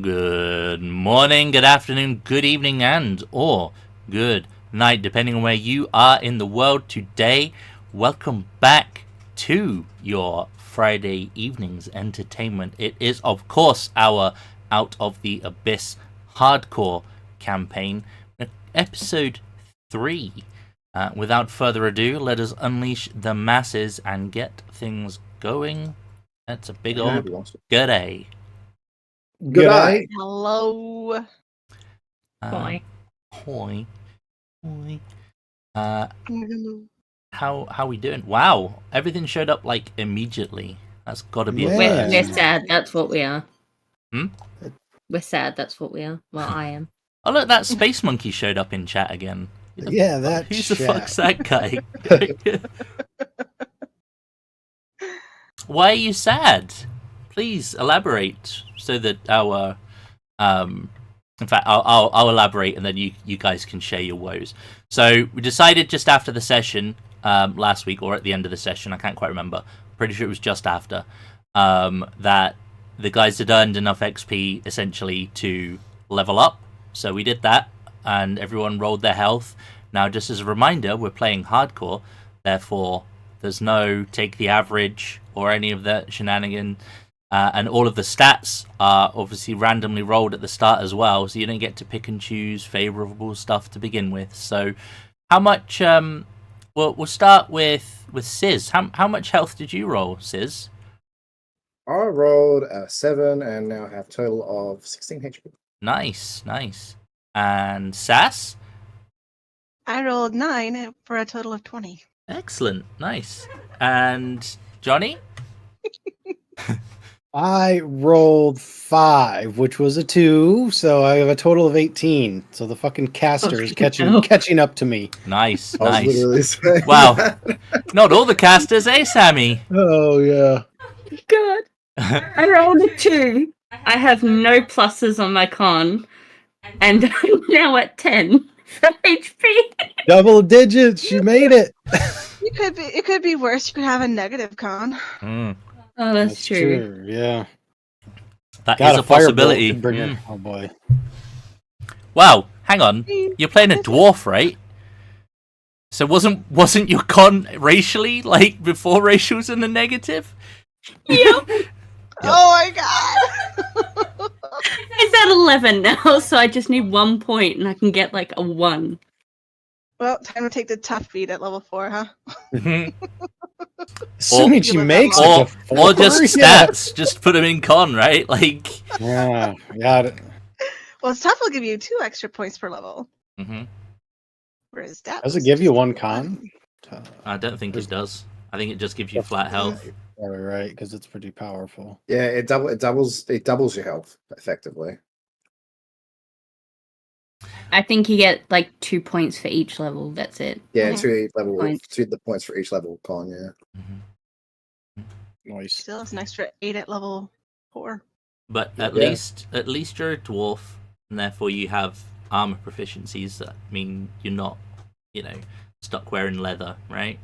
Good morning, good afternoon, good evening, or good night, depending on where you are in the world today. Welcome back to your Friday evening's entertainment. It is, of course, our Out of the Abyss hardcore campaign, episode 3. Without further ado, let us unleash the masses and get things going. That's a big old good day. Good eye. Hello. Hoi. Hoi. How we doing? Wow, everything showed up like immediately. That's got to be. We're sad. That's what we are. Hmm? We're sad. That's what we are. Well, I am. Oh look, that space monkey showed up in chat again. Yeah, that. Who's the fuck's that guy? Why are you sad? Please elaborate so that our in fact I'll elaborate and then you guys can share your woes. So we decided just after the session last week, or at the end of the session, I can't quite remember, pretty sure it was just after, that the guys had earned enough XP essentially to level up. So we did that and everyone rolled their health. Now, just as a reminder, we're playing hardcore, therefore there's no take the average or any of that shenanigan. And all of the stats are obviously randomly rolled at the start as well, so you don't get to pick and choose favourable stuff to begin with. So, how much? We'll start with Sis. How much health did you roll, Sis? I rolled a 7 and now have a total of 16 HP. Nice. And Sass? I rolled 9 for a total of 20. Excellent, nice. And Johnny? I rolled 5, which was a 2, so I have a total of 18. So the fucking caster is catching up to me. Nice. Saying, wow. Not all the casters, eh, Sammy? Oh, yeah. God. I rolled a 2. I have no pluses on my con, and I'm now at 10 for HP. Double digits. She made it. It could be worse. You could have a negative con. Oh, that's true. Yeah. That is a possibility. Oh, boy. Wow, hang on. You're playing a dwarf, right? So wasn't your con racially, like, before racials in the negative? Yep. Oh my god! It's at 11 now, so I just need 1 point and I can get like a 1. Well, time to take the tough beat at level 4, huh? Assuming she makes or just stats, just put them in con, right? Like, yeah. Well, tough will give you 2 extra points per level. Whereas that does it give you 1 con? I don't think it does. I think it just gives you flat health. Probably right, because it's pretty powerful. Yeah, it doubles your health effectively. I think you get like 2 points for each level. That's it. Yeah, 2 the points for each level con. Yeah. Nice. Still has an extra 8 at level 4. But at least you're a dwarf, and therefore you have armor proficiencies that mean you're not, stuck wearing leather, right?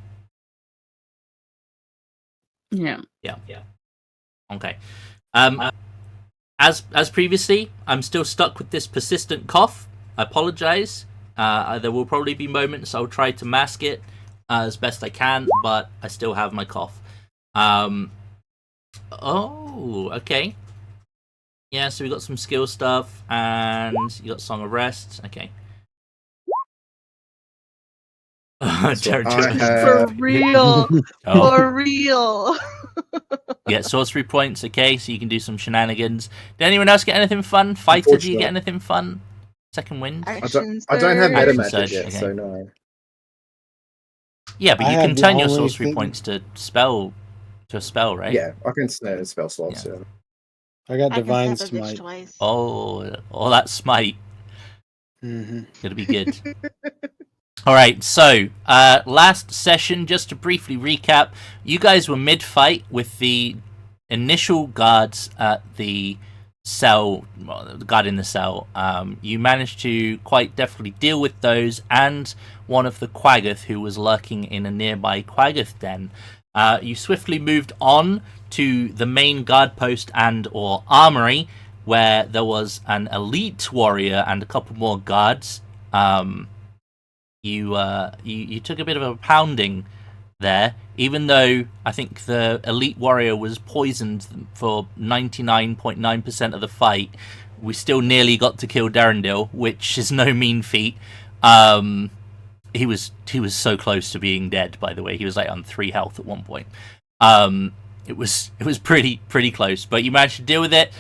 Yeah. Okay. As previously, I'm still stuck with this persistent cough. I apologize. There will probably be moments I'll try to mask it as best I can, but I still have my cough. Okay. Yeah, so we got some skill stuff, and you got Song of Rest. Okay. For real. For real. Yeah, sorcery points, okay, so you can do some shenanigans. Did anyone else get anything fun? Fighter, did you get anything fun? Second wind? I don't have meta magic yet, so no. Yeah, but you can turn your sorcery points to a spell, right? Yeah, I can spell slots, yeah. I got Divine Smite. Oh, that smite. It'll be good. Alright, so, last session, just to briefly recap, you guys were mid-fight with the initial guards at the cell, the guard in the cell. You managed to quite definitely deal with those, and one of the Quaggoth who was lurking in a nearby Quaggoth den. You swiftly moved on to the main guard post and or armory, where there was an elite warrior and a couple more guards. You took a bit of a pounding there, even though I think the elite warrior was poisoned for 99.9% of the fight. We still nearly got to kill Darendil, which is no mean feat. He was so close to being dead, by the way. He was like on 3 health at one point. It was pretty close, but you managed to deal with it.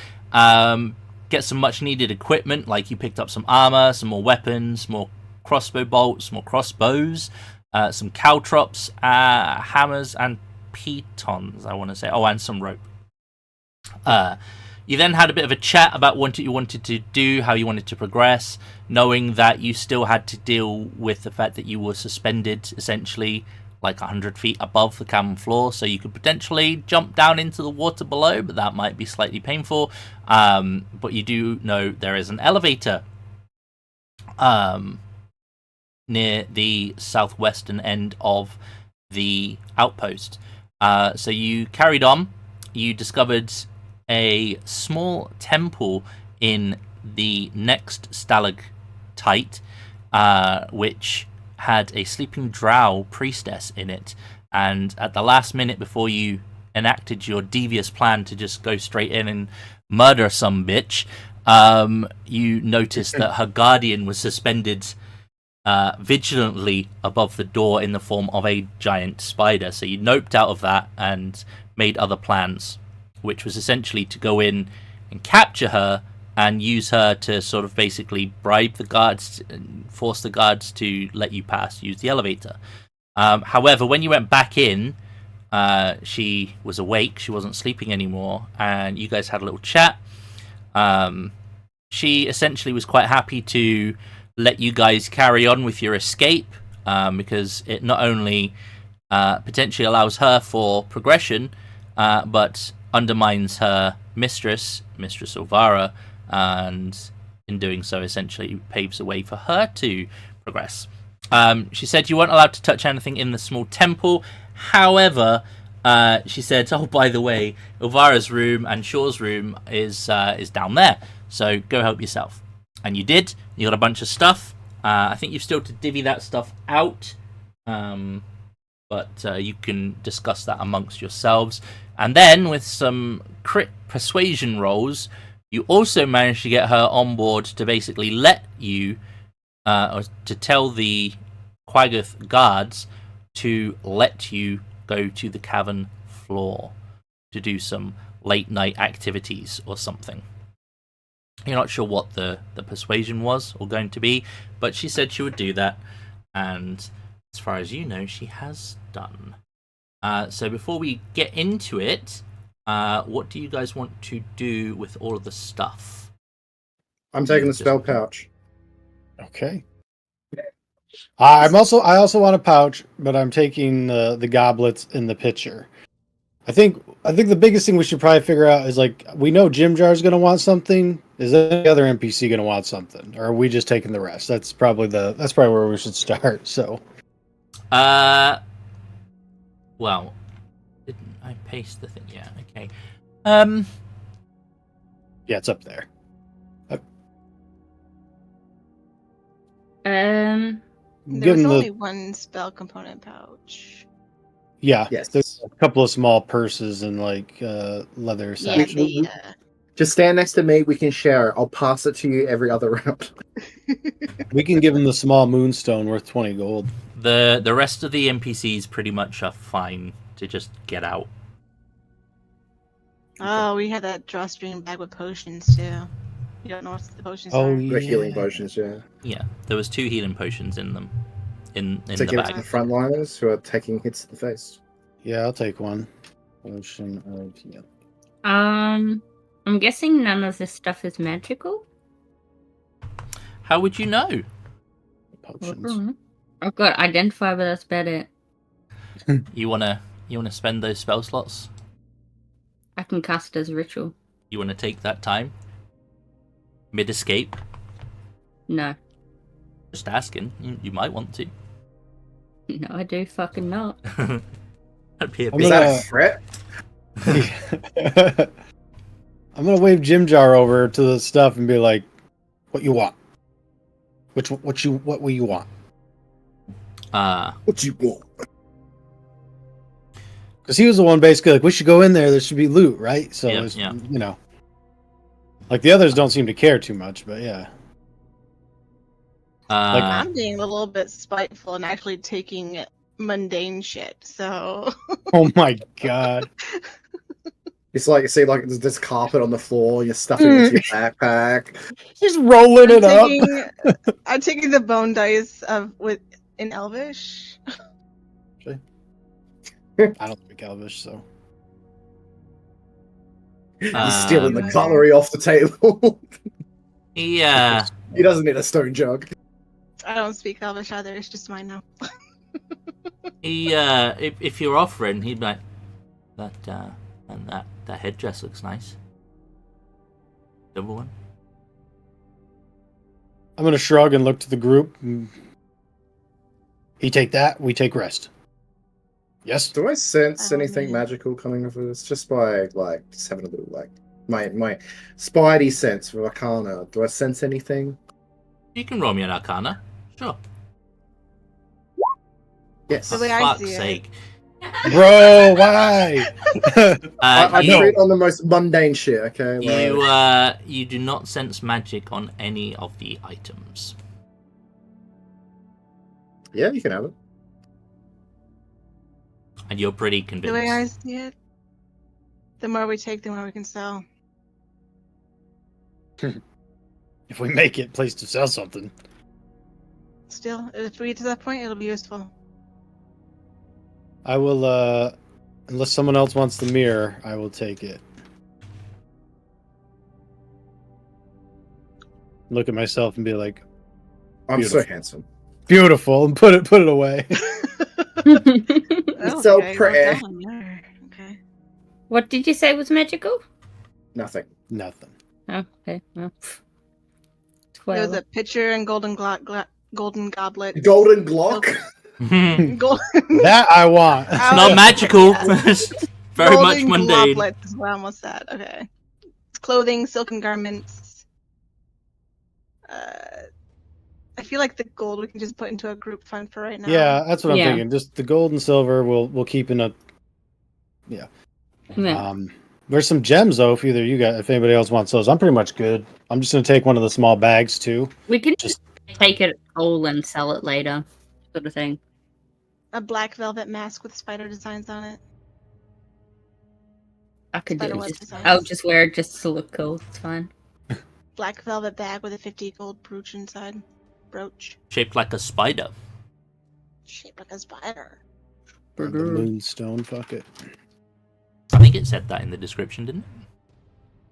Get some much needed equipment, like you picked up some armor, some more weapons, more crossbow bolts, more crossbows, some caltrops, hammers, and pitons, I want to say. Oh, and some rope. You then had a bit of a chat about what you wanted to do, how you wanted to progress, knowing that you still had to deal with the fact that you were suspended, essentially, like 100 feet above the cavern floor, so you could potentially jump down into the water below, but that might be slightly painful. But you do know there is an elevator near the southwestern end of the outpost. So you carried on. You discovered a small temple in the next stalactite, which had a sleeping drow priestess in it. And at the last minute, before you enacted your devious plan to just go straight in and murder some bitch, you noticed that her guardian was suspended vigilantly above the door in the form of a giant spider. So you noped out of that and made other plans, which was essentially to go in and capture her and use her to sort of basically bribe the guards and force the guards to let you pass, use the elevator. However, when you went back in, she was awake, she wasn't sleeping anymore, and you guys had a little chat. She essentially was quite happy to let you guys carry on with your escape, because it not only potentially allows her for progression, but undermines her Mistress Ilvara, and in doing so essentially paves the way for her to progress. She said you weren't allowed to touch anything in the small temple. However, she said, oh, by the way, Ilvara's room and Shaw's room is down there, so go help yourself. And you did. You got a bunch of stuff. I think you've still to divvy that stuff out, but you can discuss that amongst yourselves. And then, with some crit persuasion rolls, you also managed to get her on board to basically let you, or to tell the Quaggoth guards to let you go to the cavern floor to do some late night activities or something. You're not sure what the persuasion was or going to be, but she said she would do that, and as far as you know, she has done. So before we get into it, what do you guys want to do with all of the stuff? I'm taking the spell pouch. Okay. I also want a pouch, but I'm taking the goblets in the pitcher. I think the biggest thing we should probably figure out is, like, we know Jim Jar's going to want something. Is any other NPC going to want something, or are we just taking the rest? That's probably where we should start. So, well, didn't I paste the thing? Yeah, okay. Yeah, it's up there. There was only one spell component pouch. Yeah, yes. There's a couple of small purses and like leather satchels. Just stand next to me. We can share. I'll pass it to you every other round. We can give him the small moonstone worth 20 gold. The rest of the NPCs pretty much are fine to just get out. Oh, we had that drawstring bag with potions too. You don't know what the potions are. Yeah. The healing potions, yeah. Yeah, there was 2 healing potions in them. In to the give it to bag. the frontliners who are taking hits to the face. Yeah, I'll take one. Potion of healing. I'm guessing none of this stuff is magical. How would you know? Potions. I've got identify, but that's about it. You wanna spend those spell slots? I can cast as ritual. You wanna take that time? Mid escape? No. Just asking. You might want to. No, I do fucking not. That'd be a I'm big... Is that a threat? I'm gonna wave Jim Jar over to the stuff and be like, "What you want? What will you want?" What you want? Because he was the one basically like, "We should go in there. There should be loot, right?" So Yeah, it's, yeah. you know, like the others don't seem to care too much, but yeah. I'm being a little bit spiteful and actually taking mundane shit. So Oh my god. It's like you see, like there's this carpet on the floor. You're stuffing it into your backpack. He's rolling it up. I'm taking the bone dice in Elvish. I don't speak Elvish, so He's stealing the cutlery off the table. Yeah. He doesn't need a stone jug. I don't speak Elvish either. It's just mine now. If you're offering, he'd be like, that headdress looks nice. Double one. I'm gonna shrug and look to the group. He take that, we take rest. Yes. Do I sense Oh, anything man. magical coming of this? Just by like just having a little like my spidey sense for Arcana. Do I sense anything? You can roll me an Arcana. Sure. Yes. The For way I fuck's see it. sake. Bro, why? I you, treat on the most mundane shit. Okay. Like, you do not sense magic on any of the items. yeah, you can have it. And you're pretty The convinced. way I see it, the more we take, the more we can sell. If we make it, place to sell something. Still, if we get to that point, it'll be useful. I will, unless someone else wants the mirror, I will take it. Look at myself and be like, I'm Beautiful. so handsome. beautiful, and put it away. It's so Okay, pretty. well done. Okay. What did you say was magical? Nothing. Nothing. Oh, okay. Well, There was 12. a pitcher and golden goblet. Golden Glock. it's Gold- That I want. Ow. not magical. It's very much golden mundane. Goblet is what I almost said. Okay. Clothing, silken garments. I feel like the gold we can just put into a group fund for right now. Yeah, that's what I'm Yeah. thinking. Just the gold and silver we'll keep in a. Yeah. There's some gems though. If anybody else wants those, I'm pretty much good. I'm just gonna take one of the small bags too. We can Just- just take it all and sell it later, sort of thing. A black velvet mask with spider designs on it. I could do Spider it. web Just, designs. I'll just wear it just to look cool. It's fine. Black velvet bag with a 50 gold brooch inside. Brooch. Shaped like a spider. Shaped like a spider. The moonstone. Fuck it. I think it said that in the description, didn't it?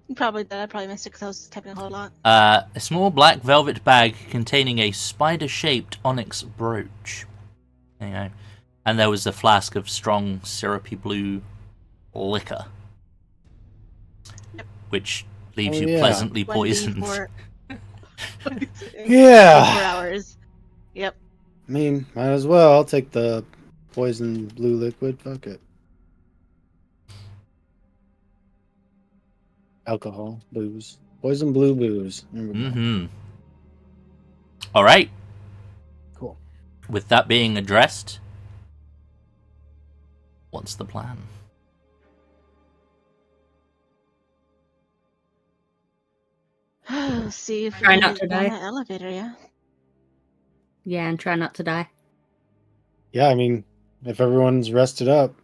You probably did. I probably missed it because I was typing a whole lot. A small black velvet bag containing a spider-shaped onyx brooch. There you go. And there was a flask of strong, syrupy blue liquor, which leaves Oh, you yeah. pleasantly 1D poisoned. for- Yeah. 4 hours. Yep. I mean, might as well. I'll take the poison blue liquid. Fuck it. Alcohol, booze, poison blue booze. There we go. Mm-hmm. All right. Cool. With that being addressed, what's the plan? See if we Try can not get to on die. the elevator, yeah? Yeah, and try not to die. Yeah, I mean, if everyone's rested up,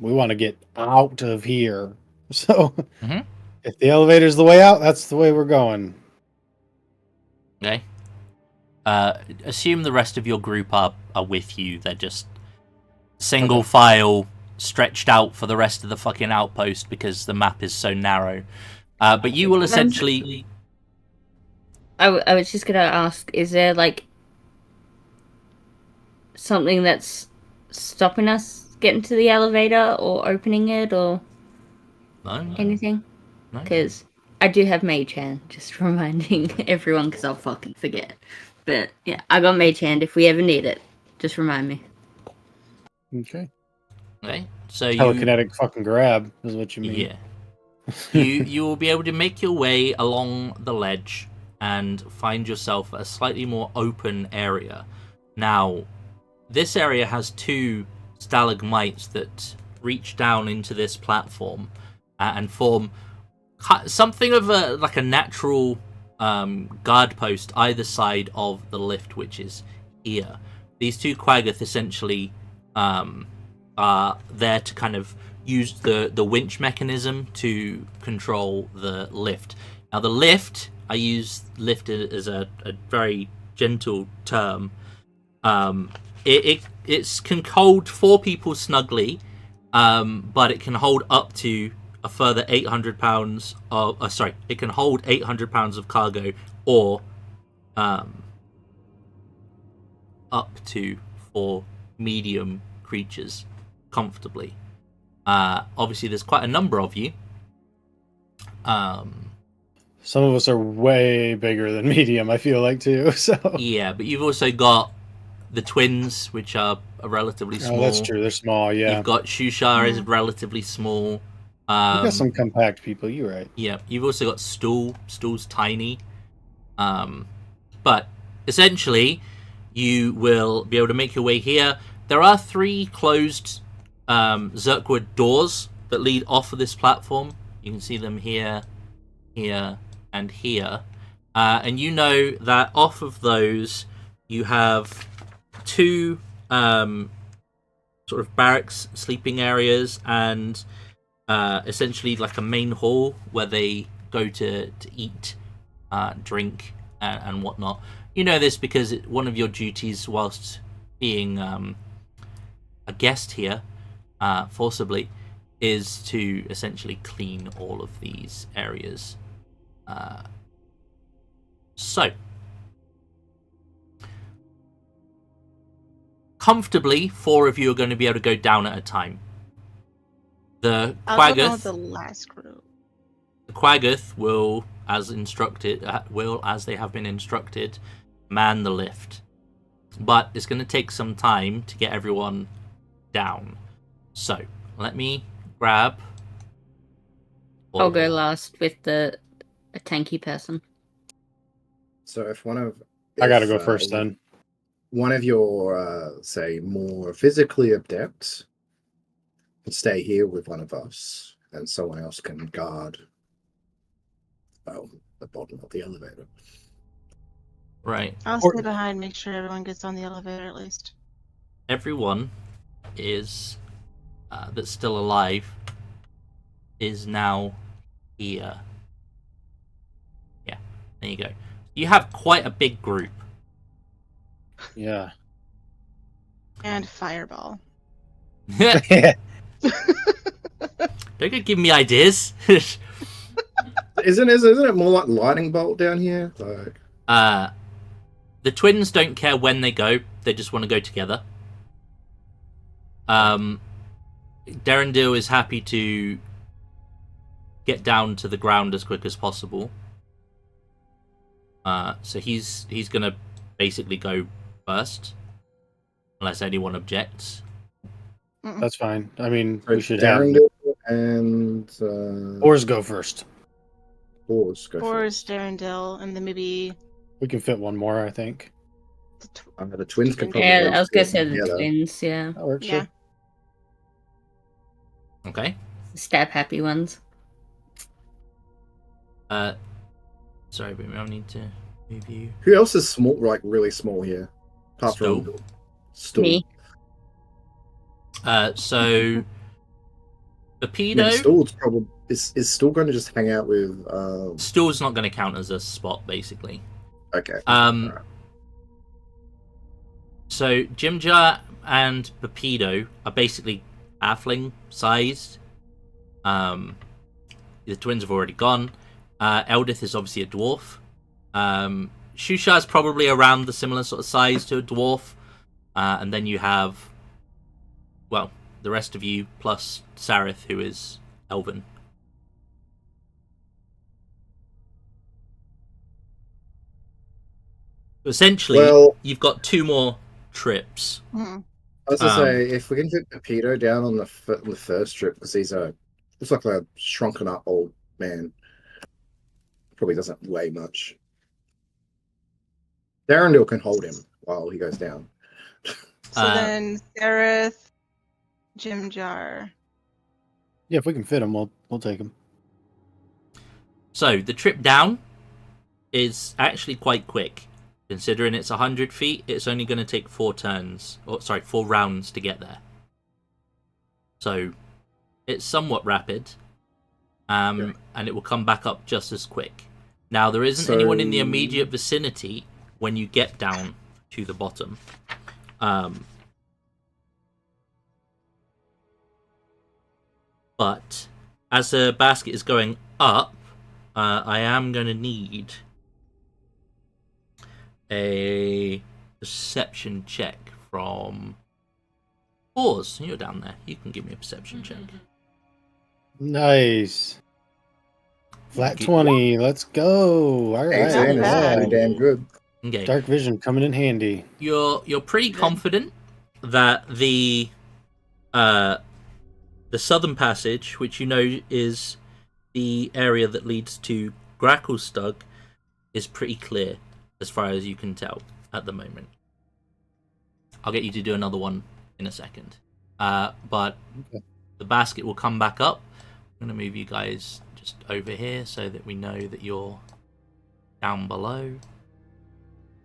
we want to get out of here. So, Mhm. if the elevator's the way out, that's the way we're going. Okay. Assume the rest of your group are with you. They're just single file, stretched out for the rest of the fucking outpost because the map is so narrow. But you will essentially. I was just gonna ask: is there like something that's stopping us getting to the elevator, or opening it, or No. anything? No. Because I do have Mage Hand, just reminding everyone, because I'll fucking forget. But yeah, I got Mage Hand. If we ever need it, just remind me. Okay. Okay. So you. Telekinetic fucking grab is what you mean. Yeah. you will be able to make your way along the ledge and find yourself a slightly more open area. Now, this area has 2 stalagmites that reach down into this platform and form something of a natural guard post either side of the lift, which is here. These 2 Quaggoth essentially are there to kind of use the winch mechanism to control the lift. Now, the lift, I use lift as a very gentle term. It can hold 4 people snugly, but it can hold up to a further 800 pounds of it can hold 800 pounds of cargo, or up to 4 medium creatures comfortably. Obviously there's quite a number of you. Some of us are way bigger than medium, I feel like, too. So Yeah, but you've also got the twins, which are relatively small. Oh, that's true. They're small, yeah. You've got Shushar is relatively small. You've got some compact people, you're right. Yeah, you've also got Stool. Stool's tiny. But essentially, you will be able to make your way here. There are 3 closed Zerkwood doors that lead off of this platform. You can see them here, here, and here. And you know that off of those, you have 2 sort of barracks sleeping areas and essentially like a main hall where they go to eat, drink, and whatnot. You know this because one of your duties whilst being a guest here, forcibly, is to essentially clean all of these areas. So, comfortably, 4 of you are going to be able to go down at a time. The Quaggoth, the last group. The Quaggoth will, as they have been instructed, man the lift. But it's going to take some time to get everyone down. So, let me grab... I'll go last with a tanky person. So if I gotta go first then. One of your, say, more physically adept can stay here with one of us, and someone else can guard the bottom of the elevator. Right. I'll stay behind, make sure everyone gets on the elevator at least. Everyone is that's still alive is now here. Yeah, there you go. You have quite a big group. Yeah. And Fireball. Yeah. Don't go give me ideas. Isn't it more like lightning bolt down here? Like, the twins don't care when they go; they just want to go together. Derendil is happy to get down to the ground as quick as possible. So he's gonna basically go first, unless anyone objects. That's fine. I mean, we should have... Darendil and... Oars go first. Oars go Oars, first. Darendil, and then maybe... We can fit one more, I think. The twins can probably... Yeah, I was going to say the together. twins, yeah. That works, Yeah. sure. Okay. Stab happy ones. Sorry, but I need to move you. Who else is small, like really small here? Apart from Stool. Me. So I Rapido. mean, Stool's probably is Stool going to just hang out with? Stool's not going to count as a spot, basically. Okay. Um. Alright. So Jimjar and Rapido are basically halfling sized. The twins have already gone. Eldith is obviously a dwarf. Shushar's probably around the similar sort of size to a dwarf. And then you have, well, the rest of you plus Sarith, who is elven. Essentially, you've got 2 more trips. Mm-hmm. I was gonna say, if we can fit Pepito down on the first trip, because he's a Looks like a shrunken up old man. Probably doesn't weigh much. Darendil can hold him while he goes down. So then Sereth, Jimjar. Yeah, if we can fit him, we'll take him. So the trip down is actually quite quick. Considering it's 100 feet, it's only going to take 4 rounds to get there. So it's somewhat rapid, and it will come back up just as quick. Now, there isn't anyone in the immediate vicinity when you get down to the bottom. But as the basket is going up, I am going to need a perception check from Oars. You're down there. You can give me a perception check. Nice. Flat 20. Let's go. All right. 18 is Yeah. pretty damn good. Okay. Dark vision coming in handy. You're pretty confident that the southern passage, which you know is the area that leads to Gracklestug, is pretty clear as far as you can tell at the moment. I'll get you to do another one in a second. But the basket will come back up. I'm going to move you guys just over here so that we know that you're down below.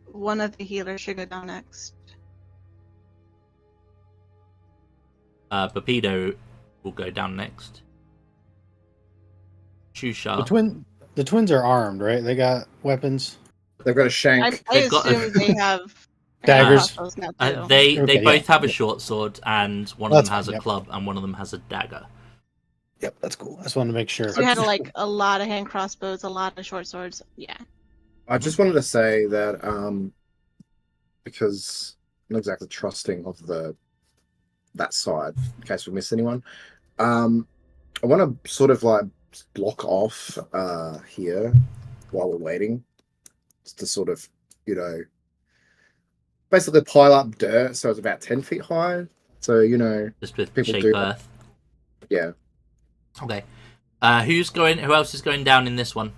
One of the healers should go down next. Pepido will go down next. Shusha. The twins are armed, right? They got weapons. They've got a shank. I They've got- assume they have Daggers. crossbows now, too. They Okay, both yeah. have a short sword, and one of That's them has fine, a yep. club, and one of them has a dagger. Yep, that's cool. I just wanted to make sure. So we had like a lot of hand crossbows, a lot of short swords. Yeah. I just wanted to say that because I'm not exactly trusting of that side, in case we miss anyone. I want to sort of like block off here while we're waiting, just to sort of, basically pile up dirt so it's about 10 feet high. So Just with People shape do- earth. yeah. Okay. Who else is going down in this one?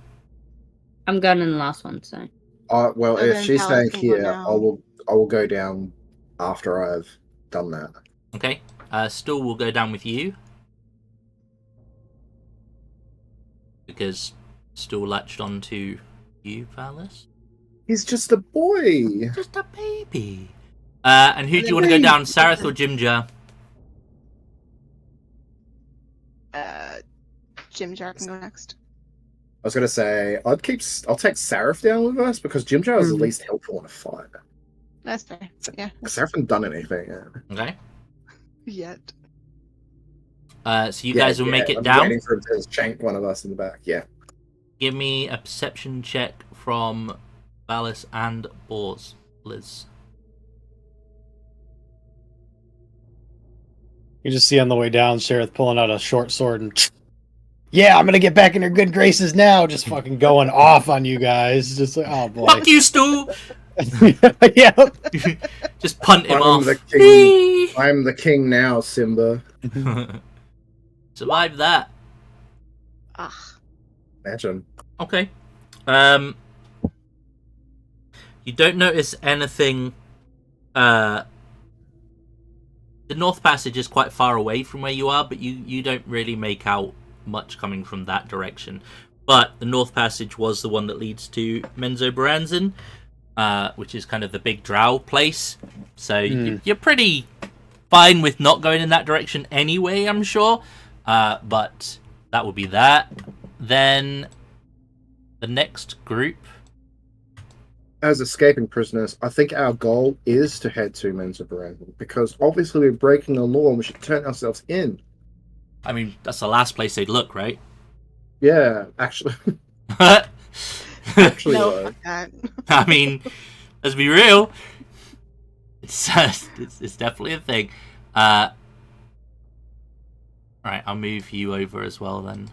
I'm going in the last one, so. Well, And if then she's Palace staying can go here, down. I will go down after I've done that. Okay. Stool will go down with you. Because Stool latched onto you, Valis. He's just a boy. Just a baby. And who do you want to go down, Sareth or Jimjar? Jimjar can go next. I was gonna say I'll take Sareth down with us because Jimjar is at Mhm. least helpful in a fight. That's fair. Yeah. Sareth hasn't done anything yet. Okay. Yet. So you guys will make it I'm down. Waiting for him to shank one of us in the back. Yeah. Give me a perception check from Valis and Oars, Liz. You just see on the way down, Shareth pulling out a short sword and yeah, I'm gonna get back in her good graces now. Just fucking going off on you guys. Just like, oh boy. Fuck you, Stool! Yeah. Just punt him I'm off. the king. I'm the king now, Simba. Survive that. Ugh. Imagine. Okay. You don't notice anything. The North Passage is quite far away from where you are, but you don't really make out much coming from that direction. But the North Passage was the one that leads to Menzoberranzan, which is kind of the big drow place. So you're pretty fine with not going in that direction anyway, I'm sure. But that would be that. Then the next group. As escaping prisoners, I think our goal is to head to Menzoberranzan because obviously we're breaking the law and we should turn ourselves in. I mean, that's the last place they'd look, right? Yeah, actually. I Actually, No, fuck that. mean, let's be real. It's definitely a thing. Right, I'll move you over as well then.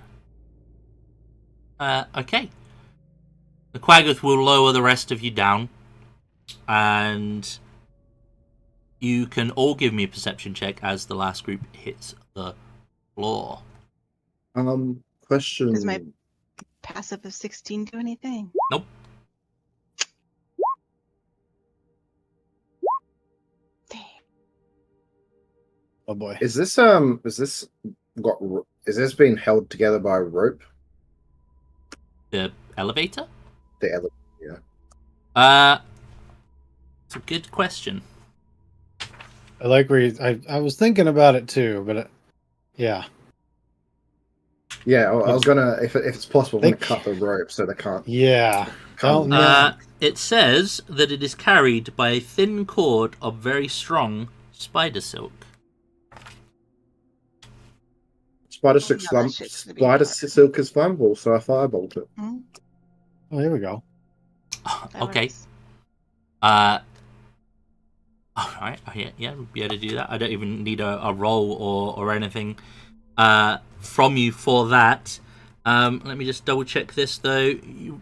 Okay. The Quaggoth will lower the rest of you down, and you can all give me a perception check as the last group hits the floor. Question. Does my passive of 16 do anything? Nope. Dang. Oh boy. Is this being held together by a rope? The elevator? The elevator. It's a good question. I like where I was thinking about it too, but yeah. Yeah, I was gonna, if it's possible, I'm gonna Think- cut the rope so they can't. Yeah. Come. Yeah. It says that it is carried by a thin cord of very strong spider silk. Spider Oh, silk no, that shit's gonna be spider hard. silk is flammable, so I firebolt it. Hmm? Oh, there we go. That Okay. works. Alright, yeah, we'll be able to do that. I don't even need a roll or anything from you for that. Let me just double check this though. You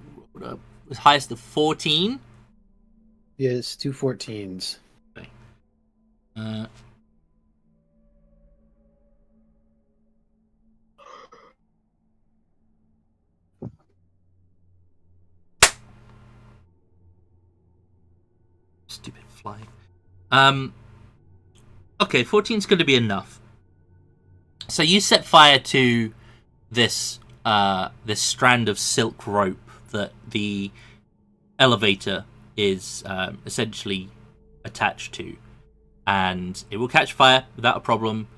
as high as the 14. Yeah, it's 2 14s. Uh, Stupid fly. Okay, 14's going to be enough. So you set fire to this this strand of silk rope that the elevator is essentially attached to, and it will catch fire without a problem.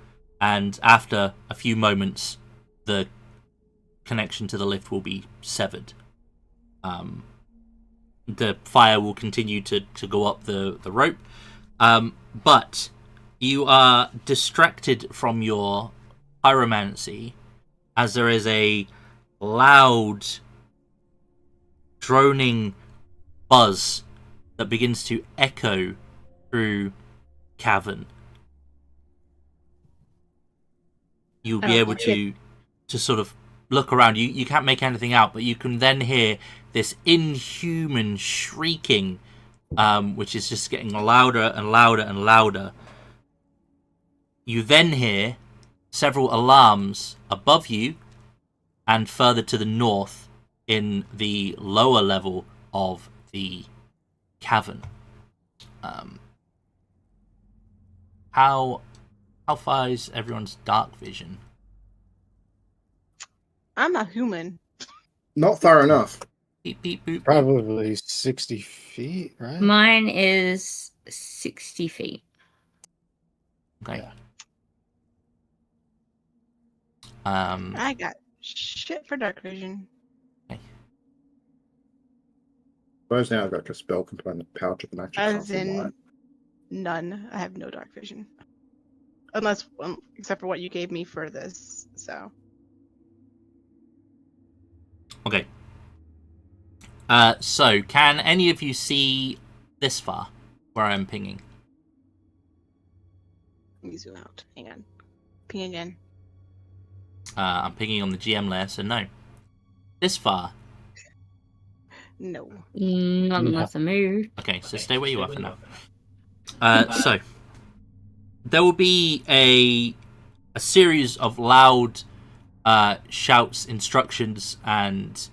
And after a few moments, the connection to the lift will be severed. The fire will continue to go up the rope, but you are distracted from your pyromancy as there is a loud droning buzz that begins to echo through cavern. You'll be able to sort of look around. You can't make anything out, but you can then hear this inhuman shrieking, which is just getting louder and louder and louder. You then hear several alarms above you and further to the north in the lower level of the cavern. How far is everyone's dark vision? I'm not human. Not far enough. Beep, beep, boop. Probably 60 feet, right? Mine is 60 feet. Okay. Yeah. I got shit for dark vision. Suppose now I've got a spell component pouch of an actual As castle in light. none. I have no dark vision. Unless, except for what you gave me for this, so. Okay. So, can any of you see this far, where I'm pinging? Let me zoom out. Hang on. Ping again. I'm pinging on the GM layer, so no. This far. No. Not unless I move. Okay, so stay where you are for now. So, there will be a series of loud shouts, instructions, and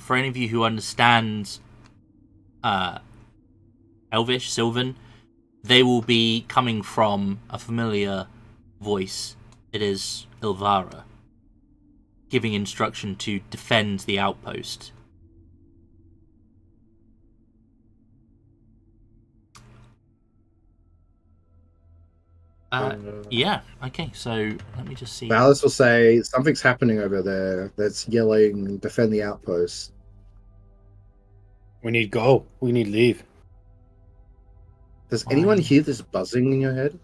for any of you who understand Elvish, Sylvan, they will be coming from a familiar voice. It is Ilvara, giving instruction to defend the outpost. Yeah, okay, so let me just see. Valis will say, something's happening over there. That's yelling, defend the outpost. We need go. We need leave. Does anyone Fine. hear this buzzing in your head?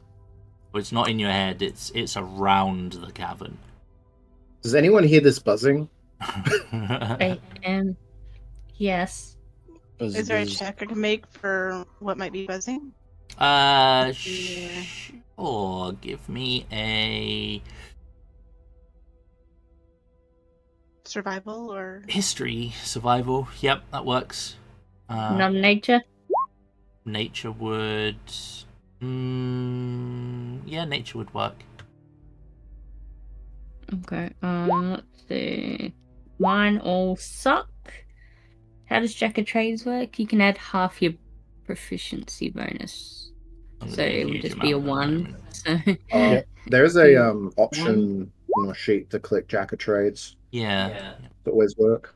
Well, it's not in your head, it's around the cavern. Does anyone hear this buzzing? I am. Yes. Is there a check I can make for what might be buzzing? Sure. Give me a Survival or history survival. Yep, that works. Not nature. Nature would. Yeah, nature would work. Okay. Let's see. Mine all suck. How does Jack of Trades work? You can add half your proficiency bonus. I'm gonna So be a it would huge just be a amount at the 1. moment. So Yep. There's a Two, option on your sheet to click Jack of Trades. Yeah. That always work.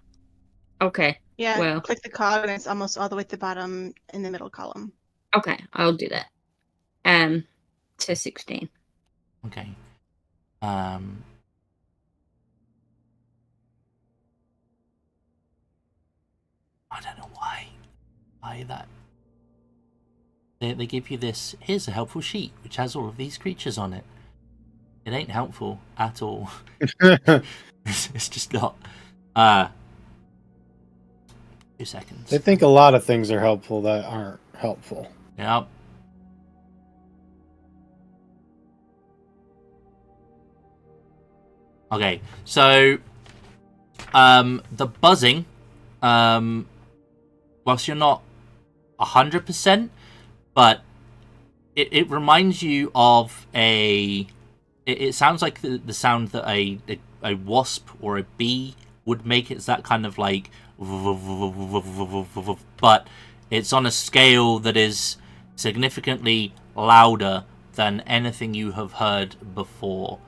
okay. Yeah, Well. click the cog and it's almost all the way at the bottom in the middle column. Okay, I'll do that. To 16. Okay. I don't know why that. They give you this. Here's a helpful sheet which has all of these creatures on it. It ain't helpful at all. It's just not. 2 seconds. They think a lot of things are helpful that aren't helpful. Yep. Okay, so the buzzing, whilst you're not 100%, but it reminds you of it sounds like the sound that a wasp or a bee would make. It's that kind of like, but it's on a scale that is significantly louder than anything you have heard before.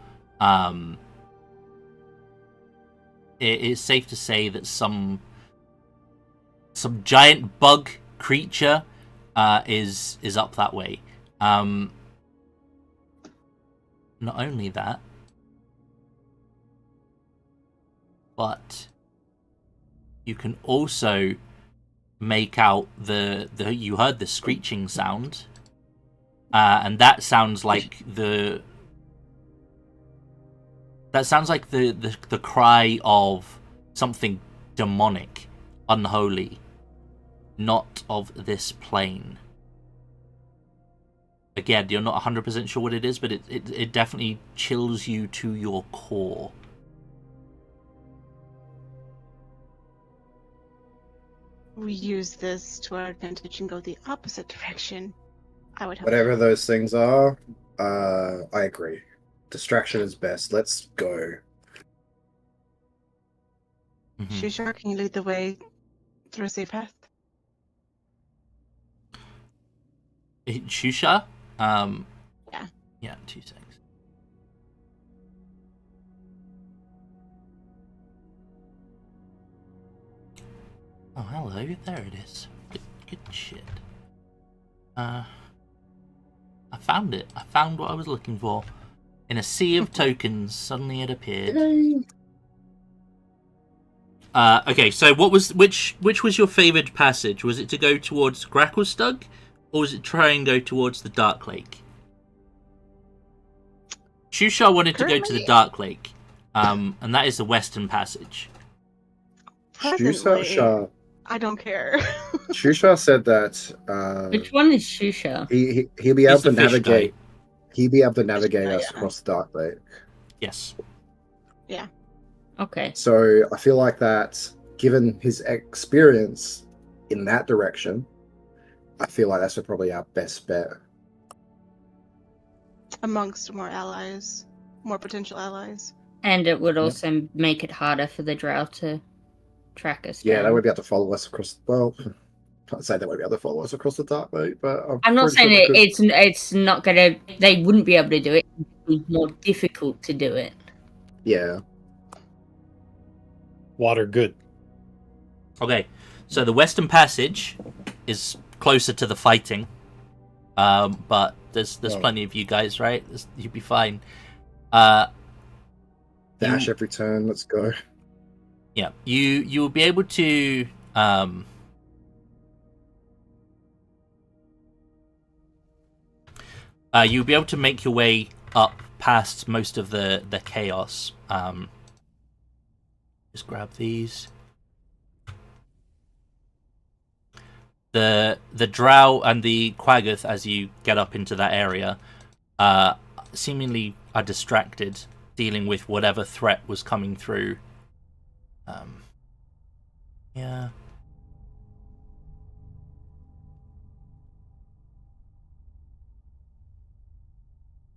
It is safe to say that some giant bug creature is up that way. Not only that, but you can also make out the you heard the screeching sound, and that sounds like the cry of something demonic, unholy, not of this plane. Again, you're not 100% sure what it is, but it definitely chills you to your core. We use this to our advantage and go the opposite direction. I would hope. Whatever those things are, I agree. Distraction is best. Let's go. Shushar, can you lead the way through a safe path? Shusha? Yeah. Yeah, 2 seconds. Oh, hello. There it is. Good shit. I found it. I found what I was looking for. In a sea of tokens, suddenly it appeared. Okay, so which was your favoured passage? Was it to go towards Gracklestug, or was it try and go towards the Dark Lake? Shusha wanted to go to the Dark Lake, and that is the Western Passage. Shusha, I don't care. Shusha said that Which one is Shusha? he'll be able He's to the fish navigate. guy. He'll be able to navigate guy, us yeah. across the Dark Lake. Yes. Okay. So I feel like that, given his experience in that direction, I feel like that's probably our best bet. Amongst more allies, more potential allies. And it would also make it harder for the drow to track us Yeah, down. they won't be able to follow us across. Well, I'd say they won't be able to follow us across the Dark Lake, but I'm not pretty saying sure they could. it's not gonna. They wouldn't be able to do it. It'd be more difficult to do it. Yeah. Water good. Okay, so the Western Passage is closer to the fighting, but there's plenty of you guys, right? You'd be fine. Dash every turn. Let's go. Yeah, you will be able to you'll be able to make your way up past most of the chaos. Just grab these. The drow and the quaggoth, as you get up into that area, seemingly are distracted, dealing with whatever threat was coming through. Yeah.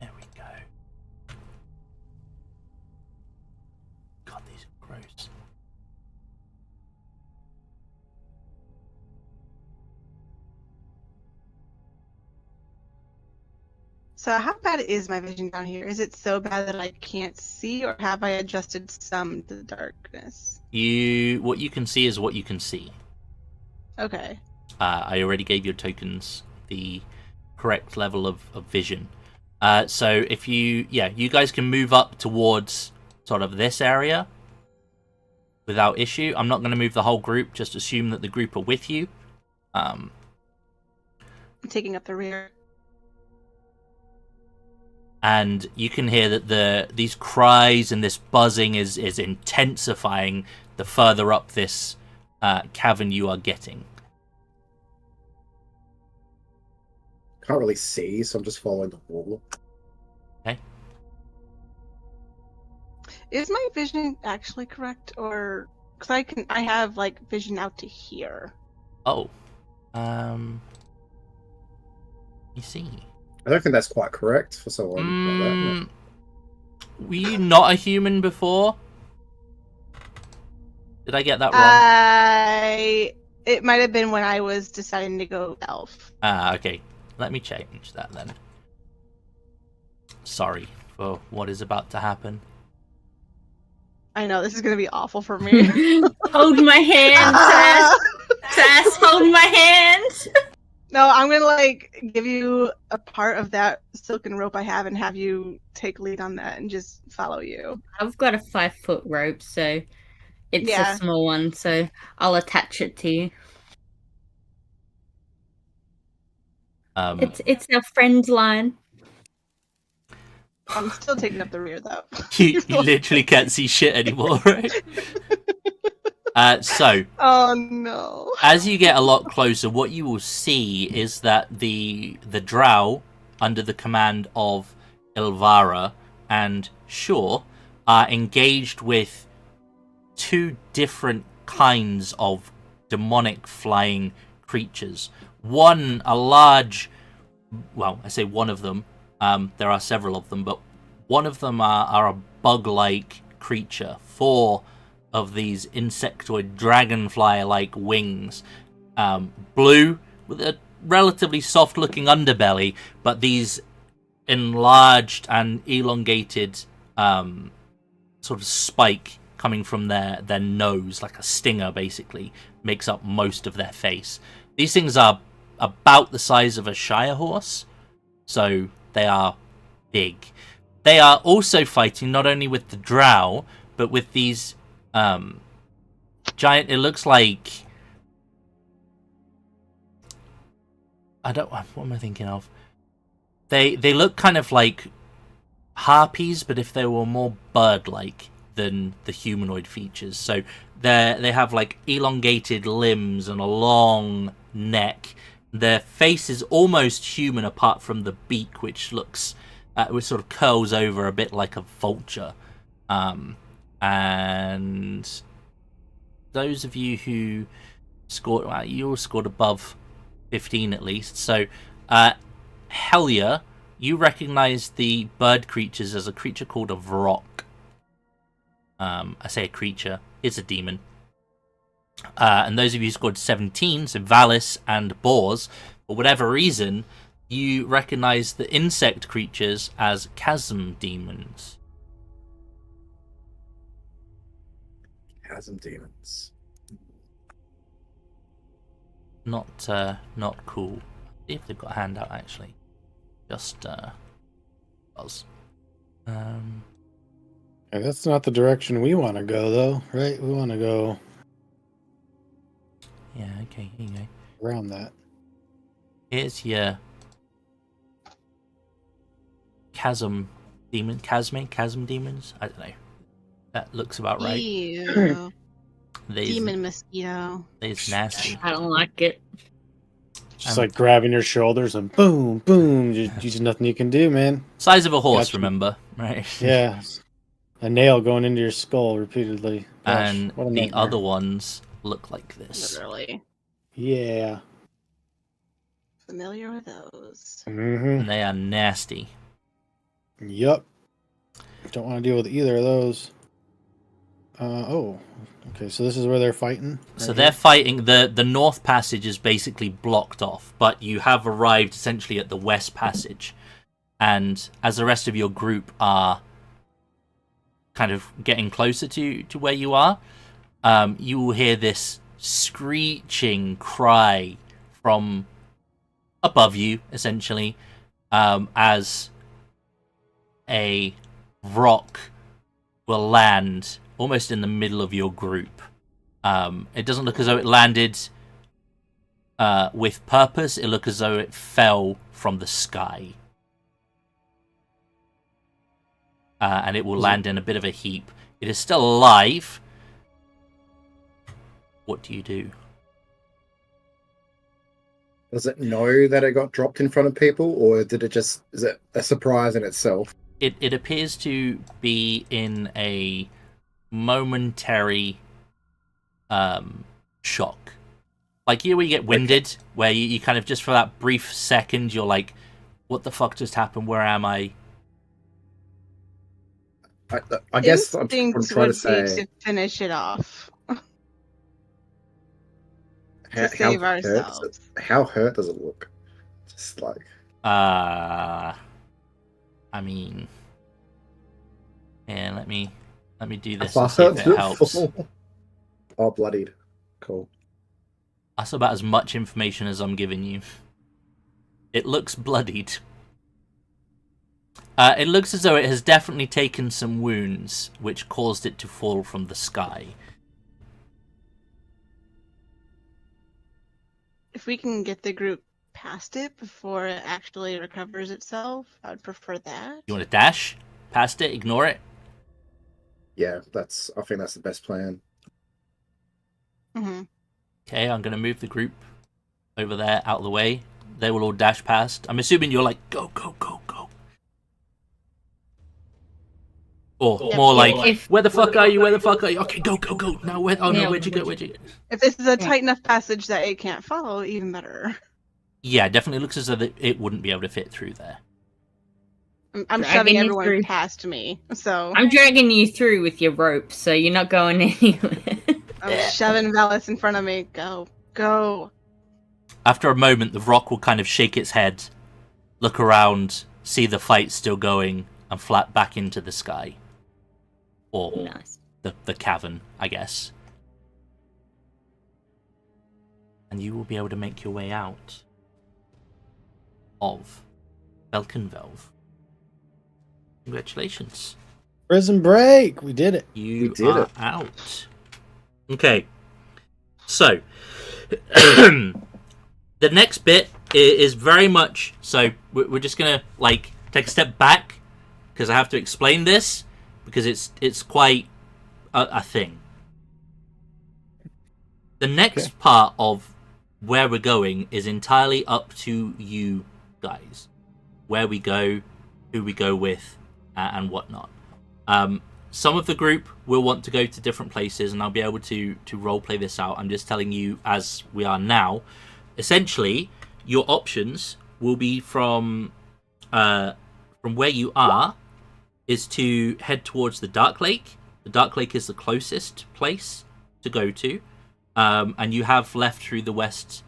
There we go. Gross. So how bad is my vision down here? Is it so bad that I can't see, or have I adjusted some to the darkness? What you can see is what you can see. Okay. I already gave your tokens the correct level of vision. So if you guys can move up towards sort of this area without issue. I'm not going to move the whole group. Just assume that the group are with you. I'm taking up the rear. And you can hear that these cries and this buzzing is intensifying the further up this cavern you are getting. Can't really see, so I'm just following the wall. Okay. Is my vision actually correct, or because I have like vision out to here? Oh, you see. I don't think that's quite correct for someone like that. No. Were you not a human before? Did I get that wrong? It might have been when I was deciding to go elf. Okay. Let me change that then. Sorry for what is about to happen. I know this is gonna be awful for me. Hold my hand, Sass. Sass, hold my hand. No, I'm gonna like give you a part of that silken rope I have and have you take lead on that and just follow you. I've got a 5-foot rope, so it's Yeah. a small one, so I'll attach it to you. It's our friend line. I'm still taking up the rear though. You literally can't see shit anymore, right? So, Oh no. as you get a lot closer, what you will see is that the drow, under the command of Ilvara and Shaw, are engaged with two different kinds of demonic flying creatures. One, a large, well, I say one of them, there are several of them, but one of them are a bug-like creature. 4 of these insectoid dragonfly-like wings. Blue, with a relatively soft-looking underbelly, but these enlarged and elongated sort of spike coming from their nose, like a stinger basically, makes up most of their face. These things are about the size of a shire horse, so they are big. They are also fighting not only with the drow, but with these giant, it looks like, what am I thinking of? They look kind of like harpies, but if they were more bird-like than the humanoid features. So they have like elongated limbs and a long neck. Their face is almost human apart from the beak, which looks, which sort of curls over a bit like a vulture. And those of you who scored, you all scored above 15 at least. So, Helia, you recognize the bird creatures as a creature called a Vrok. I say a creature, it's a demon. And those of you who scored 17, so Valis and Boars, for whatever reason, you recognize the insect creatures as chasm demons. Chasm demons. Not cool. See if they've got a handout actually. Just buzz. Hey, that's not the direction we want to go, though, right? We want to go Yeah, okay, here you go. around that. Here's your chasm demons. I don't know. That looks about right. Ew. They's, Demon mosquito. they's nasty. I don't like it. Just like grabbing your shoulders and boom, boom. Just nothing you can do, man. Size of a horse, Gotcha. remember, right? Yeah. A nail going into your skull repeatedly. Gosh, And what a the nightmare. other ones look like this. Literally. Yeah. Familiar with those. Mm-hmm. And they are nasty. Yup. Don't want to deal with either of those. Oh, okay. So this is where they're fighting. So right they're here? fighting. The north passage is basically blocked off, but you have arrived essentially at the west passage. And as the rest of your group are kind of getting closer to where you are, you will hear this screeching cry from above you, essentially, as a rock will land almost in the middle of your group. It doesn't look as though it landed with purpose. It looked as though it fell from the sky. And it will land in a bit of a heap. It is still alive. What do you do? Does it know that it got dropped in front of people, or is it a surprise in itself? It appears to be in a momentary shock. Like where you get winded, where you kind of just for that brief second, you're like, what the fuck just happened? Where am I? I guess I'm Instincts trying to would be say to finish it off. how, save how hurt does ourselves. how hurt does it look? Just like I mean, yeah. Let me do this and see if it helps. Oh, bloodied. Cool. That's about as much information as I'm giving you. It looks bloodied. It looks as though it has definitely taken some wounds, which caused it to fall from the sky. If we can get the group past it before it actually recovers itself, I would prefer that. You want to dash past it, ignore it? Yeah, I think that's the best plan. Hmm. Okay, I'm going to move the group over there, out of the way. They will all dash past. I'm assuming you're like, go, go, go, go. Or Yep. more like, If- where the fuck are you? Where the fuck are you? Okay, go, go, go. Now, where? Oh, no, Yeah, where'd you go? Where'd you go? If this is a tight enough passage that it can't follow, even better. Yeah, definitely looks as though it wouldn't be able to fit through there. I'm Dragging shoving you everyone through. past me, so I'm dragging you through with your rope, so you're not going anywhere. I'm shoving Valis in front of me. Go, go. After a moment, the rock will kind of shake its head, look around, see the fight still going, and flat back into the sky. Or Nice. the cavern, I guess. And you will be able to make your way out of Velkenvelv. Congratulations. Prison break. We did it. You did are it. out. Okay. So, the next bit is very much... So, we're just going to, like, take a step back, because I have to explain this, because it's quite a thing. The next Okay. part of where we're going is entirely up to you guys. Where we go, who we go with, and whatnot. Some of the group will want to go to different places, and I'll be able to roleplay this out. I'm just telling you as we are now. Essentially, your options will be from where you are is to head towards the Dark Lake. The Dark Lake is the closest place to go to, and you have left through the western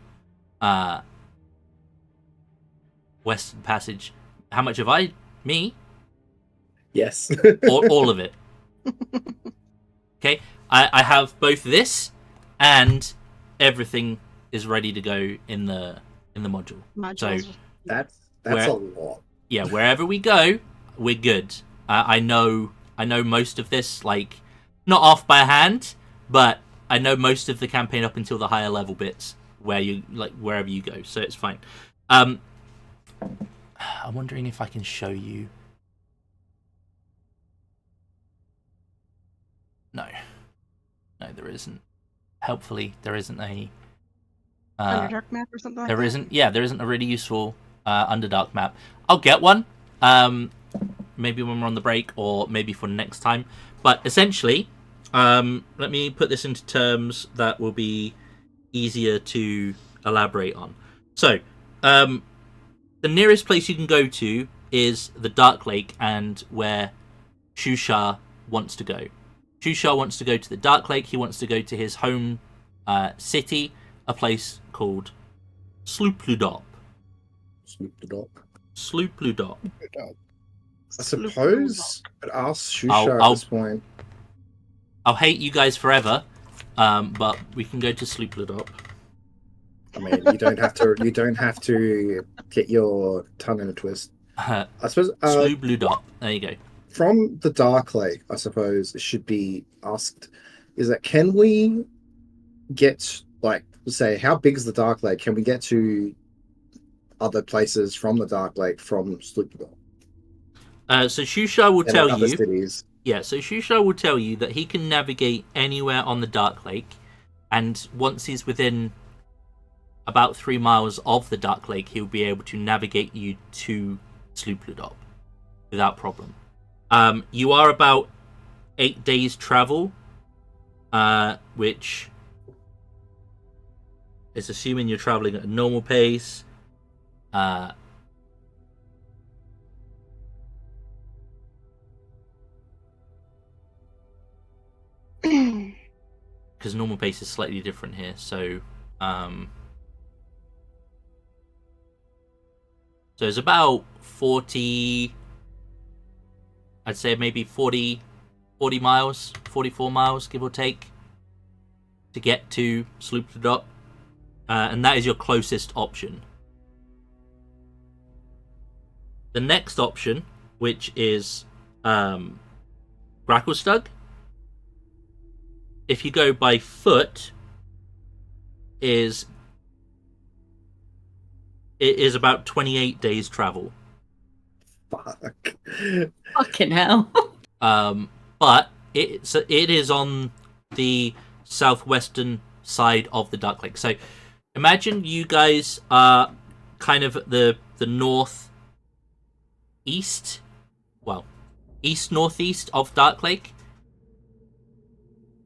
passage. How much have I? Me? Yes. All of it. Okay, I have both this and everything is ready to go in the module. Modules. That's Where- a lot. Yeah, wherever we go, we're good. I know most of this, like, not off by hand, but I know most of the campaign up until the higher level bits where you like wherever you go, so it's fine. I'm wondering if I can show you. No, there isn't. Helpfully, there isn't a. Underdark map or something like There that? isn't. Yeah, there isn't a really useful Underdark map. I'll get one. Maybe when we're on the break, or maybe for next time. But essentially, let me put this into terms that will be easier to elaborate on. So, the nearest place you can go to is the Dark Lake, and where Shushar wants to go. Shusha wants to go to the Dark Lake. He wants to go to his home city, a place called Sloopludop. Snoop the dog. Sloopludop. I suppose I'd ask Shusha I'll- at this point. I'll hate you guys forever, but we can go to Sloopludop. I mean, you don't have to. You don't have to get your tongue in a twist. I suppose Sloopludop. There you go. from the Dark Lake, I suppose it should be asked: is that can we get like say how big is the Dark Lake? Can we get to other places from the Dark Lake from Sloopludop? So Shusha will And tell other you. cities. Yeah, so Shusha will tell you that he can navigate anywhere on the Dark Lake, and once he's within about 3 miles of the Dark Lake, he'll be able to navigate you to Sloopludop without problem. You are about 8 days travel, which is assuming you're traveling at a normal pace. Because normal pace is slightly different here, so it's about 40, I'd say maybe 40 miles, 44 miles, give or take, to get to Sloopludop, and that is your closest option. The next option, which is Gracklstugh, if you go by foot, it is about 28 days travel. Fuck. Fucking hell. But it is on the southwestern side of the Dark Lake. So imagine you guys are kind of at the northeast, well, east northeast of Dark Lake.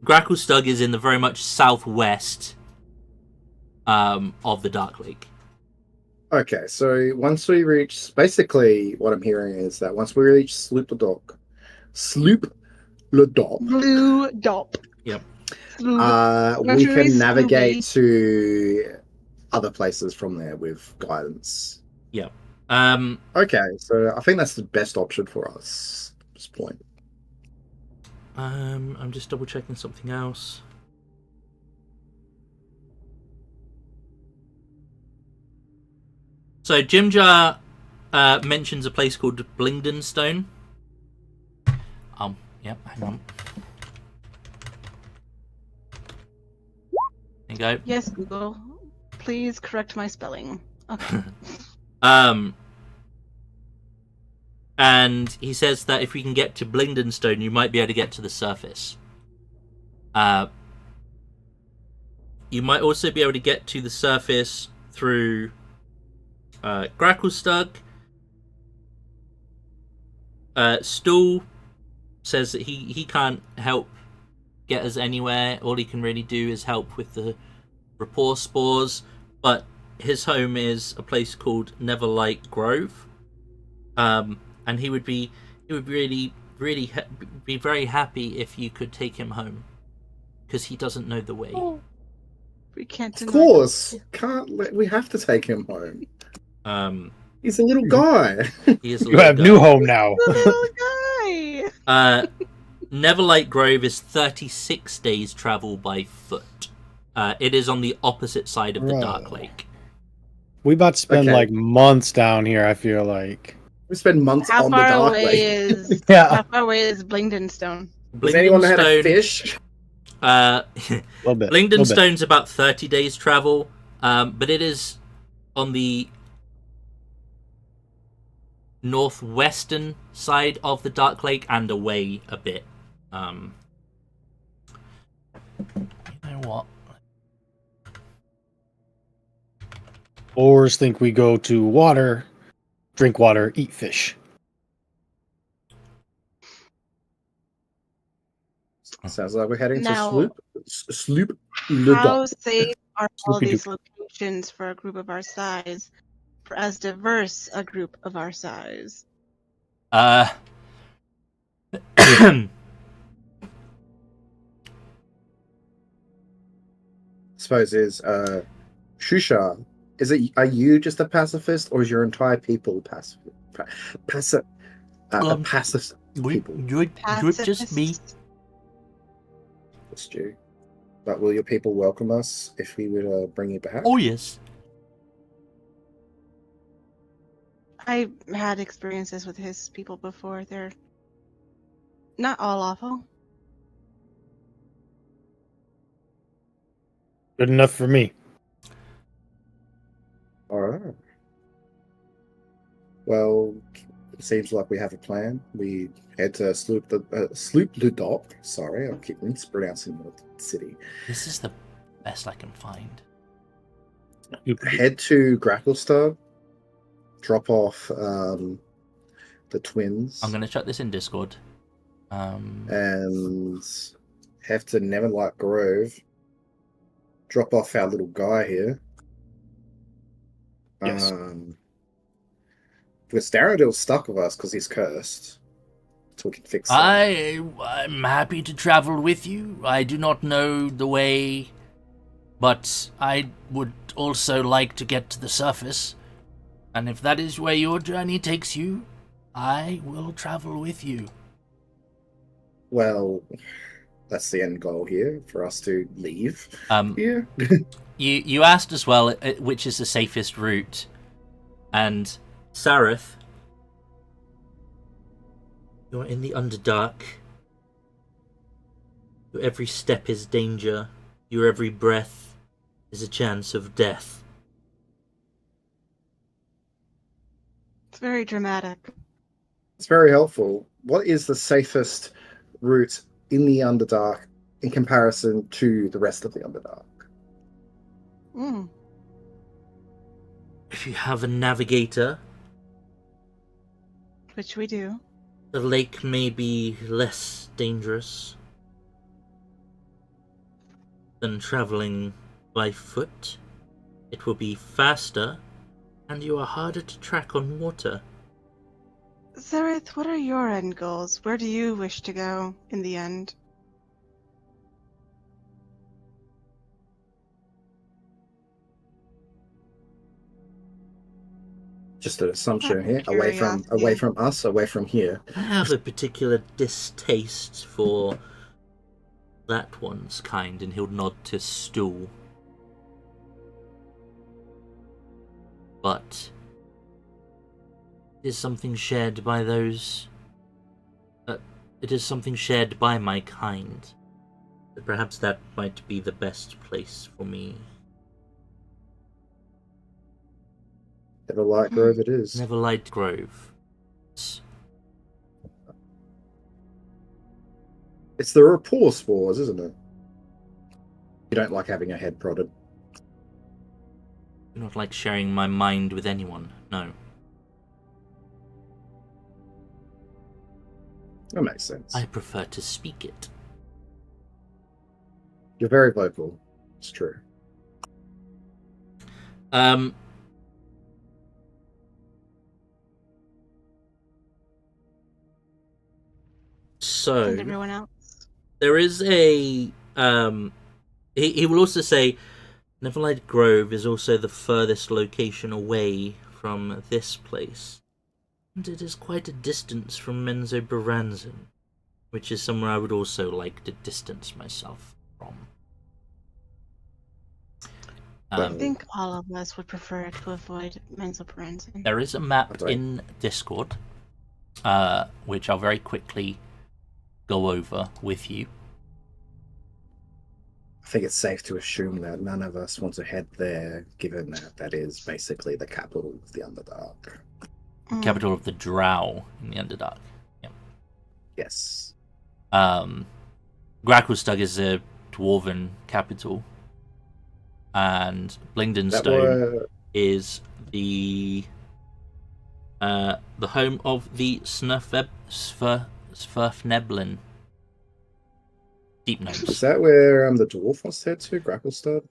Gracklstugh is in the very much southwest of the Dark Lake. Okay, so once we reach, basically what I'm hearing is that once we reach Sloopludop, Blue Dop. Yep. we Very can navigate spooky. to other places from there with guidance. Yep. Okay, so I think that's the best option for us at this point. I'm just double checking something else. So Jimjar mentions a place called Blingdenstone. Yep, hang on. There you go. Yes, Google. Please correct my spelling. Okay. And he says that if we can get to Blingdenstone, you might be able to get to the surface. You might also be able to get to the surface through Gracklstugh. Stool says that he can't help get us anywhere. All he can really do is help with the rapport spores, but his home is a place called Neverlight Grove. And he would be really be very happy if you could take him home, because he doesn't know the way. We can't Of deny course, we have to take him home. He's a little guy. He is a You little have guy. new home now. The little guy. Neverlight Grove is 36 days travel by foot. It is on the opposite side of the Right. Dark Lake. We about to spend Okay. like months down here, I feel like. We spend months How on the far Dark away Lake. is Yeah. how far away is Blingdenstone? Does anyone know how to Blingdenstone, fish? A little bit. Blingdenstone's about 30 days travel, but it is on the northwestern side of the Dark Lake and away a bit. You know what? Boars think we go to water, drink water, eat fish. Sounds like we're heading Now- to Sloop How Ludop. safe are all Sloopy these locations for a group of our size? For as diverse a group of our suppose is Shusha. Are you just a pacifist, or is your entire people pacifist? A pacifist people. You're just me. Pacifist. Just you. But will your people welcome us if we were to bring you back? Oh yes. I had experiences with his people before. They're not all awful. Good enough for me. All right. Well, it seems like we have a plan. We head to Sloop le Dock. Sorry, I keep mispronouncing the city. This is the best I can find. Head to Gracklestad. Drop off the twins. I'm gonna chuck this in Discord. And head to Neverlight Grove. Drop off our little guy here. Yes. Because Darrenville's stuck with us because he's cursed. So we can fix him. I'm happy to travel with you. I do not know the way, but I would also like to get to the surface. And if that is where your journey takes you, I will travel with you. Well, that's the end goal here, for us to leave. Yeah. You asked as well which is the safest route, and Sareth, you're in the Underdark. Your every step is danger. Your every breath is a chance of death. It's very dramatic. It's very helpful. What is the safest route in the Underdark in comparison to the rest of the Underdark? If you have a navigator, Which we do. the lake may be less dangerous than traveling by foot. It will be faster, and you are harder to track on water. Zareth, what are your end goals? Where do you wish to go in the end? Just an assumption Out of here. Away curiosity. from us, away from here. I have a particular distaste for that one's kind, and he'll nod to Stool. But it is something shared by those. It is something shared by my kind. But perhaps that might be the best place for me. Neverlight Grove it is. Neverlight Grove. It's the rapport spores, isn't it? You don't like having your head prodded. I do not like sharing my mind with anyone, no. That makes sense. I prefer to speak it. You're very vocal. It's true. So And everyone else? there is a he will also say Neverlight Grove is also the furthest location away from this place, and it is quite a distance from Menzo Baranzan, which is somewhere I would also like to distance myself from. I think all of us would prefer to avoid mental parenting. There is a map That's right. in Discord, which I'll very quickly go over with you. I think it's safe to assume that none of us want to head there, given that that is basically the capital of the Underdark. Capital of the Drow in the Underdark. Yes. Gracklestad is a dwarven capital, and Blingdenstone is the home of the Svirfneblin Deep Is Gnomes. that where the dwarf wants to head to? Gracklestad?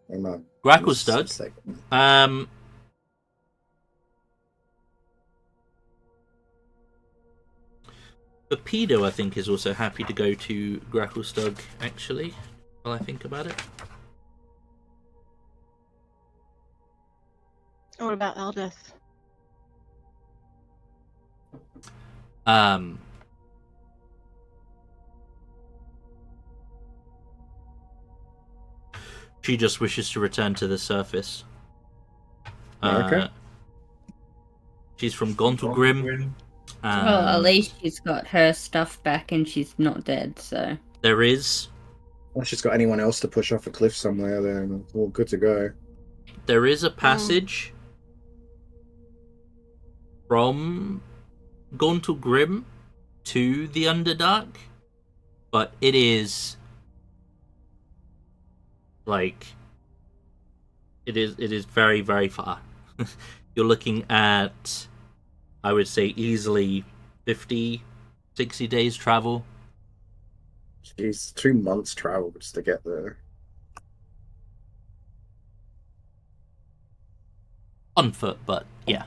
Or no? Gracklestad. Rapido, I think, is also happy to go to Gracklestad, actually, while I think about it. What about Eldith? She just wishes to return to the surface. Okay. She's from Gontalgrim. Well, at least she's got her stuff back and she's not dead, so. There is Unless she's got anyone else to push off a cliff somewhere, then we're all good to go. There is a passage from Gontalgrim to the Underdark, but it is like it is very, very far. You're looking at, I would say, easily 50, 60 days travel. Jeez, 2 months travel just to get there. On foot, but yeah.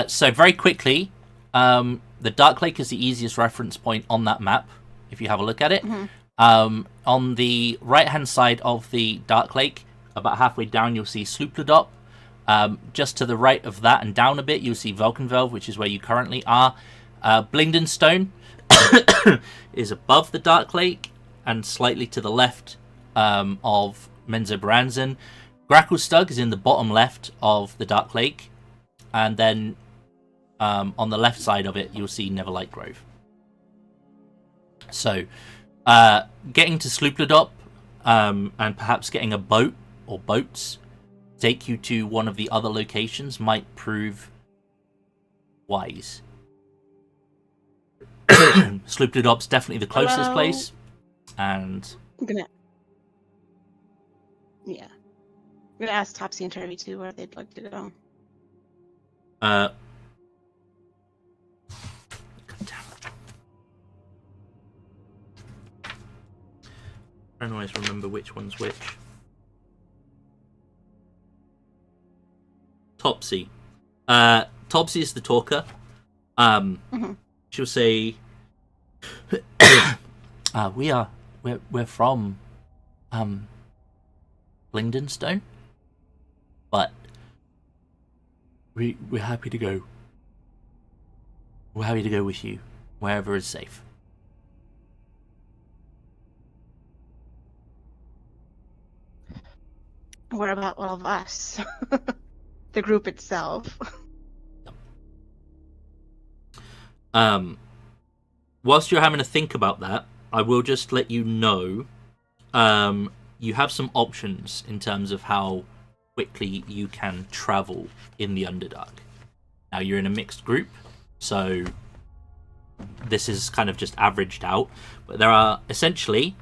So very quickly, the Dark Lake is the easiest reference point on that map, if you have a look at it. On the right-hand side of the Dark Lake, about halfway down, you'll see Slupladop. Just to the right of that and down a bit, you'll see Vulcanvelve, which is where you currently are. Blingdenstone is above the Dark Lake and slightly to the left of Menzoberranzan. Gracklstugh is in the bottom left of the Dark Lake, and then on the left side of it, you'll see Neverlight Grove. So, getting to Slupladop and perhaps getting a boat or boats take you to one of the other locations might prove wise. Slupladop's definitely the closest place, and I'm gonna ask Topsy and Turvy too where they'd like to go. God damn it. I don't always remember which one's which. Topsy. Topsy is the talker. She'll say, we're from Blingdenstone, but we're happy to go. We're happy to go with you wherever is safe. What about all of us? The group itself. Whilst you're having to think about that, I will just let you know, you have some options in terms of how quickly you can travel in the Underdark. Now, you're in a mixed group, so this is kind of just averaged out, but there are essentially,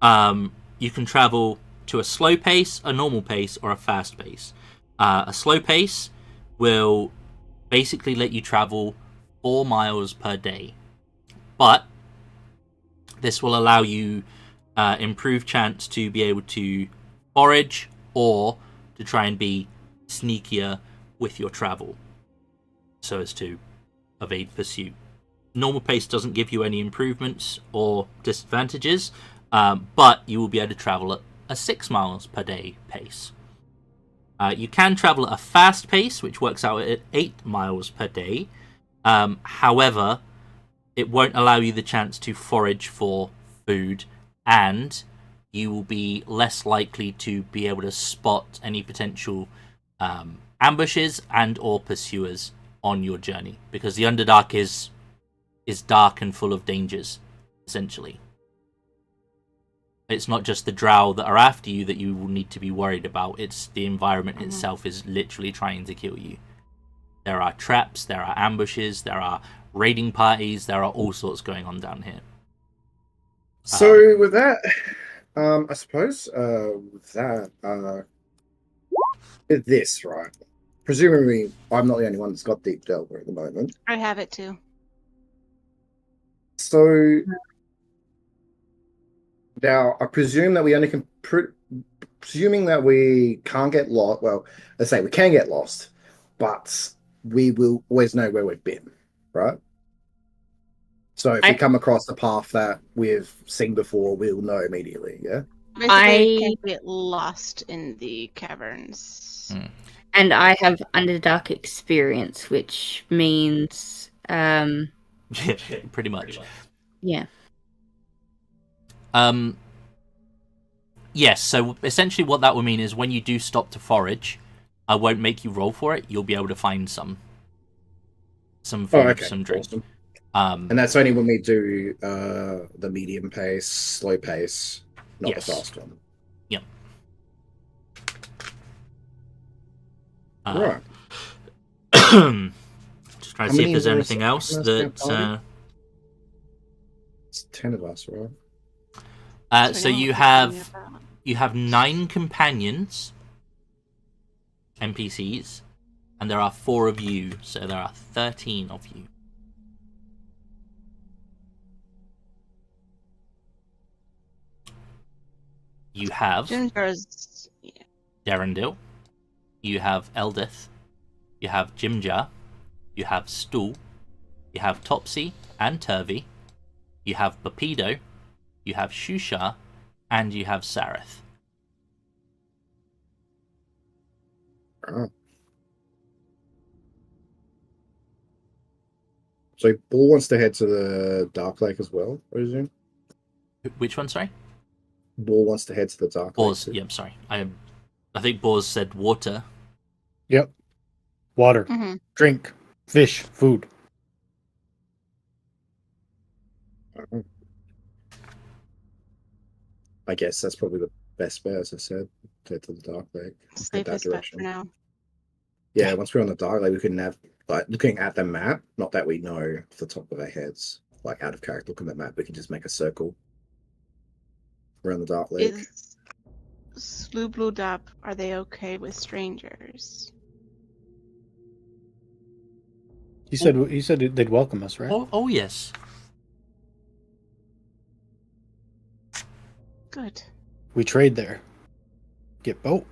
you can travel to a slow pace, a normal pace, or a fast pace. A slow pace will basically let you travel 4 miles per day, but this will allow you improved chance to be able to forage or to try and be sneakier with your travel so as to evade pursuit. Normal pace doesn't give you any improvements or disadvantages, but you will be able to travel at a 6 miles per day pace. You can travel at a fast pace, which works out at 8 miles per day. However, it won't allow you the chance to forage for food, and you will be less likely to be able to spot any potential ambushes and or pursuers on your journey, because the Underdark is dark and full of dangers, essentially. It's not just the drow that are after you that you will need to be worried about. It's the environment itself is literally trying to kill you. There are traps, there are ambushes, there are raiding parties, there are all sorts going on down here. So with that, I suppose with that, with this, right? Presumably, I'm not the only one that's got Deep Delver at the moment. I have it too. So now, I presume that we only can, presuming that we can't get lost. Well, let's say we can get lost, but we will always know where we've been, right? So if we come across a path that we've seen before, we'll know immediately. Yeah. Basically, you can't get lost in the caverns. And I have Underdark experience, which means Pretty much. yeah. Yes, so essentially what that would mean is when you do stop to forage, I won't make you roll for it. You'll be able to find some food, okay. some drink. Awesome. And that's only when we do the medium pace, slow pace, not Yes. the fast one. Yep. Right. Just trying How to see if many there's were anything else assigned to that. us in our party? It's 10 of us, right? So you have 9 companions, NPCs, and there are 4 of you, so there are 13 of you. You have Ginger's. Darendil, you have Eldith, you have Jimjar, you have Stool, you have Topsy and Turvy, you have Bapido, you have Shushar, and you have Sareth. Oh. So Bull wants to head to the Dark Lake as well, I presume? Which one, sorry? Bull wants to head to the Dark Boars. Lake. Yep, sorry. I think Boars said water. Yep. Water, Mhm. drink, fish, food. Oh. I guess that's probably the best bet, as I said. Head to the Dark Lake. Head that Safest bet direction. for now. Yeah, once we're on the Dark Lake, we can have, like, looking at the map, not that we know off the top of our heads, like out of character, looking at the map, we can just make a circle around the Dark Lake. Is Slubludap, are they okay with strangers? He said they'd welcome us, right? Oh yes. Good. We trade there. Get boat.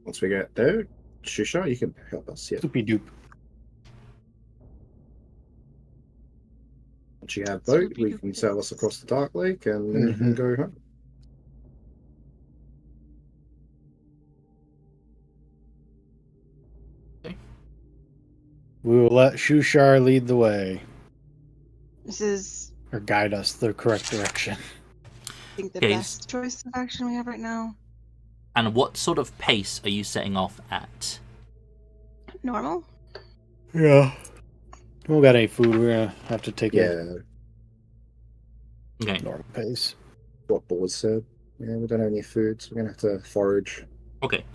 Once we get there, Shusha, you can help us. Yeah. Soupy doop. Once you have boat, we can sail us across the Dark Lake, and then you can go home. We will let Shushar lead the way This is, or guide us the correct direction. I think, the Okay. best choice of action we have right now. And what sort of pace are you setting off at? Normal? Yeah. We don't got any food. We're gonna have to take Yeah, Okay. a normal pace. what Board said. Yeah, we don't have any food, so we're gonna have to forage. Okay.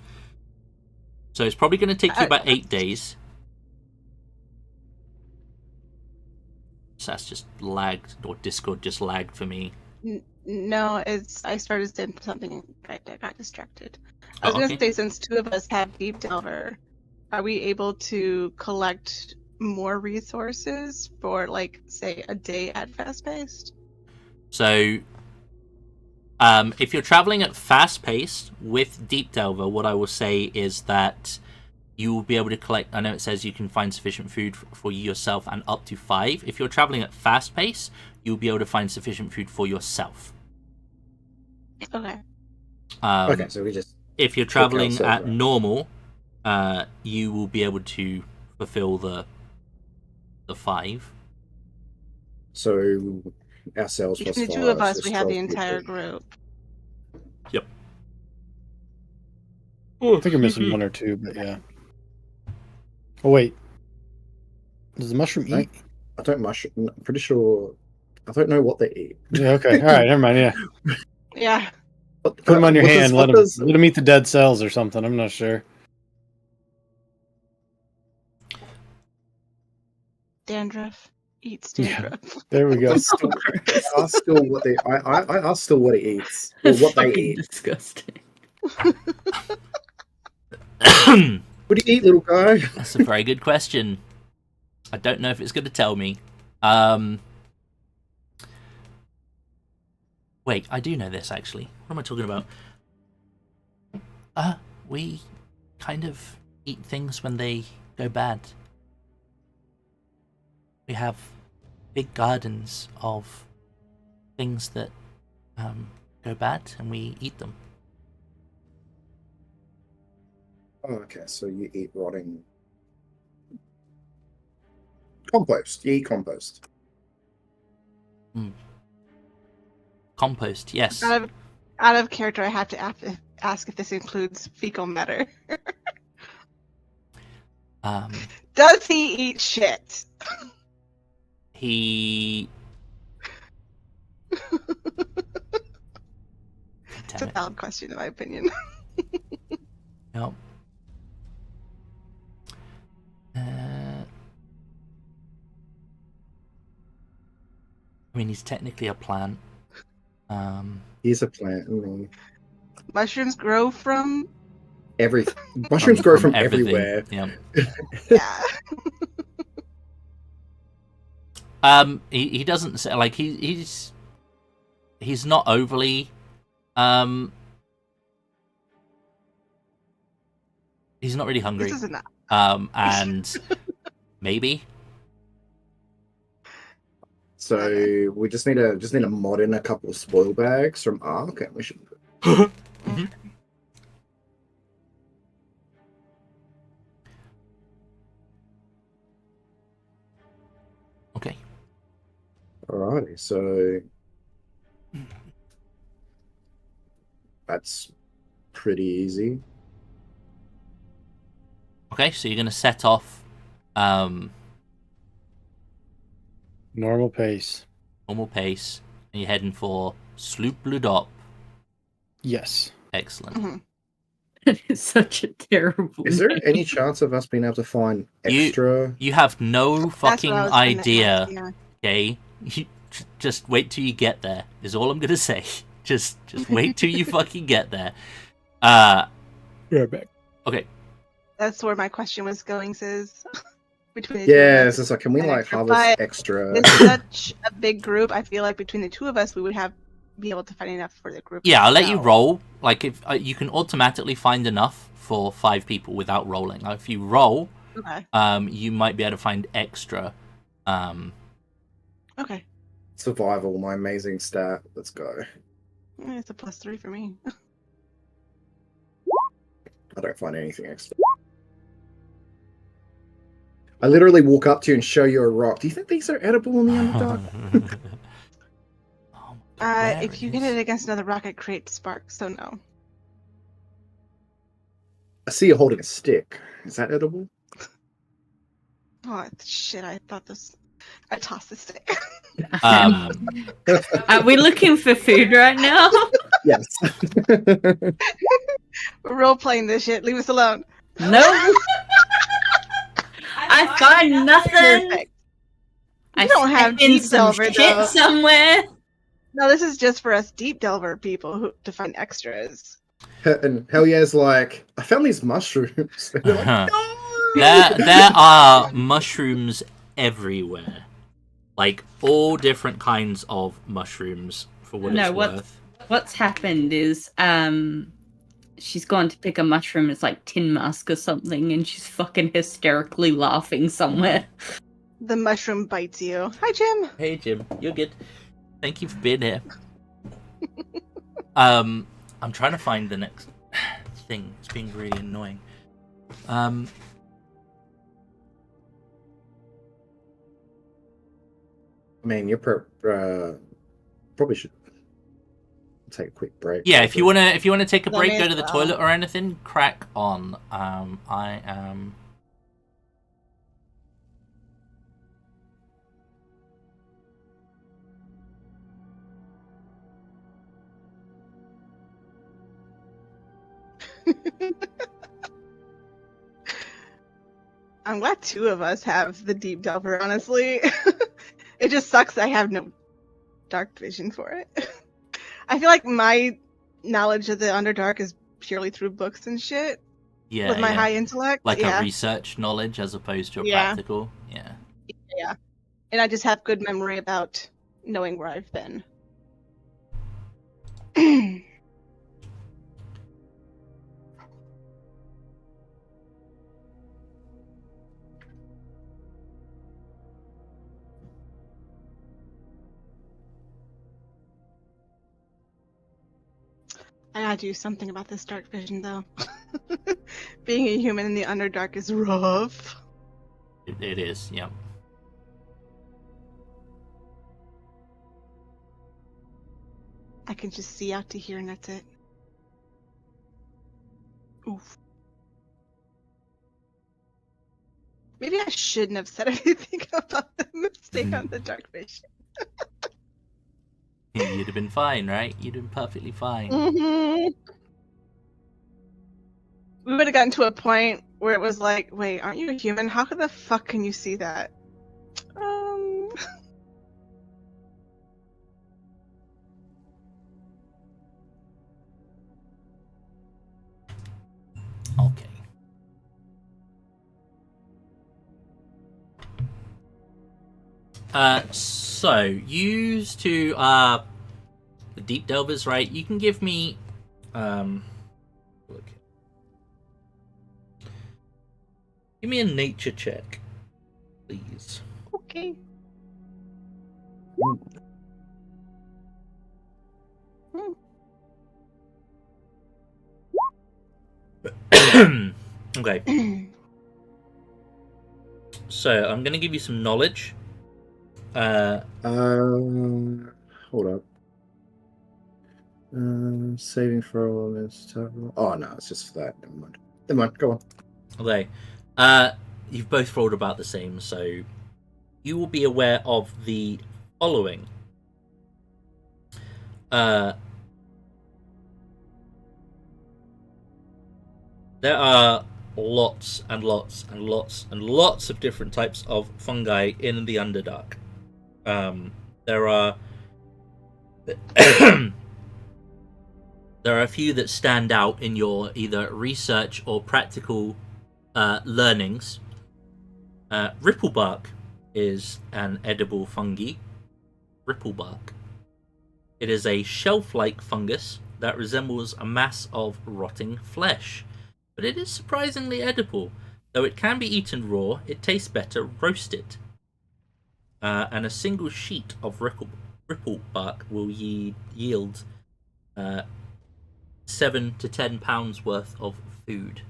So it's probably going to take you about 8 days. So that's just lagged, or Discord just lagged for me. No, I started saying something. I got distracted. I was Oh, gonna okay. say, since 2 of us have Deep Delver, are we able to collect more resources for, like, say, a day at fast paced? So, if you're traveling at fast pace with Deep Delver, what I will say is that you will be able to collect. I know it says you can find sufficient food for yourself and up to 5. If you're traveling at fast pace, you'll be able to find sufficient food for yourself. Okay. Okay, so we just If you're traveling ourselves at out. normal, you will be able to fulfill the 5. so ourselves plus Between the 2 5, of us, so we have the 12 entire people. group. Yep. I think you're missing one or 2, but yeah. Oh wait. Does the mushroom Right. eat? I don't mushroom. I'm pretty sure. I don't know what they eat. Yeah, okay. All right, never mind. Yeah. Yeah. But, Put them on your what does- hand. what Let does- them eat the dead cells or something. I'm not sure. Dandruff. Eats Yeah. dandruff. There we go. I ask still what they. I ask still what it eats. Or That's what they fucking eat. disgusting. What do you eat, little guy? That's a very good question. I don't know if it's going to tell me. Wait, I do know this actually. What am I talking about? We kind of eat things when they go bad. We have big gardens of things that go bad, and we eat them. Oh, okay, so you eat rotting compost. You eat compost. Compost, yes. Out of character, I have to ask if this includes fecal matter. Does he eat shit? He. It's Damn a it. valid question, in my opinion. Yep. I mean, he's technically a plant. He's a plant. Mm. Mushrooms grow from. Mushrooms grow from everything. everywhere. Yeah. Yeah. He doesn't say like he's not overly he's not really hungry. This is enough. And maybe. So we just need to mod in a couple of spoil bags from Ark, and we should. Okay. Alrighty, so that's pretty easy. Okay, so you're gonna set off Normal pace. normal pace, and you're heading for Sloop Bludop. Yes. Excellent. Mhm. That is such a terrible. Is there name. any chance of us being able to find extra? You have no That's what fucking I was gonna idea. ask, yeah. Okay, just wait till you get there. Is all I'm gonna say. Just wait till you fucking get there. Right back. Okay. That's where my question was going, Sis. Between the two Yeah, of it's us. just like, can we And like extra harvest five. extra? It's such a big group. I feel like between the two of us, we would be able to find enough for the group. Yeah, I'll let you itself. roll. Like if you can automatically find enough for 5 people without rolling. Now, if you roll, Okay. you might be able to find extra. Okay. Survival, my amazing stat. Let's go. It's a +3 for me. I don't find anything extra. I literally walk up to you and show you a rock. Do you think these are edible in the Underdark? Oh my God, If you there hit is. it against another rock, it creates sparks. So no. I see you holding a stick. Is that edible? Oh shit! I thought this. I tossed the stick. Are we looking for food right now? Yes. We're role playing this shit. Leave us alone. No. I find nothing. Perfect. I You don't have step in deep some delver, shit though. somewhere. No, this is just for us deep delver people to find extras. And hell yeah's like, I found these mushrooms. And they're like, no! There are mushrooms everywhere. Like all different kinds of mushrooms for what No, it's what- worth. What's happened is she's gone to pick a mushroom. It's like tin musk or something, and she's fucking hysterically laughing somewhere. The mushroom bites you. Hi, Jim. Hey Jim, you're good. Thank you for being here. I'm trying to find the next thing. It's being really annoying. I mean, you're probably should take a quick break. Yeah, if you wanna take a Let break, me go as to the well. toilet or anything, crack on. I am. I'm glad two of us have the deep delver, honestly. It just sucks I have no dark vision for it. I feel like my knowledge of the Underdark is purely through books and shit. Yeah, with my yeah. high intellect. Like yeah. a research knowledge as opposed to a Yeah. practical. Yeah. Yeah. And I just have good memory about knowing where I've been. I gotta do something about this dark vision, though. Being a human in the Underdark is rough. It is, yeah. I can just see out to here and that's it. Oof. Maybe I shouldn't have said anything about the mistake on the dark vision. You'd have been fine, right? You'd have been perfectly fine. Mm-hmm. We would have gotten to a point where it was like, wait, aren't you a human? How the fuck can you see that? Okay. So used to the deep delvers, right? You can give me look. Give me a nature check, please. Okay. Okay. So I'm gonna give you some knowledge. Hold up. Saving throw is oh no, it's just for that. Never mind. Never mind. Go on. Okay. You've both rolled about the same, so you will be aware of the following. There are lots and lots and lots and lots of different types of fungi in the Underdark. There are there are a few that stand out in your either research or practical learnings. Ripplebark is an edible fungi. Ripplebark. It is a shelf-like fungus that resembles a mass of rotting flesh, but it is surprisingly edible. Though it can be eaten raw, it tastes better roasted. And a single sheet of ripplebark will yield 7 to 10 pounds worth of food.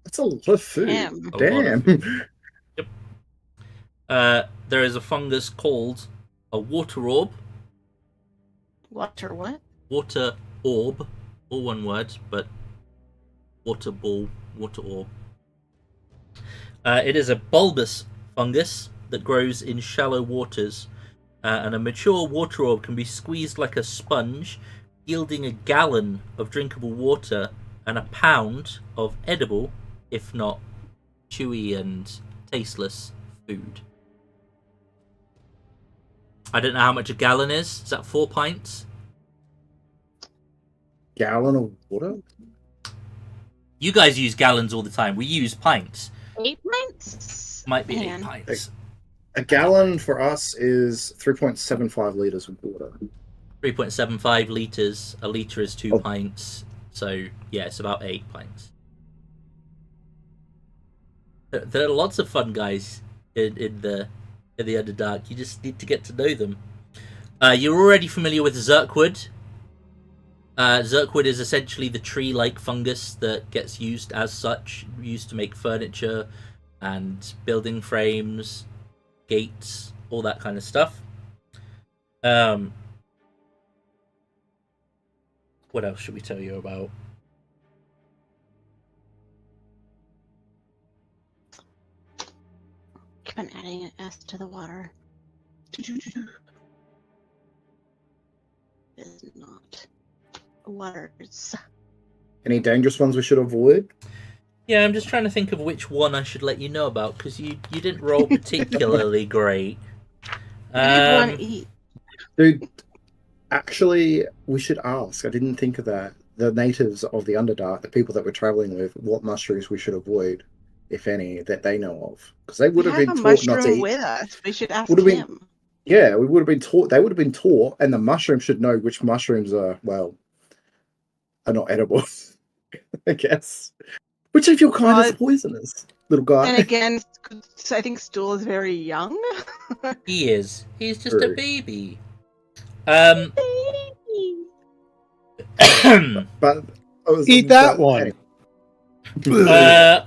That's a lot of food. Damn. Damn. Yep. There is a fungus called a water orb. Water what? Water orb, all one word, but water ball, water orb. It is a bulbous fungus that grows in shallow waters, and a mature water orb can be squeezed like a sponge, yielding a gallon of drinkable water and a pound of edible, if not chewy and tasteless, food. I don't know how much a gallon is. Is that 4 pints? Gallon of water? You guys use gallons all the time. We use pints. 8 pints? Might be Man. 8 pints. A gallon for us is 3.75 liters of water. 3.75 litres. A litre is 2 Oh. pints. So, yeah, it's about 8 pints. There are lots of fun guys in the Underdark. You just need to get to know them. You're already familiar with Zerkwood. Zerkwood is essentially the tree-like fungus that gets used as such, used to make furniture and building frames, gates, all that kind of stuff. What else should we tell you about? Keep on adding an S to the water. Is not waters. Any dangerous ones we should avoid? Yeah, I'm just trying to think of which one I should let you know about, because you didn't roll particularly great. One eat. Dude, actually, we should ask. I didn't think of that. The natives of the Underdark, the people that we're traveling with, what mushrooms we should avoid, if any, that they know of. Because they would have been a taught mushroom not to eat. with us. We should ask Would have been- him. Yeah, we would have been taught. They would have been taught, and the mushroom should know which mushrooms are not edible. I guess. Which I feel kind Well, of poisonous, little guy. And again, I think Stool is very young. He is. He's just a True. baby. But I was, Eat that but one. anyway.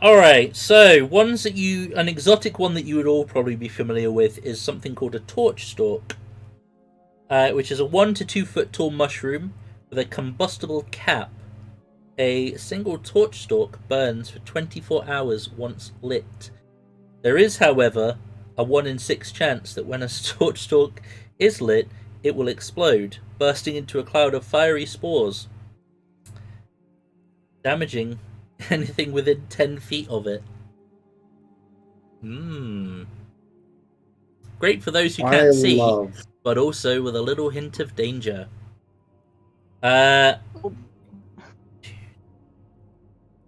All right. So an exotic one that you would all probably be familiar with is something called a torch stalk, which is a 1 to 2 foot tall mushroom with a combustible cap. A single torch stalk burns for 24 hours once lit. There is, however, a 1 in 6 chance that when a torch stalk is lit, it will explode, bursting into a cloud of fiery spores, damaging anything within 10 feet of it. Great for those who can't see, but also with a little hint of danger. I'll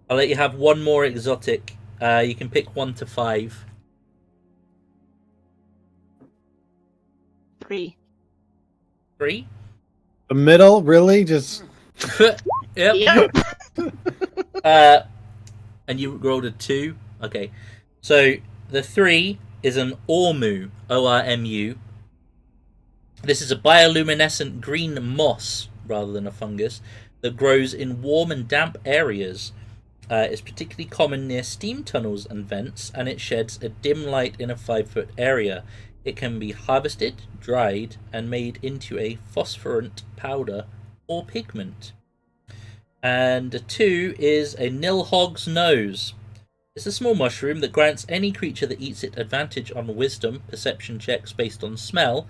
let you have one more exotic. You can pick 1 to 5. 3. 3? The middle, really? Just Yep. And you rolled a 2. Okay. So the 3 is an Ormu, O-R-M-U. This is a bioluminescent green moss, rather than a fungus, that grows in warm and damp areas. It's particularly common near steam tunnels and vents, and it sheds a dim light in a 5-foot area. It can be harvested, dried, and made into a phosphorant powder or pigment. And a 2 is a Nilhog's Nose. It's a small mushroom that grants any creature that eats it advantage on wisdom perception checks based on smell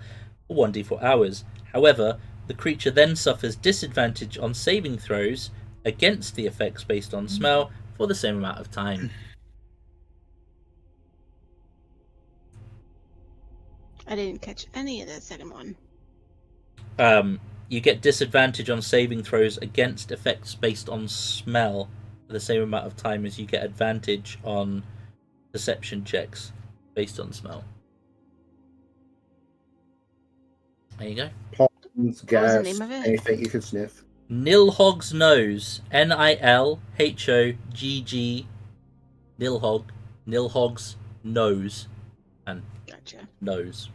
for 1d4 hours. However, the creature then suffers disadvantage on saving throws against the effects based on smell for the same amount of time. I didn't catch any of the second one. You get disadvantage on saving throws against effects based on smell for the same amount of time as you get advantage on perception checks based on smell. There you go. Pollens, gas, What was the name of it? anything you could sniff. Nilhog's Nose. Nilhogg. Nilhog's Nose. And Gotcha. nose.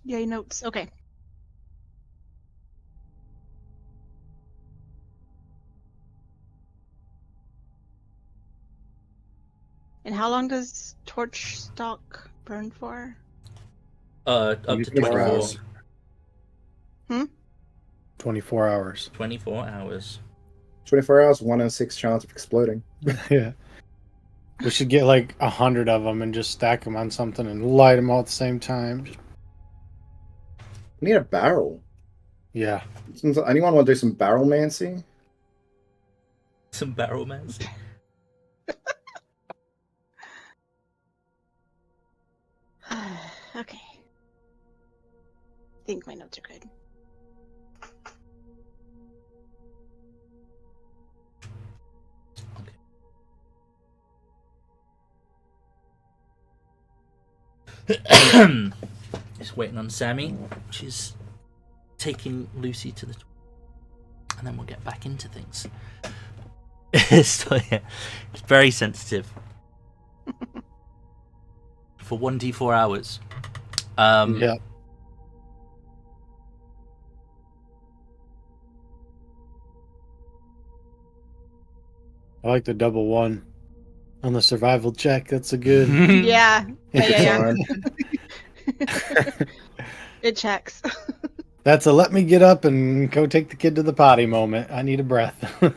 Yay, notes. Okay. And how long does torch stalk burn for? Up to 24 24 hours. 24 hours. 24 hours. 24 hours, 1 in 6 chance of exploding. Yeah. We should get like 100 of them and just stack them on something and light them all at the same time. We need a barrel. Yeah. Anyone want to do some barrel mancy? Some barrel mancy. Okay. I think my notes are good. Just waiting on Sammy. She's taking Lucy to the and then we'll get back into things. So, yeah, it's very sensitive for 1d4 hours. Yeah. I like the double 1 on the survival check. That's a good. Yeah. Yeah. Fine. It checks. That's a let me get up and go take the kid to the potty moment. I need a breath.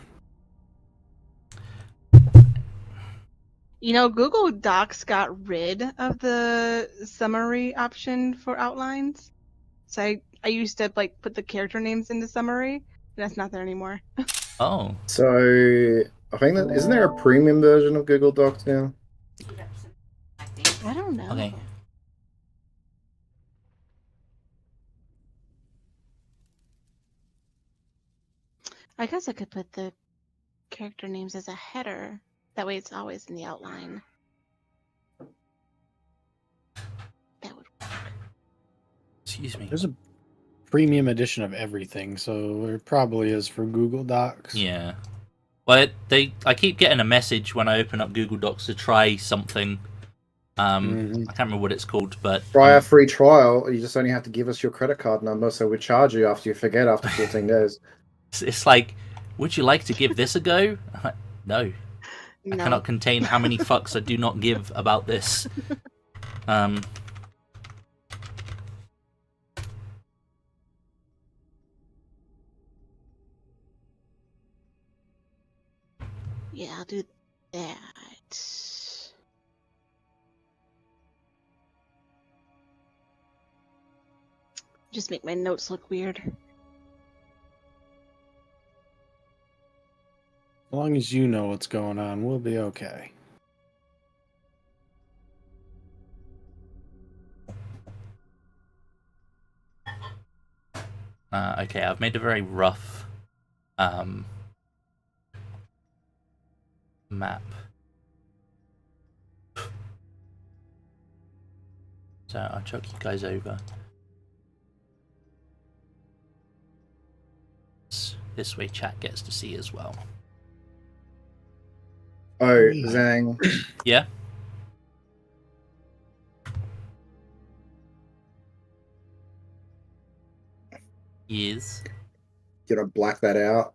You know, Google Docs got rid of the summary option for outlines. So I used to like put the character names into summary, and that's not there anymore. Oh. So, I think that isn't there a premium version of Google Docs now? I don't know. Okay. I guess I could put the character names as a header That way it's always in the outline. That would work. Excuse me. There's a premium edition of everything, so there probably is for Google Docs. Yeah. Well, I keep getting a message when I open up Google Docs to try something. I can't remember what it's called, but Try a free trial. You just only have to give us your credit card number, so we charge you after you forget after 14 days. it's like, would you like to give this a go? I'm like, no. I No. cannot contain how many fucks I do not give about this. Yeah, I'll do that. Just make my notes look weird. As long as you know what's going on, we'll be okay. Okay, I've made a very rough map. So I'll chuck you guys over. This way chat gets to see as well. Oh, Zhang. Yeah? Yes. You know, black that out.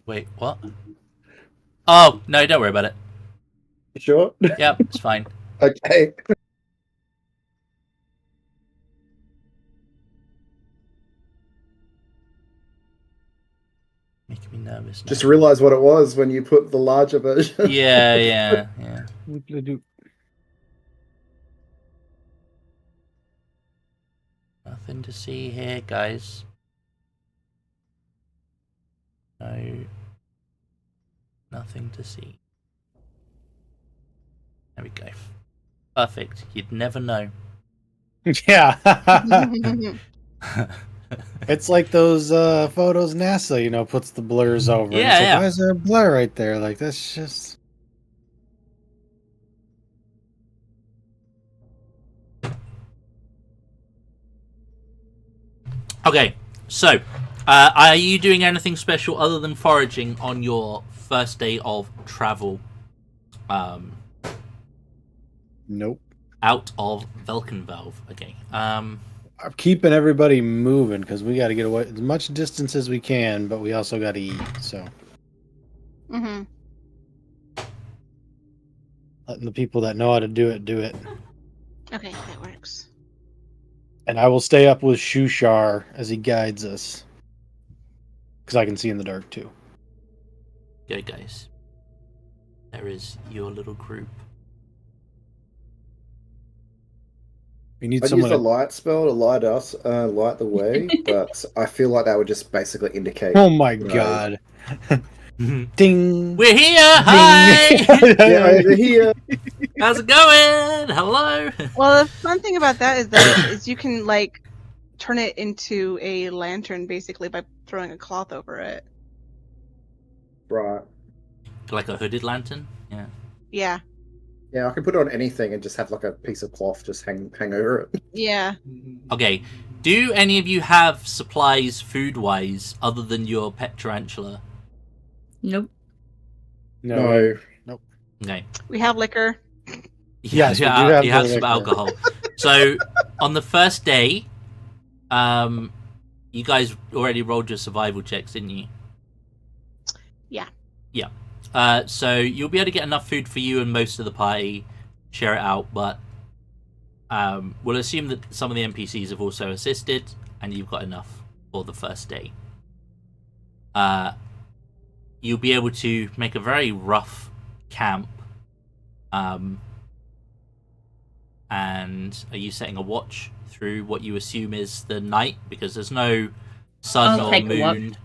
Wait, what? Oh, no, don't worry about it. You sure? Yep, it's fine. Okay. Making me nervous now. Just realize what it was when you put the larger version. Yeah. Nothing to see here, guys. No. Nothing to see. There we go. Perfect. You'd never know. Yeah. It's like those photos NASA, puts the blurs over. Yeah, It's like, yeah. why is there a blur right there? Like, that's just... Okay, so are you doing anything special other than foraging on your first day of travel Nope. out of Velkenvalve? Okay. I'm keeping everybody moving because we got to get away as much distance as we can, but we also got to eat. So Mm-hmm. letting the people that know how to do it, do it. Okay, that works. And I will stay up with Shushar as he guides us. Because I can see in the dark too. Go, guys. There is your little group. We need I'd use someone the to... light spell to light us, light the way, but I feel like that would just basically indicate. Oh my Right. god. Ding! We're here! Hi! Yeah, over here. How's it going? Hello? Well, the fun thing about that is you can turn it into a lantern basically by throwing a cloth over it. Right. Like a hooded lantern? Yeah. Yeah. Yeah, I can put it on anything and just have like a piece of cloth just hang over it. Yeah. Okay. Do any of you have supplies food-wise other than your pet tarantula? Nope. No. Okay. We have liquor. Yes, we do yeah, have you the have some liquor. alcohol. So, on the first day, you guys already rolled your survival checks, didn't you? Yeah. Yeah. So you'll be able to get enough food for you and most of the party, share it out, but we'll assume that some of the NPCs have also assisted, and you've got enough for the first day. You'll be able to make a very rough camp. And are you setting a watch through what you assume is the night? Because there's no sun I'll or take a watch. moon.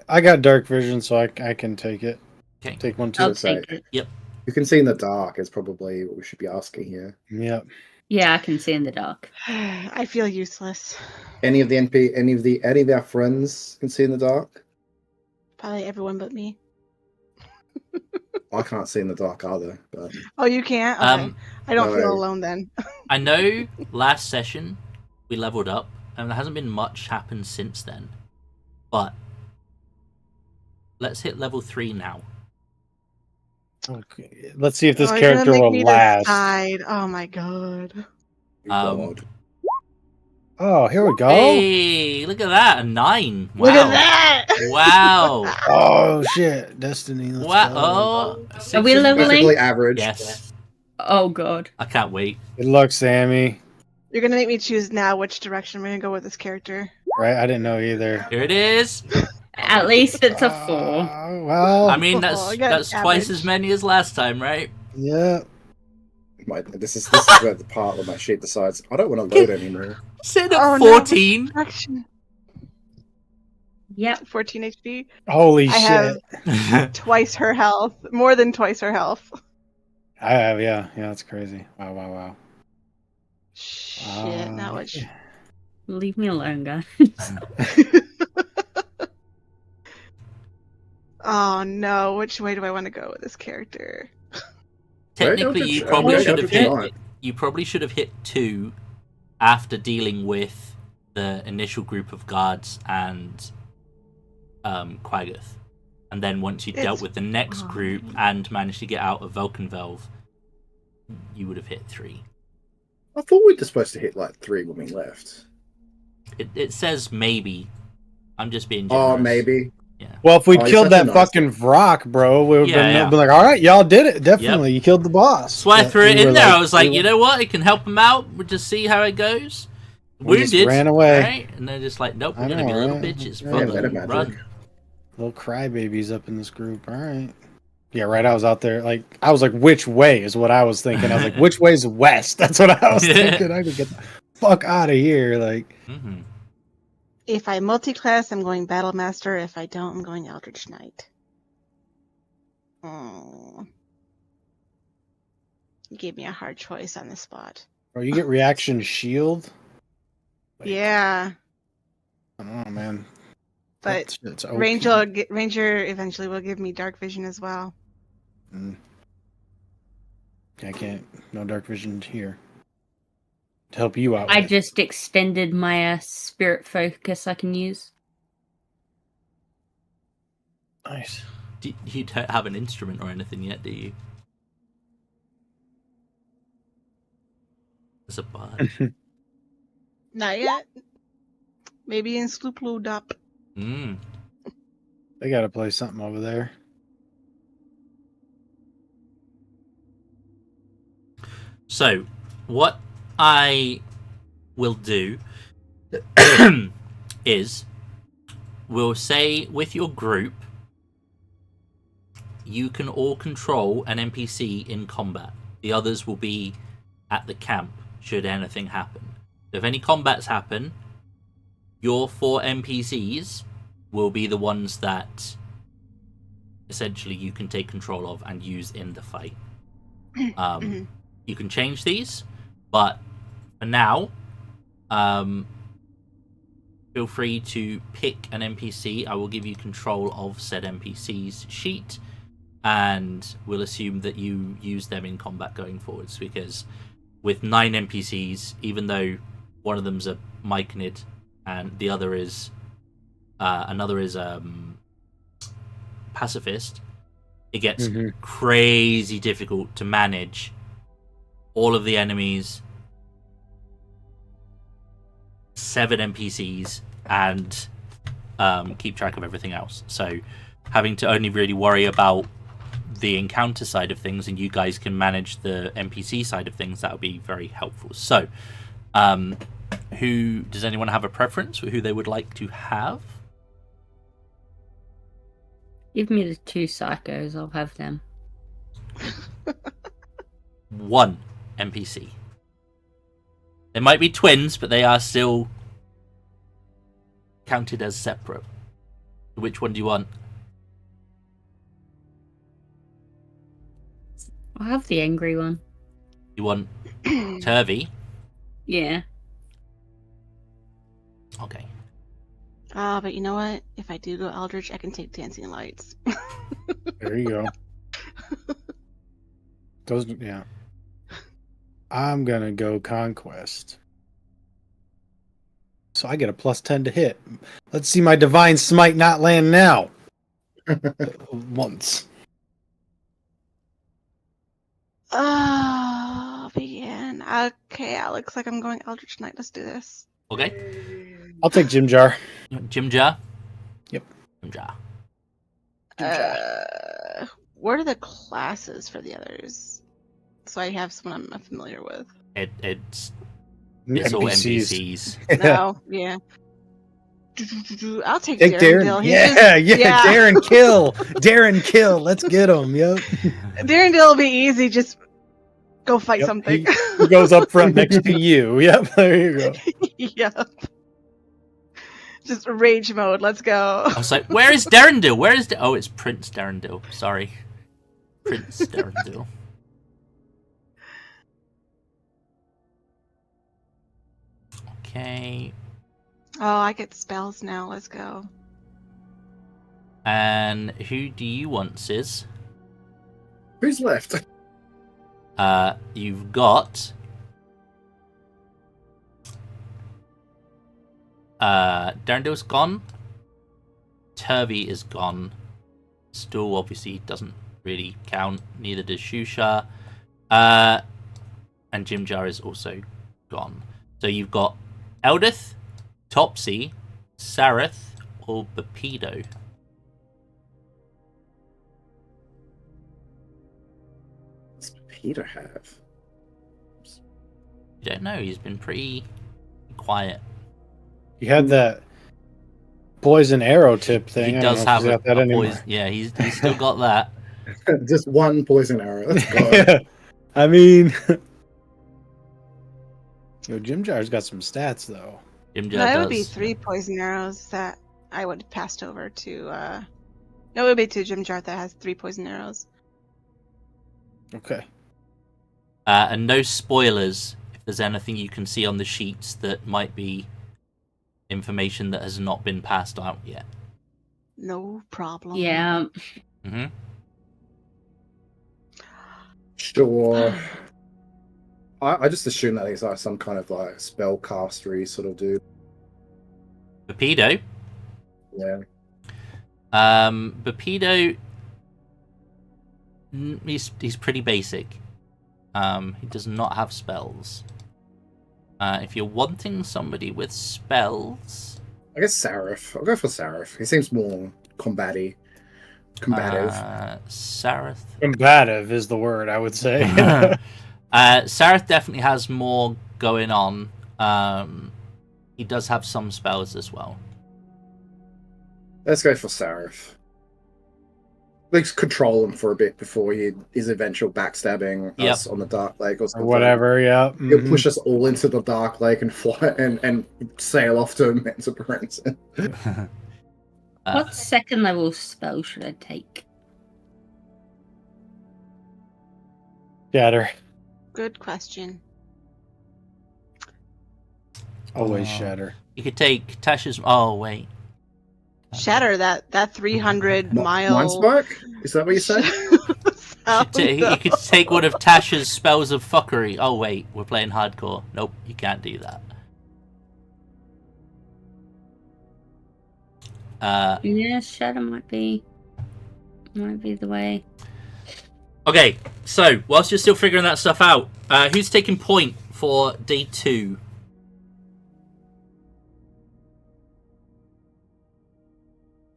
I got dark vision, so I can take it. Okay. Take one too. I'll say. take it. You can see in the dark is probably what we should be asking here. Yep. Yeah, I can see in the dark. I feel useless. Any of our friends can see in the dark? Probably everyone but me. I can't see in the dark either. But Oh, you can't? Okay. I don't no. feel alone then. I know last session we leveled up, and there hasn't been much happened since then. But let's hit level 3 now. Okay. Let's see if this Oh, you're gonna character make will me last. decide. Oh my god. God. Oh, here we go. Hey, look at that, a 9. Wow. Look at that! Wow. Oh shit, Destiny. Let's Wow. go. Oh, Are we leveling? Perfectly average. Yes. Oh god. I can't wait. Good luck, Sammy. You're gonna make me choose now which direction we're gonna go with this character. Right? I didn't know either. Here it is. At least it's a 4. Well, I mean, Oh, I got that's twice average. as many as last time, right? yeah. This is where the part where my sheet decides I don't want to load anymore. Sit at Oh, no. 14. Direction. Yep. 14 HP. Holy I shit. have twice her health. More than twice her health. I have, yeah. Yeah, that's crazy. Wow. Shit, now which? Leave me alone, guys. Oh no, which way do I want to go with this character? Technically, you Don't probably you- should have don't you hit. You probably should have hit 2 after dealing with the initial group of guards and Quaggoth, and then once you dealt It's with the next fine. group and managed to get out of Vulcanvelve, you would have hit 3. I thought we were supposed to hit like 3 when we left. It says maybe. I'm just being generous. Oh, maybe. Well, if we Oh, he's killed such a that nice fucking Vrock, bro, we would have Yeah, yeah. been like, all right, y'all did it. Definitely. You killed the boss. That's why I But threw it we in were there. I was like, we you know what? It can help him out. We'll just see how it goes. We just Wounded, ran away. right? And they're just like, nope, we're I gonna know, be little right? bitches. Yeah, Fuck meta them, magic. run. Little crybabies up in this group. All right. Yeah, right. I was out there. Like, I was like, which way is what I was thinking. I was like, which way's west? That's what I was thinking. I could get the fuck out of here. Like, hmm If I multi-class, I'm going Battle Master. If I don't, I'm going Eldritch Knight. Oh. You gave me a hard choice on the spot. bro, you get reaction shield. Like, Yeah, I don't know, man. but It's OP. Ranger eventually will give me Dark Vision as well. Mm. I can't. No dark vision here. To help you out. I with. just extended my spirit focus I can use. Nice. You don't have an instrument or anything yet, do you? As a bard. Not yet. Maybe in Sloop Load Up. Mm. They gotta play something over there. So, what I will do is we'll say with your group, you can all control an NPC in combat. The others will be at the camp should anything happen. If any combats happen, your 4 NPCs will be the ones that essentially you can take control of and use in the fight. Mhm. You can change these, but for now, feel free to pick an NPC. I will give you control of said NPC's sheet, and we'll assume that you use them in combat going forwards, because with 9 NPCs, even though one of them's a Myconid and the other is another is pacifist, it gets Mhm. crazy difficult to manage all of the enemies, 7 NPCs, and keep track of everything else. So having to only really worry about the encounter side of things, and you guys can manage the NPC side of things, that would be very helpful. So who does anyone have a preference for who they would like to have? Give me the 2 psychos, I'll have them. 1 NPC. They might be twins, but they are still counted as separate. Which one do you want? I'll have the angry one. You want Turvy? Yeah. Okay. But you know what? If I do go Eldritch, I can take Dancing Lights. There you go. Those, yeah. I'm gonna go Conquest. So I get a +10 to hit. Let's see my Divine Smite not land now. Once. Oh, begin. Okay, Alex, like I'm going Eldritch Knight. Let's do this. Okay. I'll take Jim Jar. Jim Jar? Yep. Jim Jar. What are the classes for the others? So I have someone I'm familiar with. It's all NPCs. No, yeah. I'll take Take Darren. Darren. Yeah. Darren kill. Darren kill. Let's get him. Yep. Darren Dill will be easy. Just go fight Yep, something. He goes up front next to you. Yep. There you go. Yep. Just rage mode. Let's go. I was like, where is Darendil? Where is Oh, it's Prince Darendil. Sorry. Prince Darendil. Okay. Oh, I get spells now. Let's go. And who do you want, Sis? Who's left? You've got Darendil's gone. Turvy is gone. Stool obviously doesn't really count. Neither does Shusha. And Jim Jar is also gone. So you've got Eldith, Topsy, Sareth, or Bapido. What's Peter have? You don't know. He's been pretty quiet. You had that poison arrow tip thing. He I don't does know if have he's got that anymore. poison. Yeah, he's still got that. Just one poison arrow. Let's go. Yeah. I mean, Jim Jar's got some stats though. Jim Jar That does. would be 3 poison arrows that I would have passed over to. No, it would be to Jim Jar that has 3 poison arrows. Okay. And no spoilers if there's anything you can see on the sheets that might be information that has not been passed out yet. No problem. Yeah. Mm-hmm. Sure. I just assume that he's like some kind of like spellcastery sort of dude. Bapido. Yeah. Bapido. He's pretty basic. He does not have spells. If you're wanting somebody with spells, I guess Sareth. I'll go for Sareth. He seems more combative. Sareth. Combative is the word I would say. Sareth definitely has more going on. He does have some spells as well. Let's go for Sareth. Let's control him for a bit before his eventual backstabbing us on the Dark Lake or Or something. whatever, yeah. He'll Mhm. push us all into the Dark Lake and fly and sail off to Mensa Princeton. What second level spell should I take? Shatter. Good question. Always Oh. shatter. You could take Tasha's. Oh wait. Shatter that 300 mile. Mind Spark? Is that what you said? You could take one of Tasha's spells of fuckery. Oh wait, we're playing hardcore. Nope, you can't do that. Yeah, shadow might be the way. Okay, so whilst you're still figuring that stuff out, who's taking point for day 2?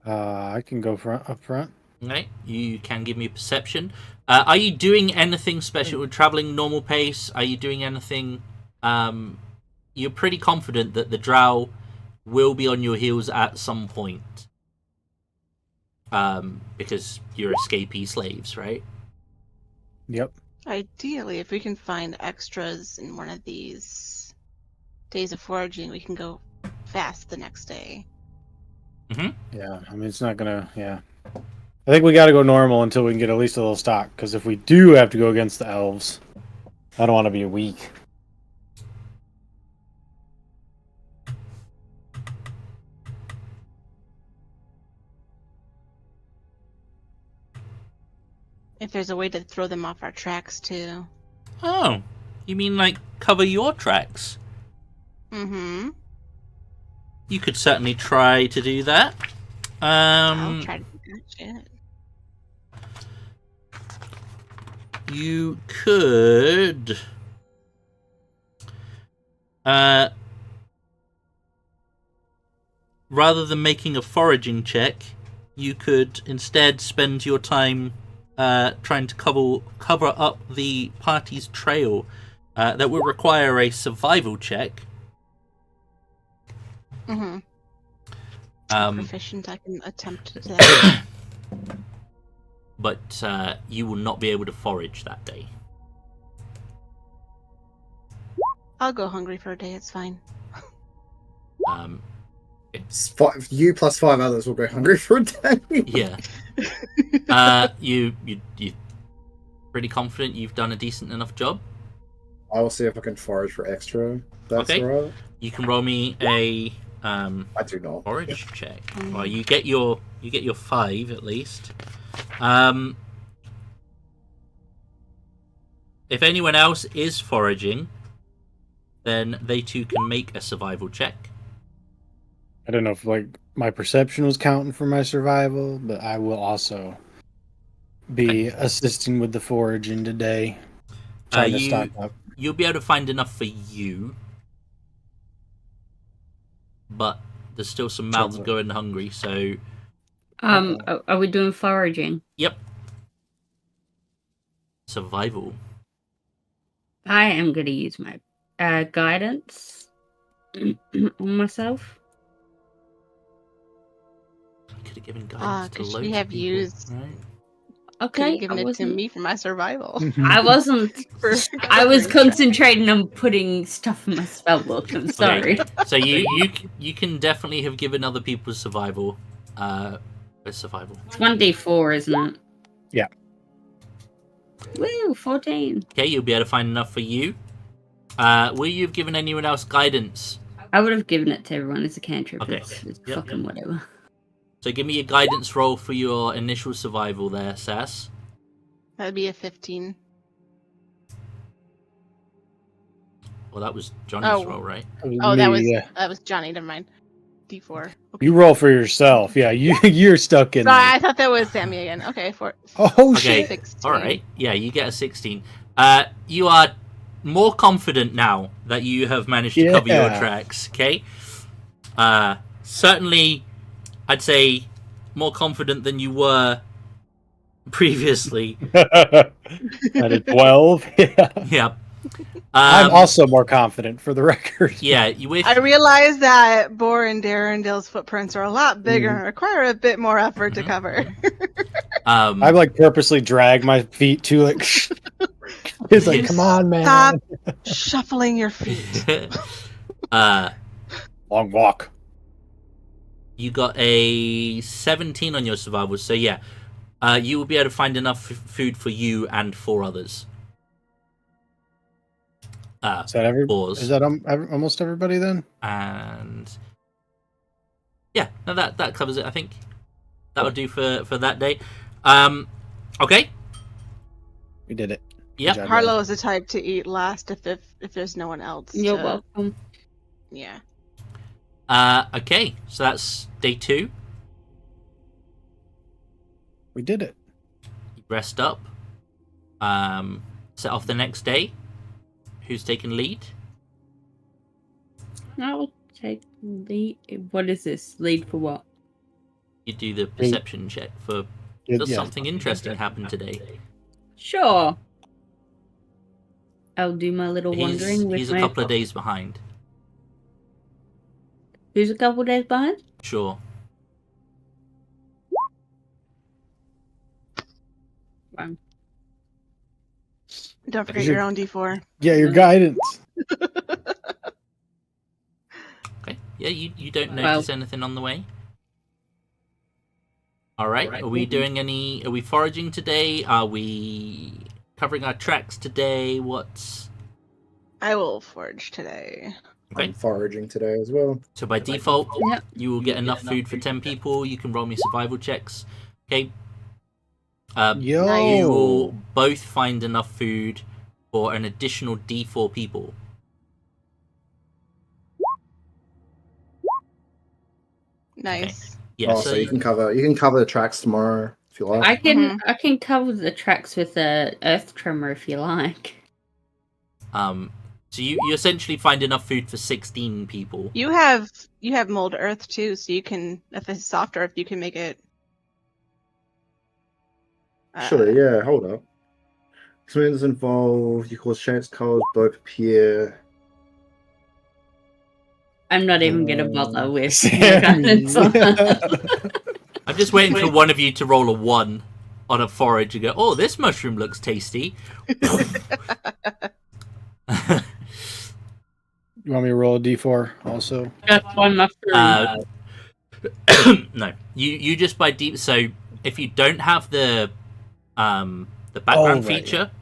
I can go up front. Okay, you can give me a perception. Are you doing anything special with traveling normal pace? Are you doing anything? You're pretty confident that the drow will be on your heels at some point. Because you're escapee slaves, right? Yep. Ideally, if we can find extras in one of these days of foraging, we can go fast the next day. Yeah, I mean, it's not gonna, yeah. I think we gotta go normal until we can get at least a little stock, because if we do have to go against the elves, I don't want to be weak. if there's a way to throw them off our tracks too. Oh, you mean like cover your tracks? Mm-hmm. You could certainly try to do that. I'll try to do that shit. You could. Rather than making a foraging check, you could instead spend your time trying to cover up the party's trail. That would require a survival check. Mm-hmm. Proficient, I can attempt that. But you will not be able to forage that day. I'll go hungry for a day, it's fine. You plus 5 others will go hungry for a day. Yeah. You pretty confident you've done a decent enough job? I will see if I can forage for extra. That's Okay. alright. You can roll me a I do not. forage check. Well, you get your 5 at least. If anyone else is foraging, then they too can make a survival check. I don't know if like my perception was counting for my survival, but I will also be assisting with the foraging today. Trying to stock up. You'll be able to find enough for you, but there's still some mouths going hungry. So, are we doing foraging? yep, survival. I am going to use my guidance on myself. Could have given guidance to 'cause loads we of have people, used- right? Could Okay, have given I it to wasn't. me for my survival. I wasn't. For I was covering concentrating on putting stuff in my spell book. I'm sorry. So you can definitely have given other people survival. Survival. It's 1d4, isn't it? Yeah. Woo, 14. Okay, you'll be able to find enough for you. Will you have given anyone else guidance? I would have given it to everyone as a cantrip. Okay. It's Yep, fucking whatever. So give me a guidance roll for your initial survival there, Sass. That'd be a 15. Well, that was Johnny's Oh. roll, right? Oh, that was Yeah. Johnny. Never mind. D4. You roll for yourself. Yeah, you're stuck in Sorry, there. I thought that was Sammy again. Okay, Oh Okay. shit! 16. All right. Yeah, you get a 16. You are more confident now that you have managed to cover your Yeah. tracks. Okay. Certainly, I'd say more confident than you were previously. At a 12. Yeah. Yeah. I'm also more confident, for the record. Yeah. You with I realize that Boar and Darrendel's footprints are a lot bigger Mm-hmm. and require a bit more effort to Mhm. cover. I like purposely drag my feet to like. It's like, Yes. come on, man. Stop shuffling your feet. Long walk. You got a 17 on your survival, so yeah, you will be able to find enough food for you and 4 others. Is that Boars. Is that almost everybody then? And yeah, no, that covers it. I think that'll do for that day. Okay. We did it. Yep. Good job, Harlow is the type to eat last if there's no one else. You're to- welcome. Yeah. Okay, so that's day 2. We did it. You rest up. Set off the next day. Who's taking lead? I'll take lead. What is this? Lead for what? You do the perception check for. Does something interesting happen today? Sure. I'll do my little wandering with He's my... a couple of days behind. Who's a couple days behind? Sure. One. Don't forget Your- your own D4. Yeah, your guidance. Okay. Yeah, you don't Well- notice anything on the way. All right. Are we doing any? Are we foraging today? Are we covering our tracks today? What's I will forge today. okay? I'm foraging today as well. So by default, Yep. you will get enough food for 10 people. You can roll me survival checks. Okay. Yo. You will both find enough food for an additional D4 people. Nice. Yeah, Oh, so you can cover the tracks tomorrow if you like. I can cover the tracks with a earth tremor if you like. So you essentially find enough food for 16 people. You have mold earth too, so you can, if it's soft earth, you can make it. Sure, yeah, hold up. Swims involved, you cause shapes, colors both appear. I'm not even gonna bother with Sammy. I'm just waiting for one of you to roll a 1 on a forage and go, oh, this mushroom looks tasty. You want me to roll a d4 also? Just one mushroom. No, you just by deep. So if you don't have the background right, feature,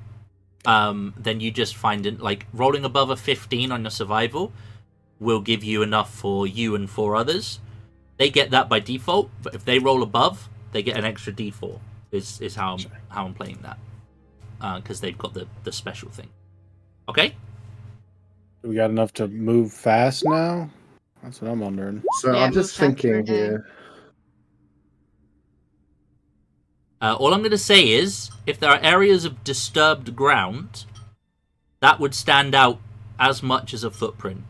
then you just find it like rolling above a 15 on your survival will give you enough for you and 4 others. They get that by default, but if they roll above, they get an extra d4. Is how I'm playing that because they've got the special thing. Okay. We got enough to move fast now? That's what I'm wondering. So Yeah, I'm just move faster thinking here. All I'm going to say is, if there are areas of disturbed ground, that would stand out as much as a footprint.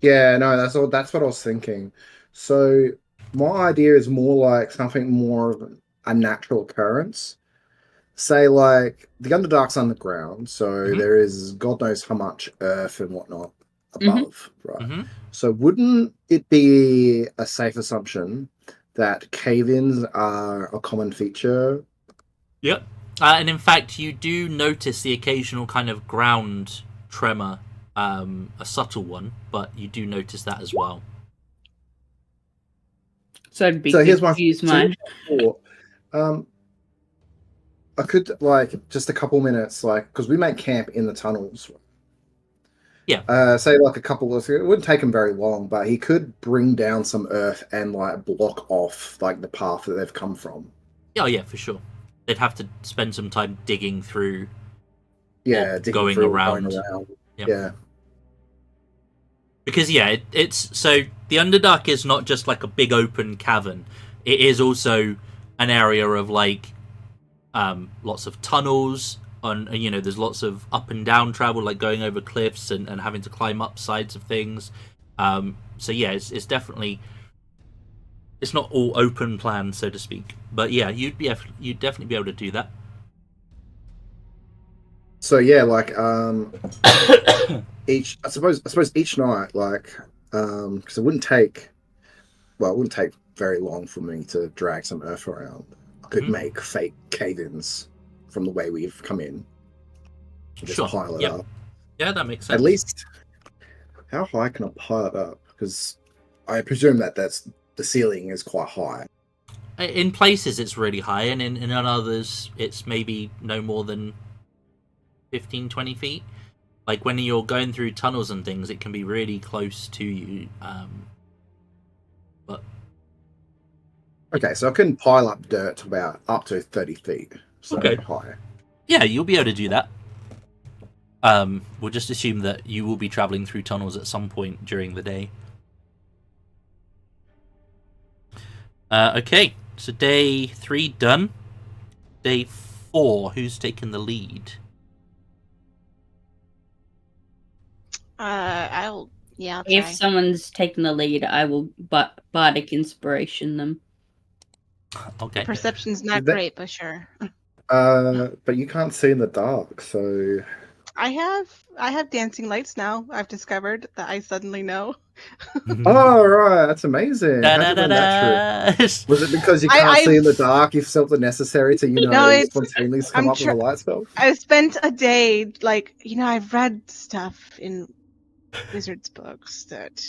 Yeah, no, that's what I was thinking. So my idea is more like something more of a natural occurrence. Say like the Underdark's underground, so there is God knows how much earth and whatnot above, right? Mhm. So wouldn't it be a safe assumption that cave-ins are a common feature? Yep. And in fact, you do notice the occasional kind of ground tremor, a subtle one, but you do notice that as well. So it'd be So good here's my to use mine. thought. I could like just a couple minutes, like because we make camp in the tunnels. Yeah. Say like a couple of. It wouldn't take him very long, but he could bring down some earth and like block off like the path that they've come from. Oh yeah, for sure. They'd have to spend some time digging through. Yeah, Or digging going through, around. going around. Yep. Yeah. Because yeah, it's so the Underdark is not just like a big open cavern. It is also an area of like lots of tunnels. There's lots of up and down travel, like going over cliffs and having to climb up sides of things. So yeah, it's definitely, it's not all open plan, so to speak. But yeah, you'd definitely be able to do that. So yeah, like I suppose each night, like because it wouldn't take very long for me to drag some earth around. I could make fake cave-ins from the way we've come in. Just Sure. pile it Yep. up. Yeah, that makes sense. At least, how high can I pile it up? Because I presume that's the ceiling is quite high. In places it's really high, and in others it's maybe no more than 15, 20 feet. Like when you're going through tunnels and things, it can be really close to you. But Okay, so I can pile up dirt to about up to 30 feet. So Okay. high. yeah, you'll be able to do that. We'll just assume that you will be traveling through tunnels at some point during the day. Okay, so day 3 done. Day 4, who's taking the lead? I'll try. If someone's taking the lead, I will bardic inspiration them. Okay. Perception's not That- great, but sure. But you can't see in the dark, so I have dancing lights now. I've discovered that I suddenly know. oh right, that's amazing. How'd you learn that trick? Was it because you can't see in the dark? You felt it necessary to No, it's- spontaneously come I'm up with a light spell? I spent a day, like, I've read stuff in wizards books that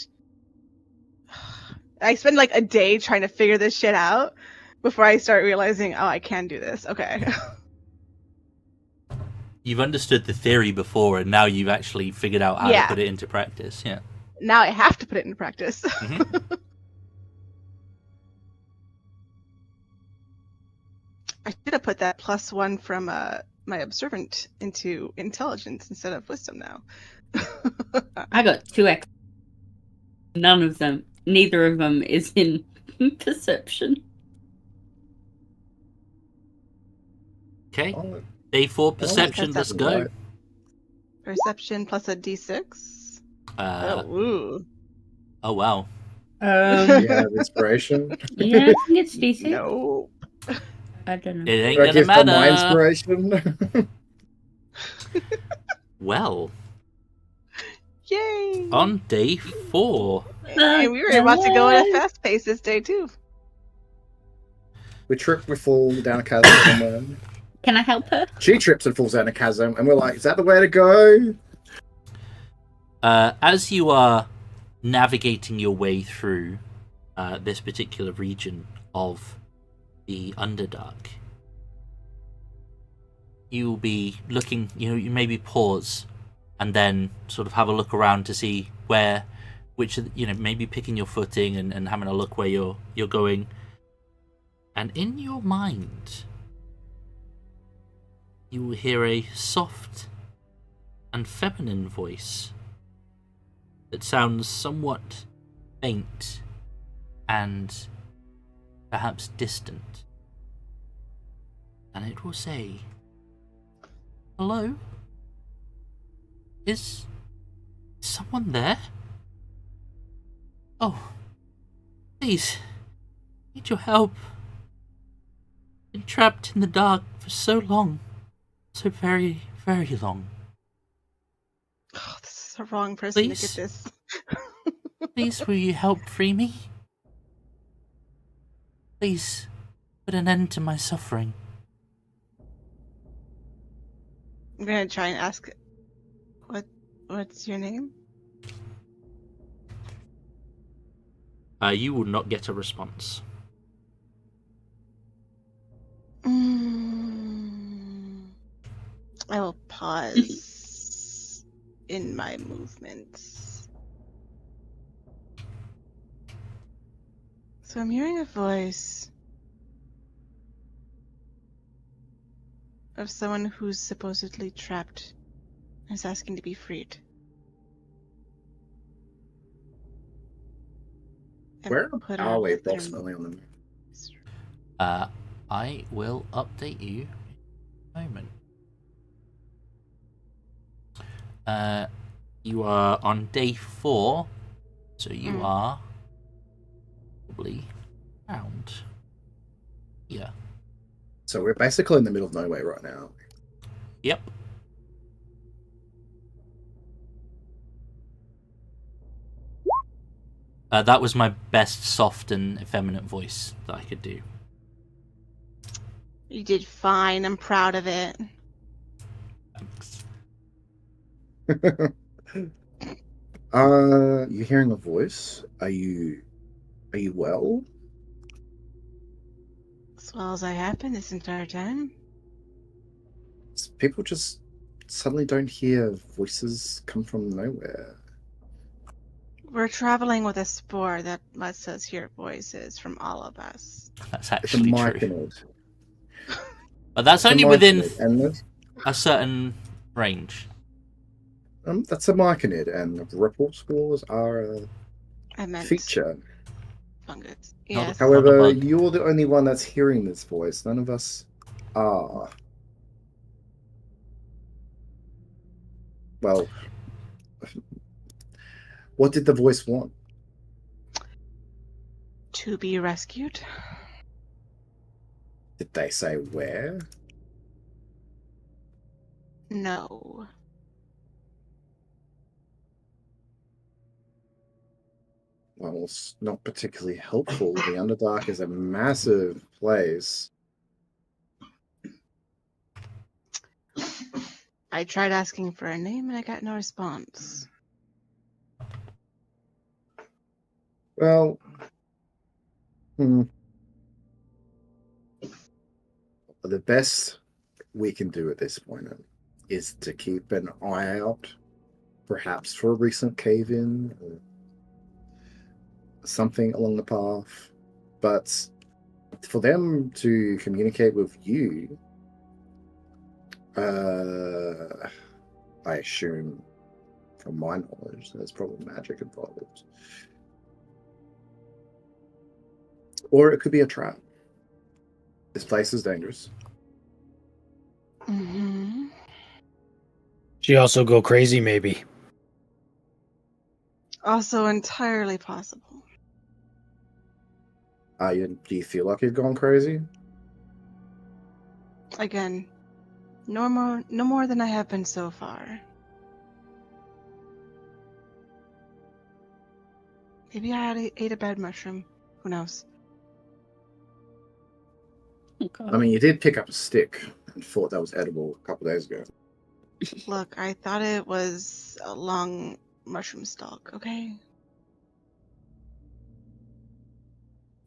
I spend like a day trying to figure this shit out before I start realizing, oh, I can do this. Okay. You've understood the theory before, and now you've actually figured out how Yeah. to put it into practice. Yeah. Now I have to put it into practice. Mhm. I should have put that +1 from my observant into intelligence instead of wisdom now. I got 2x. Neither of them is in perception. Okay. Oh, Day 4 perception. that's Let's that. go. right. Perception plus a d6. Ooh. Oh wow. Yeah, inspiration. Yeah, I think it's D6. No. I don't know. It ain't Should I gonna give them my matter. inspiration? Well, Yay! on day 4, Hey, we were about to go at a fast pace this day too. We trip, we fall down a chasm somewhere. Can I help her? She trips and falls down a chasm, and we're like, is that the way to go? as you are navigating your way through this particular region of the Underdark, you will be looking, you maybe pause and then sort of have a look around to see maybe picking your footing and having a look where you're going. And in your mind, you will hear a soft and feminine voice that sounds somewhat faint and perhaps distant. And it will say, "Hello? Is someone there? Oh, please, need your help. Been trapped in the dark for so long. So very, very long. Oh, this is the wrong person Please? to get this. Please, will you help free me? Please, put an end to my suffering." I'm gonna try and ask. What's your name? You will not get a response. I will pause in my movements. So I'm hearing a voice of someone who's supposedly trapped and is asking to be freed. And Where put are on we their approximately on them? I will update you in a moment. You are on day 4, so you are probably around here. So we're basically in the middle of nowhere right now. Yep. That was my best soft and effeminate voice that I could do. You did fine. I'm proud of it. Thanks. You're hearing a voice. Are you well? As well as I have been this entire time. People just suddenly don't hear voices come from nowhere. We're traveling with a spore that lets us hear voices from all of us. That's It's a actually true. myconid. But that's It's a only within myconid, and there's- a certain range. that's a myconid, and ripple spores are a I meant feature. fungus. Not a- Yes. However, bug. you're the only one that's hearing this voice. None of us are. Well, what did the voice want? To be rescued. Did they say where? No. Well, it's not particularly helpful. The Underdark is a massive place. I tried asking for a name and I got no response. Well, the best we can do at this point is to keep an eye out, perhaps for a recent cave-in or something along the path. But for them to communicate with you, I assume, from my knowledge, there's probably magic involved. Or it could be a trap. This place is dangerous. Hmm. She also go crazy, maybe. Also entirely possible. Do you feel like you've gone crazy? Again, no more than I have been so far. Maybe I ate a bad mushroom. Who knows? Okay. I mean, you did pick up a stick and thought that was edible a couple days ago. Look, I thought it was a long mushroom stalk, okay?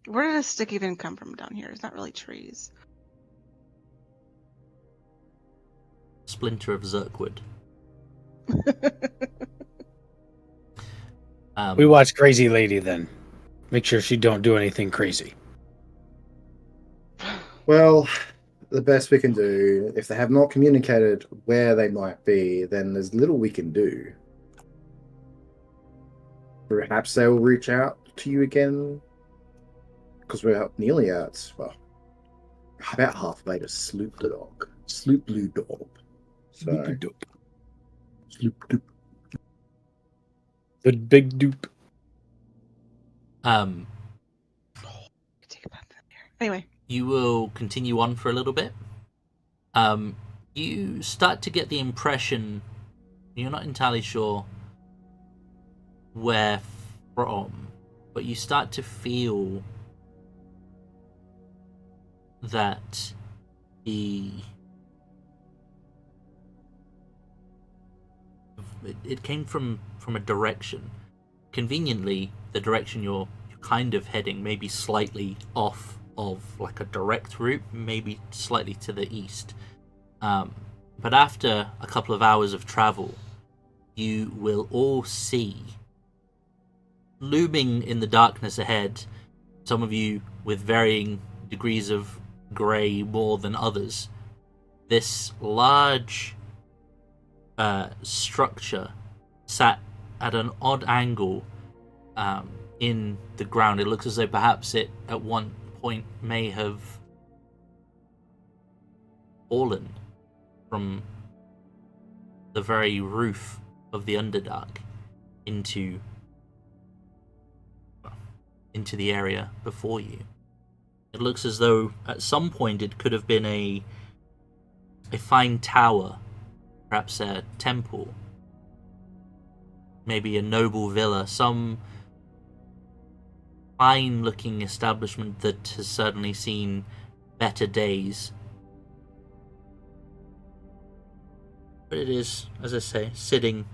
Where did a stick even come from down here? It's not really trees. Splinter of Zerkwood. We watch Crazy Lady then. Make sure she don't do anything crazy. Well, the best we can do, if they have not communicated where they might be, then there's little we can do. Perhaps they will reach out to you again, because we're nearly at, well, about halfway to Sloop the Dog. Sloop Blue Dog. So, Sloop Doop. The big dupe. Take a bath here. Anyway. You will continue on for a little bit. You start to get the impression, you're not entirely sure where from, but you start to feel that it came from a direction. Conveniently, the direction you're kind of heading may be slightly off of like a direct route, maybe slightly to the east. But after a couple of hours of travel, you will all see, looming in the darkness ahead, some of you with varying degrees of grey more than others, this large structure sat at an odd angle in the ground. It looks as though perhaps it at one point may have fallen from the very roof of the Underdark into the area before you. It looks as though at some point it could have been a fine tower, perhaps a temple, maybe a noble villa, some fine-looking establishment that has certainly seen better days. But it is, as I say, sitting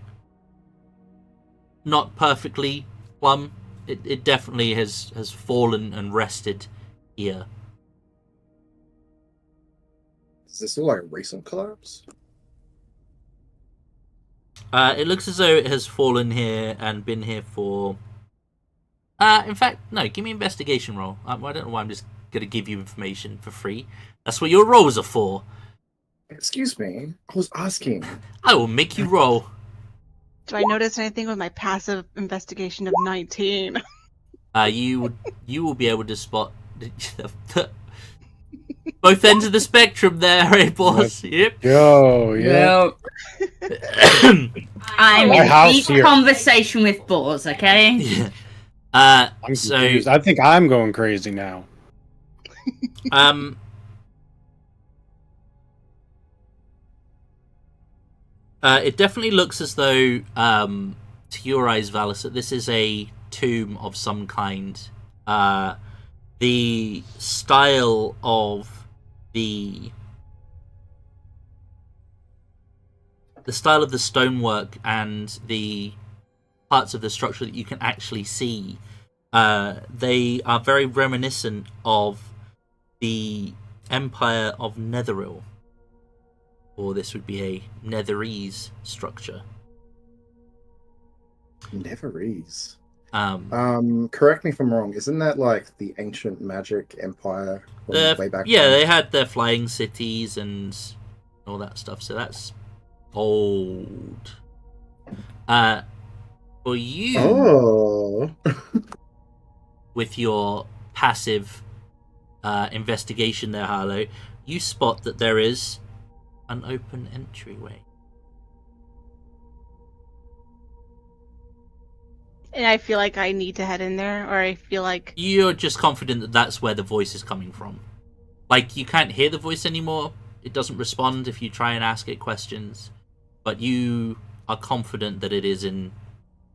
not perfectly plumb. It definitely has fallen and rested here. Is this all like a recent collapse? It looks as though it has fallen here and been here for... in fact, no, give me an investigation roll. I don't know why I'm just going to give you information for free. That's what your rolls are for. Excuse me, I was asking. I will make you roll. Do I notice anything with my passive investigation of 19? You will be able to spot both ends of the spectrum there, eh, boss? Yep. Yo, yeah. I'm My in house deep here. conversation with Boars, okay? Yeah. I'm So confused. I think I'm going crazy now. It definitely looks as though, to your eyes, Valis, that this is a tomb of some kind. The style of the stonework and the parts of the structure that you can actually see, they are very reminiscent of the Empire of Netheril. Or this would be a Netherese structure. Never is. Correct me if I'm wrong. Isn't that like the ancient magic empire from way back? Yeah, when? they had their flying cities and all that stuff. So that's old. For you, Oh, with your passive investigation there, Harlow, you spot that there is an open entryway. And I feel like I need to head in there, or I feel like You're just confident that that's where the voice is coming from. Like, you can't hear the voice anymore. It doesn't respond if you try and ask it questions. But you are confident that it is in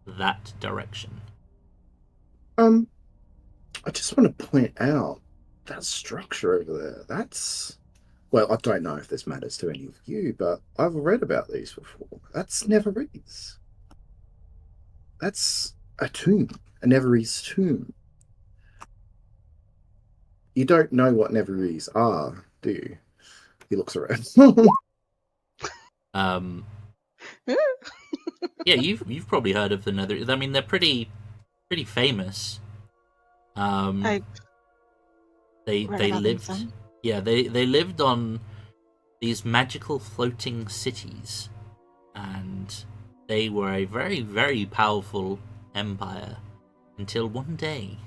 that direction. I just want to point out that structure over there. That's well, I don't know if this matters to any of you, but I've read about these before. That's Neverese. That's a tomb, a Neverese tomb. You don't know what Neverese are, do you? He looks around. Yeah, you've probably heard of the Nether. I mean, they're pretty famous. I They read they about them lived. some. Yeah, they lived on these magical floating cities, and they were a very, very powerful empire until one day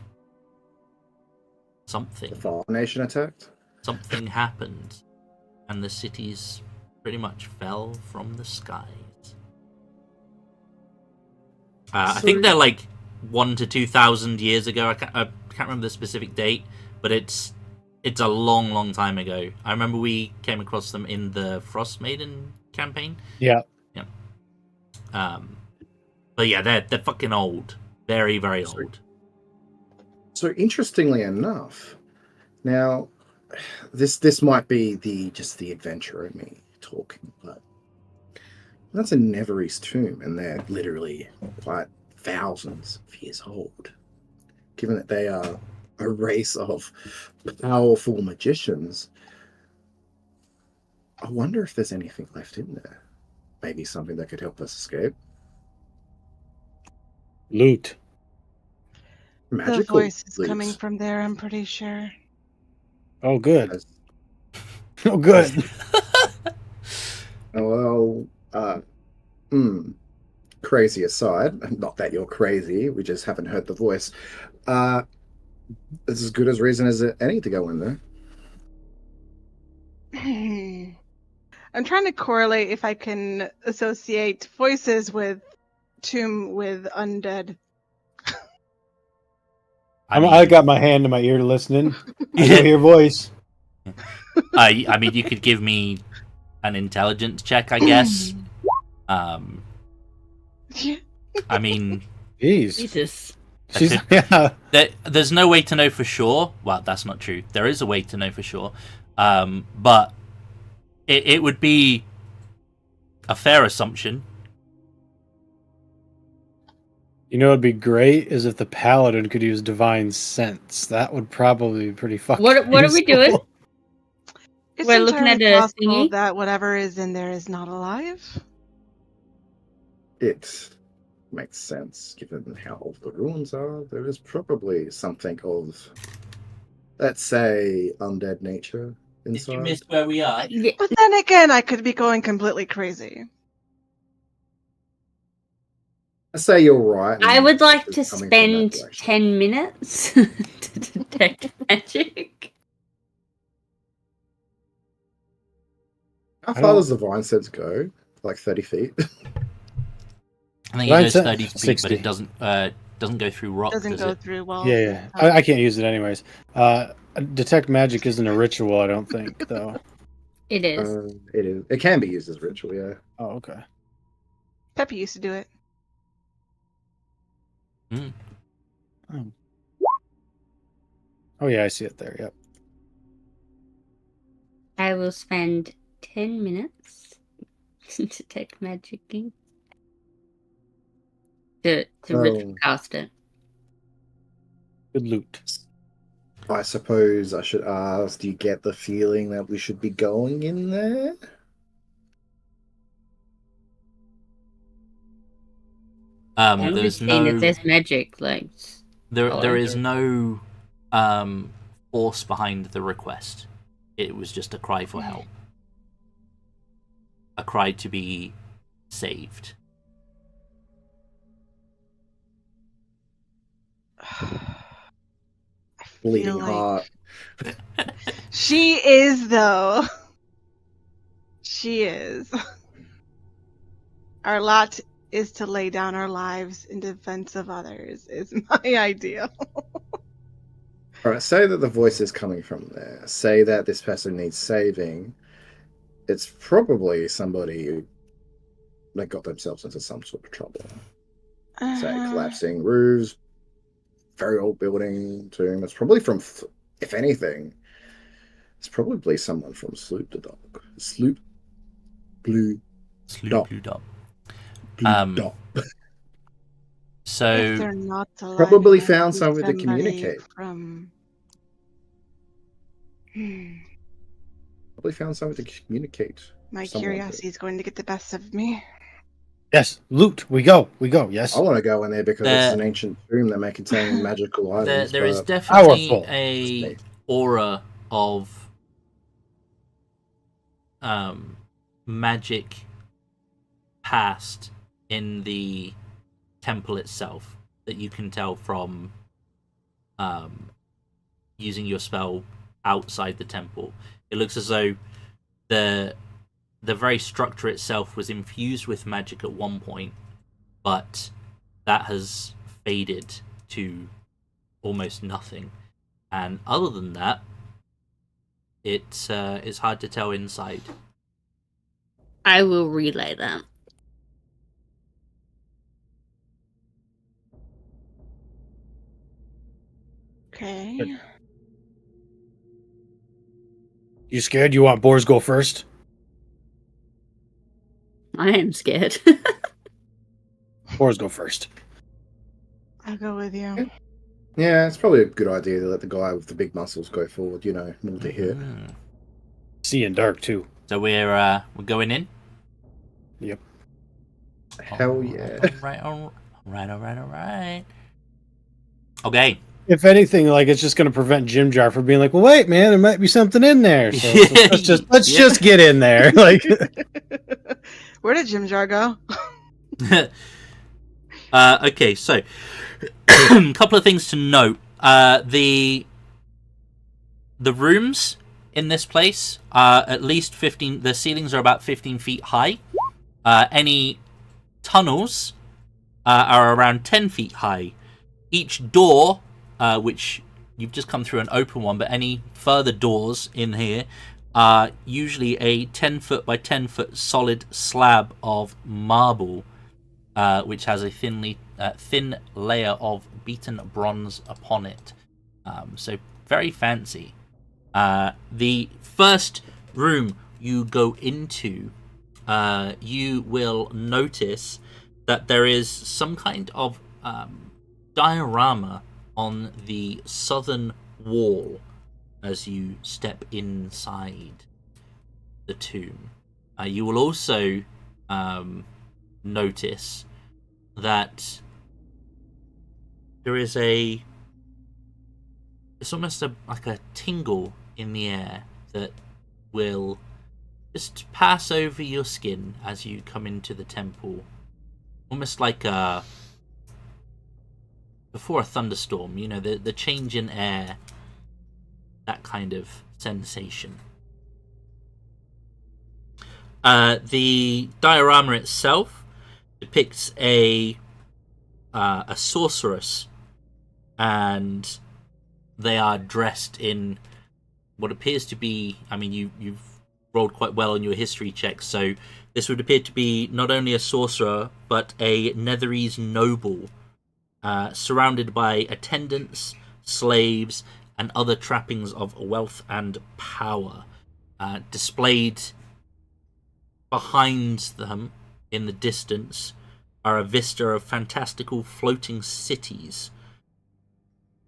The Fire Nation attacked. something happened, and the cities pretty much fell from the skies. I think they're like 1,000 to 2,000 years ago. I can't remember the specific date, but it's a long, long time ago. I remember we came across them in the Frost Maiden campaign. Yeah. But yeah, they're fucking old, very, very old. So interestingly enough, now this might be just the adventurer in me talking, but that's a Neverese tomb, and they're literally quite thousands of years old. Given that they are a race of powerful magicians, I wonder if there's anything left in there. Maybe something that could help us escape. Loot. The Magical voice is loot. coming from there, I'm pretty sure. Oh, good. As- Oh, good. Well, crazy aside, not that you're crazy, we just haven't heard the voice. It's as good as reason as any to go in there. I'm trying to correlate if I can associate voices with tomb with undead. I got my hand to my ear listening. I can hear voice. I mean, you could give me an intelligence check, I guess. I mean, Jeez. Jesus. She's, yeah. there's no way to know for sure. Well, that's not true. There is a way to know for sure. But it would be a fair assumption. You know, it'd be great is if the paladin could use divine sense. That would probably be pretty fucking. What are we doing? useful. It's We're looking entirely at a possible thingy? that whatever is in there is not alive. It makes sense given how old the ruins are. There is probably something of, let's say, undead nature inside. where we are? Yeah, But then again, I could be going completely crazy. I say you're right. I would like to It's coming from that spend direction. 10 minutes to detect magic. How I far don't- does the vine sense go? Like 30 feet? I think it Mine goes said 30 feet, but 60. it doesn't go through rock, Doesn't does go it? through well. Yeah. I can't use it anyways. Detect magic isn't a ritual, I don't think, though. It is. It is. It can be used as ritual, yeah. Oh, okay. Peppy used to do it. Oh, yeah, I see it there. Yep. I will spend 10 minutes to detect magicking. To ritual cast it. Good loot. I suppose I should ask, do you get the feeling that we should be going in there? I'm There's just saying no if there's magic, like there is over. no force behind the request. It was just a cry for help, a cry to be saved. Bleeding feel like- heart. She is, though. She is. Our lot is to lay down our lives in defense of others, is my ideal. All right, say that the voice is coming from there. Say that this person needs saving. It's probably somebody who they got themselves into some sort of trouble. Say collapsing roofs, very old building, tomb. It's probably from, if anything, it's probably someone from Sloop the Dog. Sloop Blue Sloop Blue Dot. Blue Dog. If So they're not alive, Probably it might found be somewhere to somebody communicate. From... Probably found something to communicate. My Someone curiosity is going to get the best of me. Yes, loot. We go. Yes. I want to go in there because it's an ancient tomb that may contain magical items. there is but definitely Powerful. a aura of magic past in the temple itself that you can tell from using your spell outside the temple. It looks as though the very structure itself was infused with magic at one point, but that has faded to almost nothing. And other than that, it's hard to tell inside. I will relay that. Okay. You scared? You want Boars go first? I am scared. Boars go first. I'll go with you. yeah, it's probably a good idea to let the guy with the big muscles go forward. You know, more to hit. See in dark too. So we're going in. Yep. Hell yeah! All right. Okay. If anything, like it's just going to prevent Jim Jar from being like, "Well, wait, man, there might be something in there." So let's Yeah. just get in there. Like, Where did Jim Jar go? Okay, so a couple of things to note. The rooms in this place are at least 15. The ceilings are about 15 feet high. Any tunnels are around 10 feet high. Each door, which you've just come through an open one, but any further doors in here are usually a 10-foot by 10-foot solid slab of marble, which has a thin layer of beaten bronze upon it. So very fancy. The first room you go into, you will notice that there is some kind of diorama on the southern wall as you step inside the tomb. You will also notice that there is it's almost like a tingle in the air that will just pass over your skin as you come into the temple, almost like before a thunderstorm, you know, the change in air, that kind of sensation. The diorama itself depicts a sorceress, and they are dressed in what appears to be, I mean, you've rolled quite well on your history checks, so this would appear to be not only a sorcerer, but a Netherese noble, surrounded by attendants, slaves, and other trappings of wealth and power. Displayed behind them in the distance are a vista of fantastical floating cities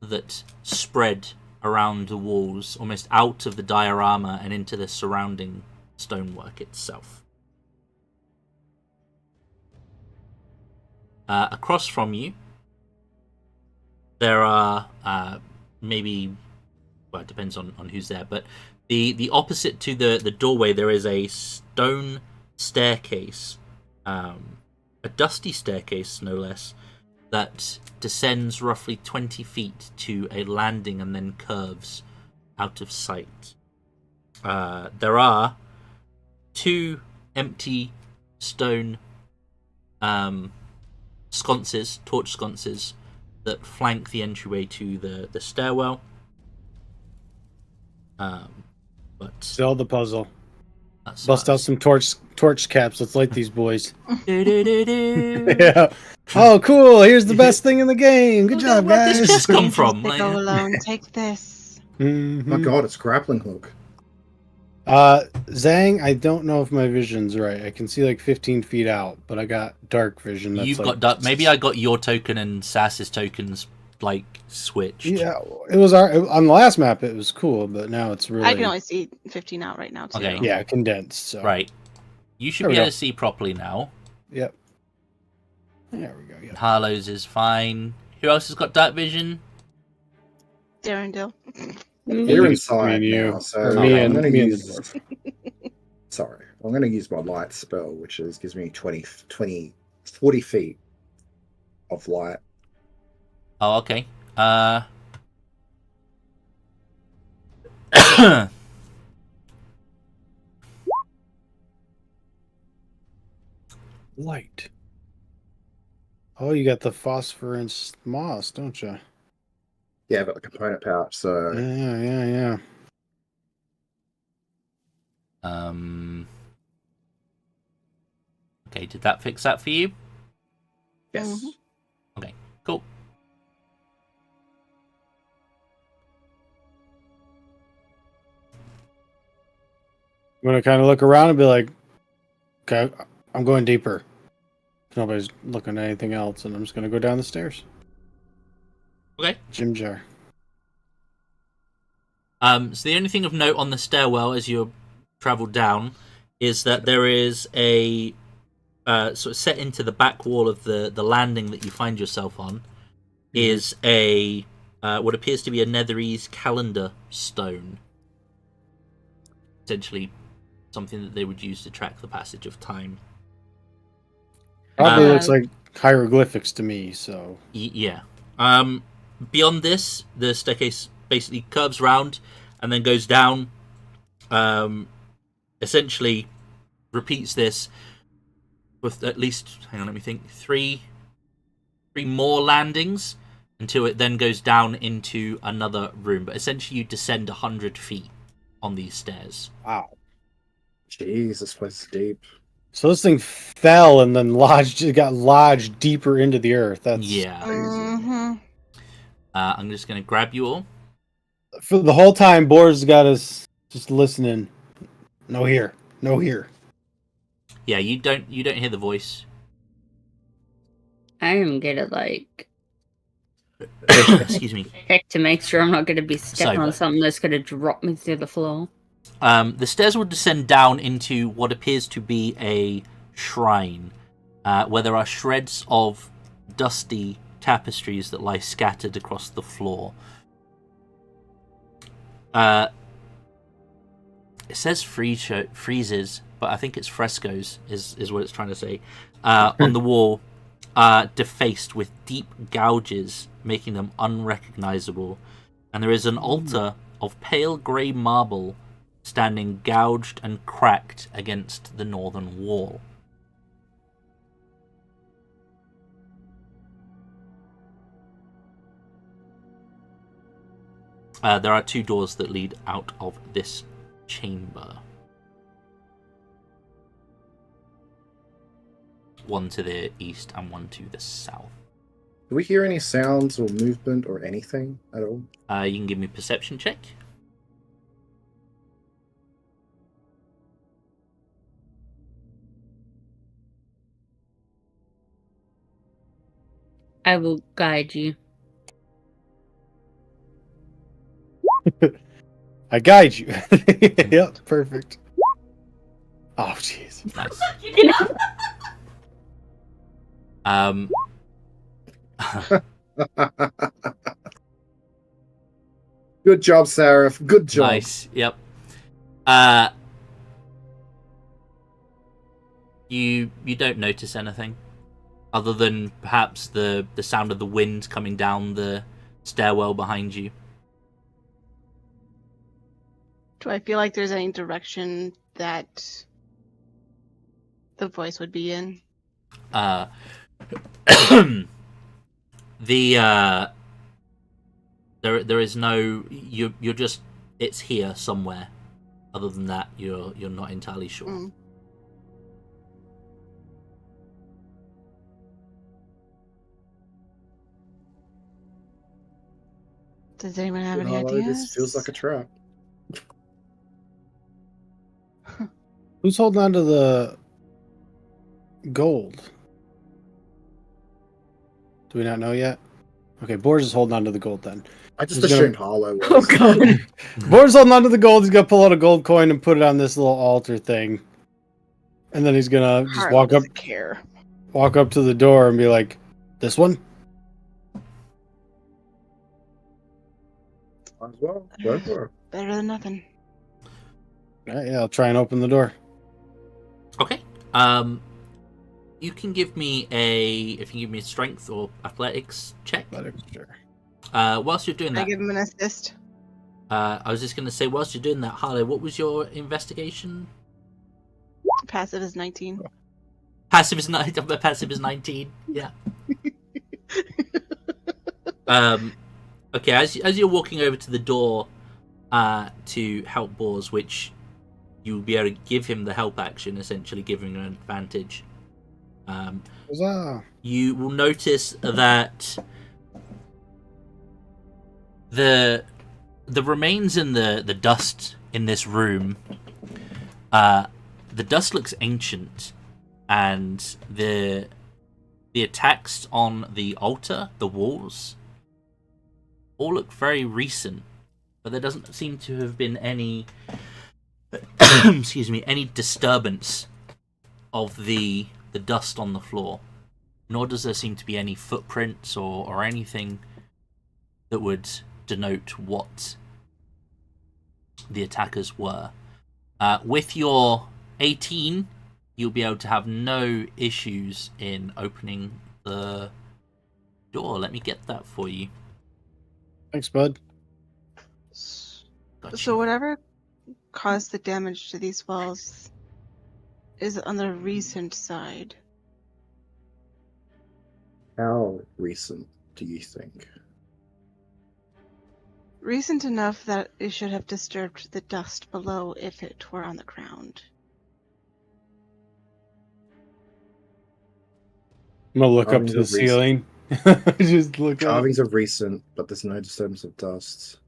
that spread around the walls, almost out of the diorama and into the surrounding stonework itself. across from you, there are maybe, well, it depends on who's there, but the opposite to the doorway, there is a stone staircase, a dusty staircase, no less, that descends roughly 20 feet to a landing and then curves out of sight. There are 2 empty stone sconces, torch sconces, that flank the entryway to the stairwell. But Sell the puzzle. that's Bust out some torch caps. Let's light these boys. Do-do-do-do. Yeah. Oh, cool. Here's the best thing in the game. Good job, Where'd guys. this just come from? They Like, go alone. Take this. Mhm. My God, it's grappling hook. Zhang, I don't know if my vision's right. I can see like 15 feet out, but I got dark vision. That's you've like, got maybe I got your token and Sass's tokens like switched. Yeah, it was on the last map. It was cool, but now it's really I can only see 15 out right now too. Okay. yeah condensed. So Right. You should There be we able go. to see properly now. Yep. There we go. Yep. Harlow's is fine. Who else has got dark vision? Darendil. We're Me inside and you. now, so Or me I'm and- going to me and use. the Sorry, I'm going to use my light spell, which gives me 40 feet of light. Oh, okay. Light. Oh, you got the phosphorus moss, don't you? Yeah, I've got the component pouch, so Yeah. Okay, did that fix that for you? yes. Mhm. Cool. I'm gonna kind of look around and be like, okay, I'm going deeper. Nobody's looking at anything else, and I'm just gonna go down the stairs. Okay. Gym jar. So the only thing of note on the stairwell as you travel down is that there is a sort of set into the back wall of the landing that you find yourself on is a what appears to be a Netherese calendar stone. Essentially something that they would use to track the passage of time. Probably Uh, looks like hieroglyphics to me. So Yeah. Beyond this, the staircase basically curves round and then goes down. Essentially repeats this with at least, hang on, let me think, three more landings until it then goes down into another room. But essentially you descend 100 feet on these stairs. wow. Jeez, this place is deep. So this thing fell and then it got lodged deeper into the earth. That's Yeah. Mhm. I'm just going to grab you all. For the whole time, Boris got us just listening. No here. No here. Yeah, you don't hear the voice. I am gonna like Excuse me. check to make sure I'm not gonna be stepping Sober. on something that's gonna drop me through the floor. The stairs will descend down into what appears to be a shrine, where there are shreds of dusty tapestries that lie scattered across the floor. It says friezes, but I think it's frescoes, is what it's trying to say, on the wall, defaced with deep gouges, making them unrecognizable. And there is an altar of pale grey marble standing gouged and cracked against the northern wall. There are 2 doors that lead out of this chamber. One to the east and one to the south. Do we hear any sounds or movement or anything at all? You can give me a perception check. I will guide you. I guide you. Yep, perfect. Oh, jeez. Nice. Good job, Seraph. Good job. Nice. Yep. You don't notice anything other than perhaps the sound of the wind coming down the stairwell behind you. Do I feel like there's any direction that the voice would be in? There is no, you're just, it's here somewhere. Other than that, you're not entirely sure. Mm. Does anyone have any Harlow, ideas? this feels like a trap. Who's holding on to the gold? Do we not know yet? Okay, Boris is holding on to the gold then. I just He's gonna- assumed Harlow was. Oh god. Boris is holding on to the gold. He's gonna pull out a gold coin and put it on this little altar thing. And then he's gonna just Harlow walk up doesn't care. to the door and be like, "This one?" Might as well. Go for it. Better than nothing. All right, yeah, I'll try and open the door. Okay. You can give me a strength or athletics check. Sure. Whilst you're doing I that, give him an assist. I was just going to say, whilst you're doing that, Harlow, what was your investigation? Passive is 19. Passive is 19. Yeah. Okay. As you're walking over to the door, to help Boars, which you'll be able to give him the help action, essentially giving him an advantage. Huzzah. You will notice that the remains in the dust in this room, the dust looks ancient, and the attacks on the altar, the walls, all look very recent, but there doesn't seem to have been any any disturbance of the dust on the floor, nor does there seem to be any footprints or anything that would denote what the attackers were. With your 18, you'll be able to have no issues in opening the door. Let me get that for you. Thanks, bud. Got So you. whatever caused the damage to these walls is on the recent side. How recent do you think? Recent enough that it should have disturbed the dust below if it were on the ground. I'm gonna look up Carvings to the of recent. ceiling. Just look up. Carvings are recent, but there's no disturbance of dust.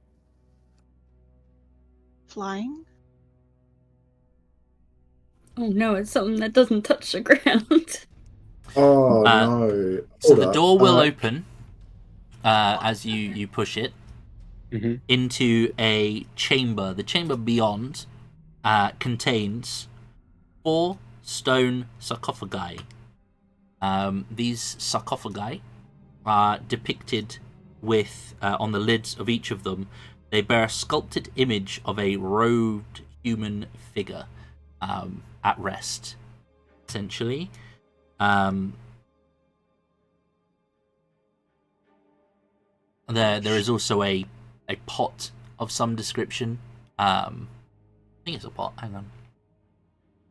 Flying? Oh no, it's something that doesn't touch the ground. Oh Uh, no! So Hold the up. door will open as you push it Mhm. into a chamber. The chamber beyond contains 4 stone sarcophagi. These sarcophagi are depicted with, on the lids of each of them, they bear a sculpted image of a robed human figure at rest, essentially. There is also a pot of some description. I think it's a pot. Hang on.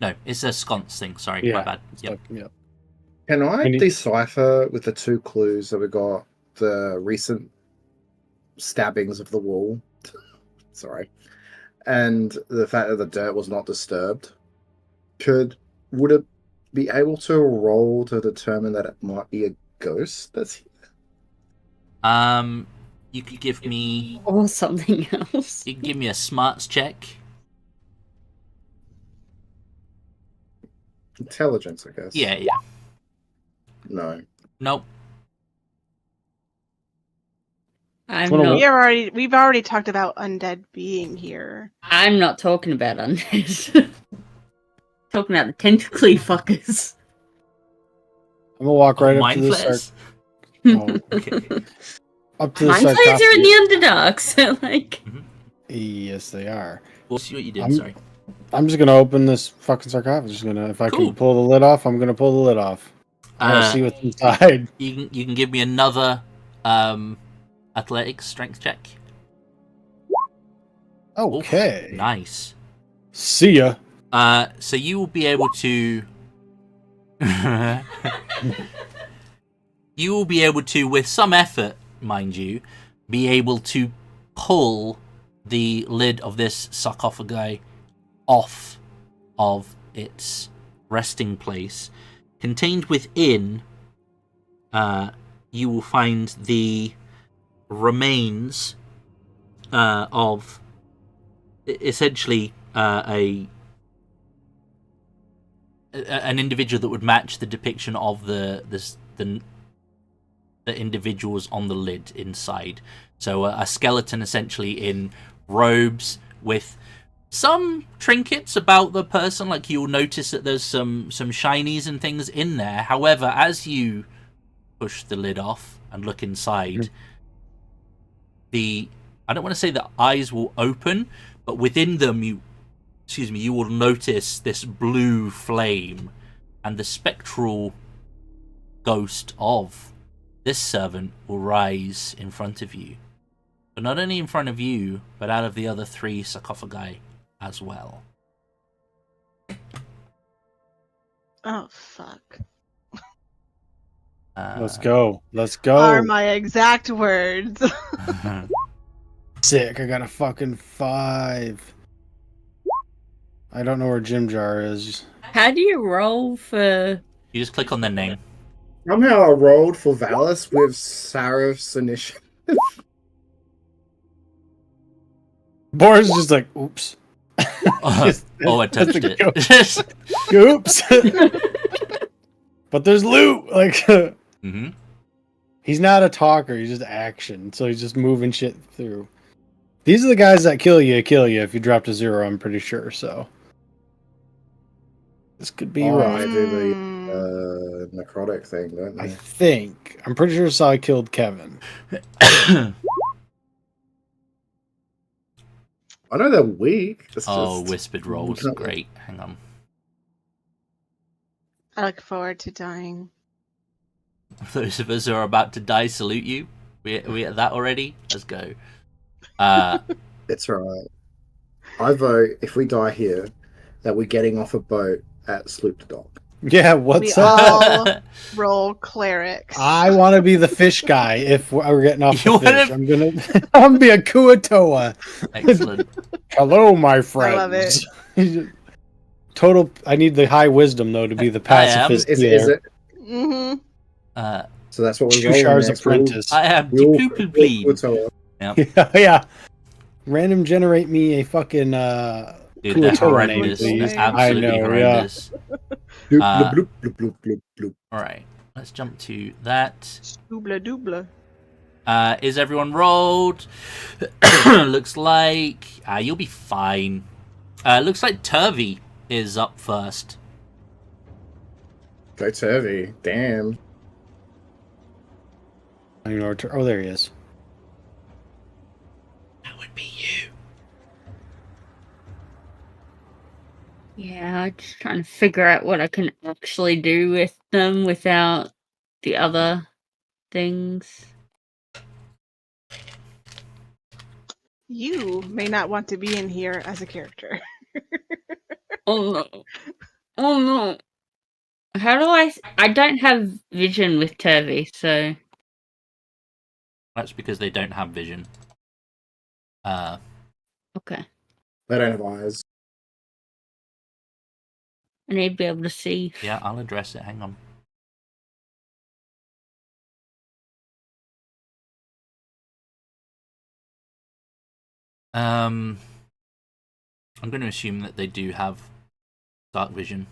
No, it's a sconce thing. Sorry, my bad. Yep. Yep. Can I Any- decipher with the 2 clues that we got the recent stabbings of the wall? Sorry. And the fact that the dirt was not disturbed. Would it be able to roll to determine that it might be a ghost that's here? You could give me Or something else. you can give me a smarts check. Intelligence, I guess. Yeah. No. Nope. I'm What a- not. We've already talked about undead being here. I'm not talking about undead. Talking about the tentacly fuckers. I'm gonna walk right up Mind to this. flares. Oh, Okay. up to the Mind flayers sarcophagus. are in the Underdark, so like. Yes, they are. We'll see what you did. I'm- Sorry. I'm just gonna open this fucking sarcophagus. Just gonna, if I Cool. can pull the lid off, I'm gonna pull the lid off. I gotta see what's inside. You can give me another athletics strength check. Oof, Okay. nice. See ya. So you will be able to. You will be able to, with some effort, mind you, be able to pull the lid of this sarcophagi off of its resting place. Contained within, you will find the remains of essentially an individual that would match the depiction of the individuals on the lid inside. So a skeleton essentially in robes with some trinkets about the person, like you'll notice that there's some shinies and things in there. However, as you push the lid off and look inside, I don't want to say the eyes will open, but within them you will notice this blue flame and the spectral ghost of this servant will rise in front of you. But not only in front of you, but out of the other 3 sarcophagi as well. Oh fuck. Let's go. Let's go. Are my exact words. Sick. I got a fucking 5. I don't know where Jim Jar is. How do you roll for? You just click on their name. Somehow I rolled for Valis with Sarif's initiative. Boris is just like, oops. Just- Oh, I that's touched a it. Oops. But there's loot. Like, hmm he's not a talker. He's just action. So he's just moving shit through. These are the guys that kill you if you dropped a 0, I'm pretty sure. So this could be Oh, right. I do the Mm, necrotic thing, don't I they? think. I'm pretty sure Sai killed Kevin. I know they're weak. It's Oh, just... whispered rolls. Great. Hang on. I look forward to dying. Those of us who are about to die salute you. We at that already? Let's go. It's right. I vote if we die here that we're getting off a boat at Sloop to Dock. Yeah, what's We up? all roll clerics. I want to be the fish guy if we're getting off You the fish. wanna- I'm gonna be a Kuatoa. Excellent. Hello, my friends. love it. Total. I need the high wisdom though to be the I am. pacifist. Is here. it? Mm-hmm. So that's what we're rolling Shushar's next. apprentice. I am We'll- the poo we'll- please. we'll- Yeah. Random generate me a fucking Dude, they're Kuatoa name, horrendous. please. They're absolutely I know, horrendous. bloop, Uh, bloop, bloop, bloop, bloop, bloop. Alright, let's jump to that. Doobla doobla. Is everyone rolled? Looks like you'll be fine. Looks like Turvy is up first. Go Turvy. Damn. I don't know where oh, there he is. That would be you. Yeah, I'm just trying to figure out what I can actually do with them without the other things. You may not want to be in here as a character. Oh no. Oh no. How do I don't have vision with Turvy, so That's because they don't have vision. okay. They don't have eyes. I need to be able to see. Yeah, I'll address it. Hang on. I'm going to assume that they do have dark vision.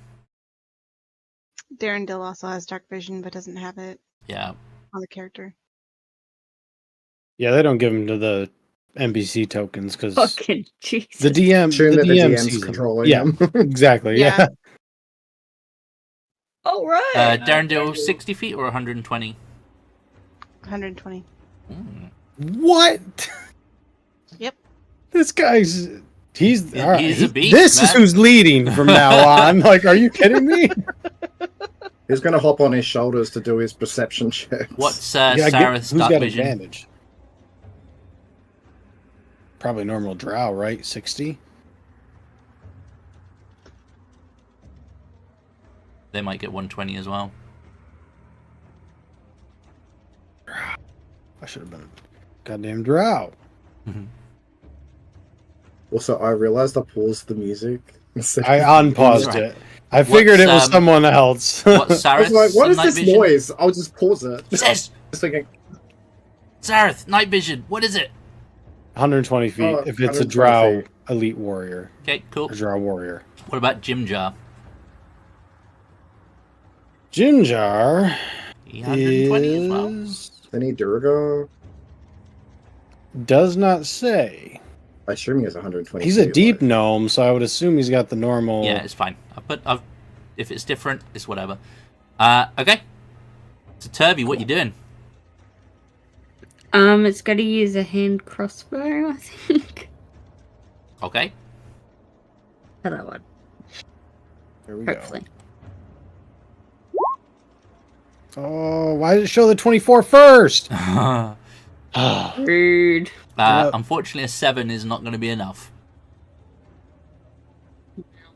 Darren Dill also has dark vision, but doesn't have it Yeah. on the character. Yeah, they don't give him to the NPC tokens because Fucking Jesus. the DM. Assume The that the DM DM's sees them. controlling Yeah, them. exactly. Yeah. Yeah. All right. Darren Dill, 60 feet or 120? 120. What? Yep. This guy's he's all right. He's a beast, This is man. who's leading from now on. Like, are you kidding me? He's going to hop on his shoulders to do his perception checks. What's Yeah, Sarah's who's dark got vision? advantage? Probably normal drow, right? 60. They might get 120 as well. I should have been a goddamn drow. Also, I realized I paused the music. instead I of- unpaused Right. it. I figured it was What's, someone else. What's I Sarah's was like, what is night this vision? noise? I'll just pause it. Sis! Just thinking, Sarah, night vision. What is it? 120 feet. Oh, If it's a 120 drow feet. elite warrior, Okay, cool. a drow warrior. What about Jim Jar? Jinjar 120 as well. is any Durga? does not say. I assume he has 120. He's a feet, deep like- gnome, so I would assume he's got the normal. Yeah, it's fine. If it's different, it's whatever. Okay. So Turby, what you doing? It's got to use a hand crossbow, I think. Okay. For that one, There we go. hopefully. Oh, why did it show the 24 first? Rude. Unfortunately, a 7 is not going to be enough.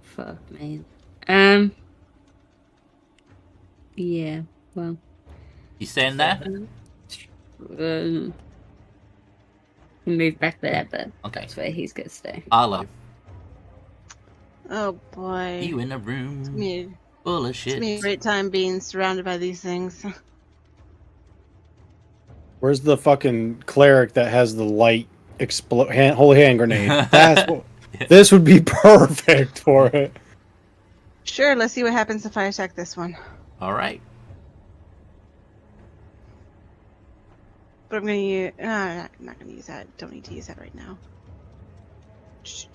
Fuck, man. Yeah, well. You staying there? Move back there, but Okay. that's where he's gonna stay. Arlo, Oh boy. you in a room Me, full of it's shit. me a great time being surrounded by these things. Where's the fucking cleric that has the light holy hand grenade? That's what, this would be perfect for it. Sure, let's see what happens if I attack this one. All right. But I'm gonna use. I'm not gonna use that. Don't need to use that right now. This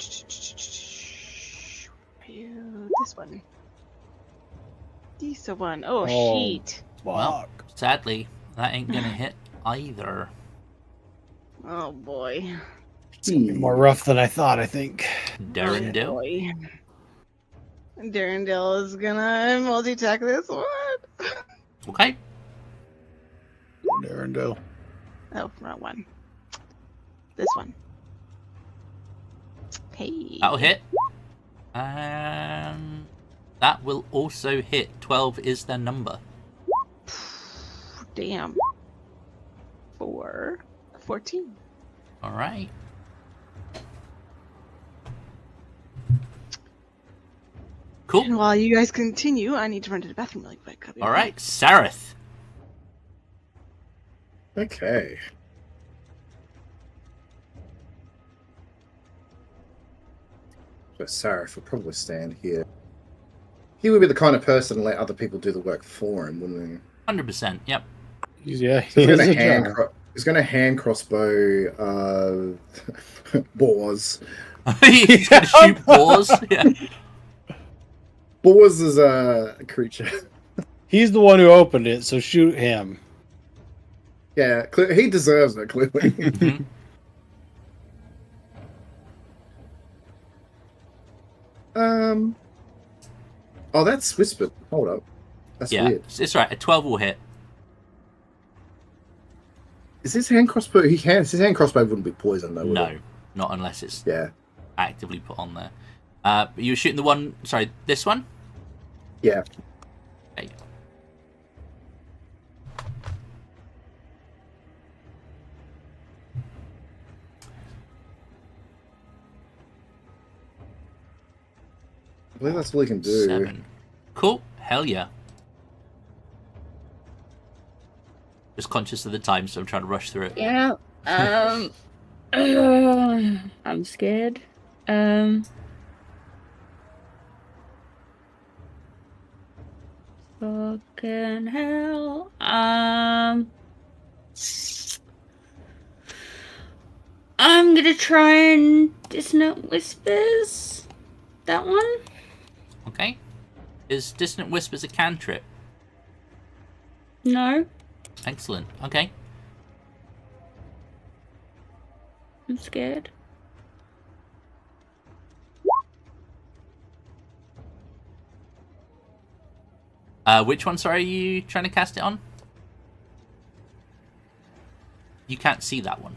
one. This one. Oh, Oh. sheet. Well. Fuck. Sadly, that ain't going to hit either. Oh boy. More rough than I thought, I think. Darren Oh, Dill. boy. Darendale is gonna multi-attack this one. Okay. Darendale. Oh, wrong one. This one. Hey. That'll hit. That will also hit. 12 is their number. Damn. 14. All right. Cool. And while you guys continue, I need to run to the bathroom really quick. I'll be All right right. Sareth. Okay. So Sarif will probably stand here. He would be the kind of person to let other people do the work for him, wouldn't he? 100%. Yep. Yeah, He's he going is to a drow. he's going to hand crossbow Boars. He's going to shoot boars. Yeah. Boars is a creature. He's the one who opened it, so shoot him. Yeah, he deserves it, clearly. Mhm. Oh, that's whispered. Hold up. That's Yeah. weird. It's right. A 12 will hit. Is his hand crossbow? His hand crossbow wouldn't be poisoned, though, would No. it? Not unless it's Yeah. actively put on there. But you were shooting the one. Sorry, this one? Yeah. Okay. I believe that's all he can do. 7. Cool. Hell yeah. Just conscious of the time, so I'm trying to rush through it. Yeah. I'm scared. Fucking hell. I'm gonna try and Dissonant Whispers. That one? Okay. Is Dissonant Whispers a cantrip? No. Excellent. Okay. I'm scared. Which one, sorry, are you trying to cast it on? You can't see that one.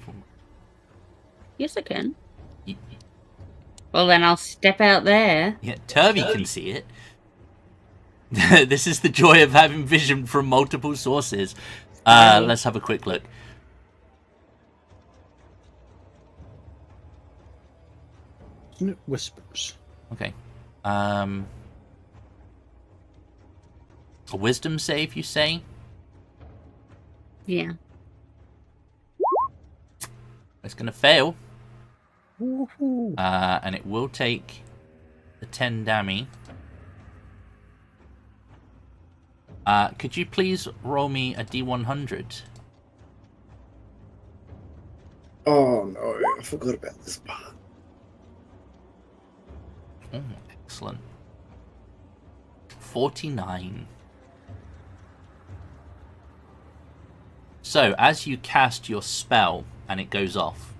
Yes, I can. Y- Well, then I'll step out there. Yeah, Turvy can see it. This is the joy of having vision from multiple sources. Let's have a quick look. Whispers. Okay. A wisdom save, you say? Yeah. It's going to fail. Woohoo. And it will take the 10 damage. Could you please roll me a D100? Oh no, I forgot about this part. Oh, excellent. 49. So, as you cast your spell and it goes off,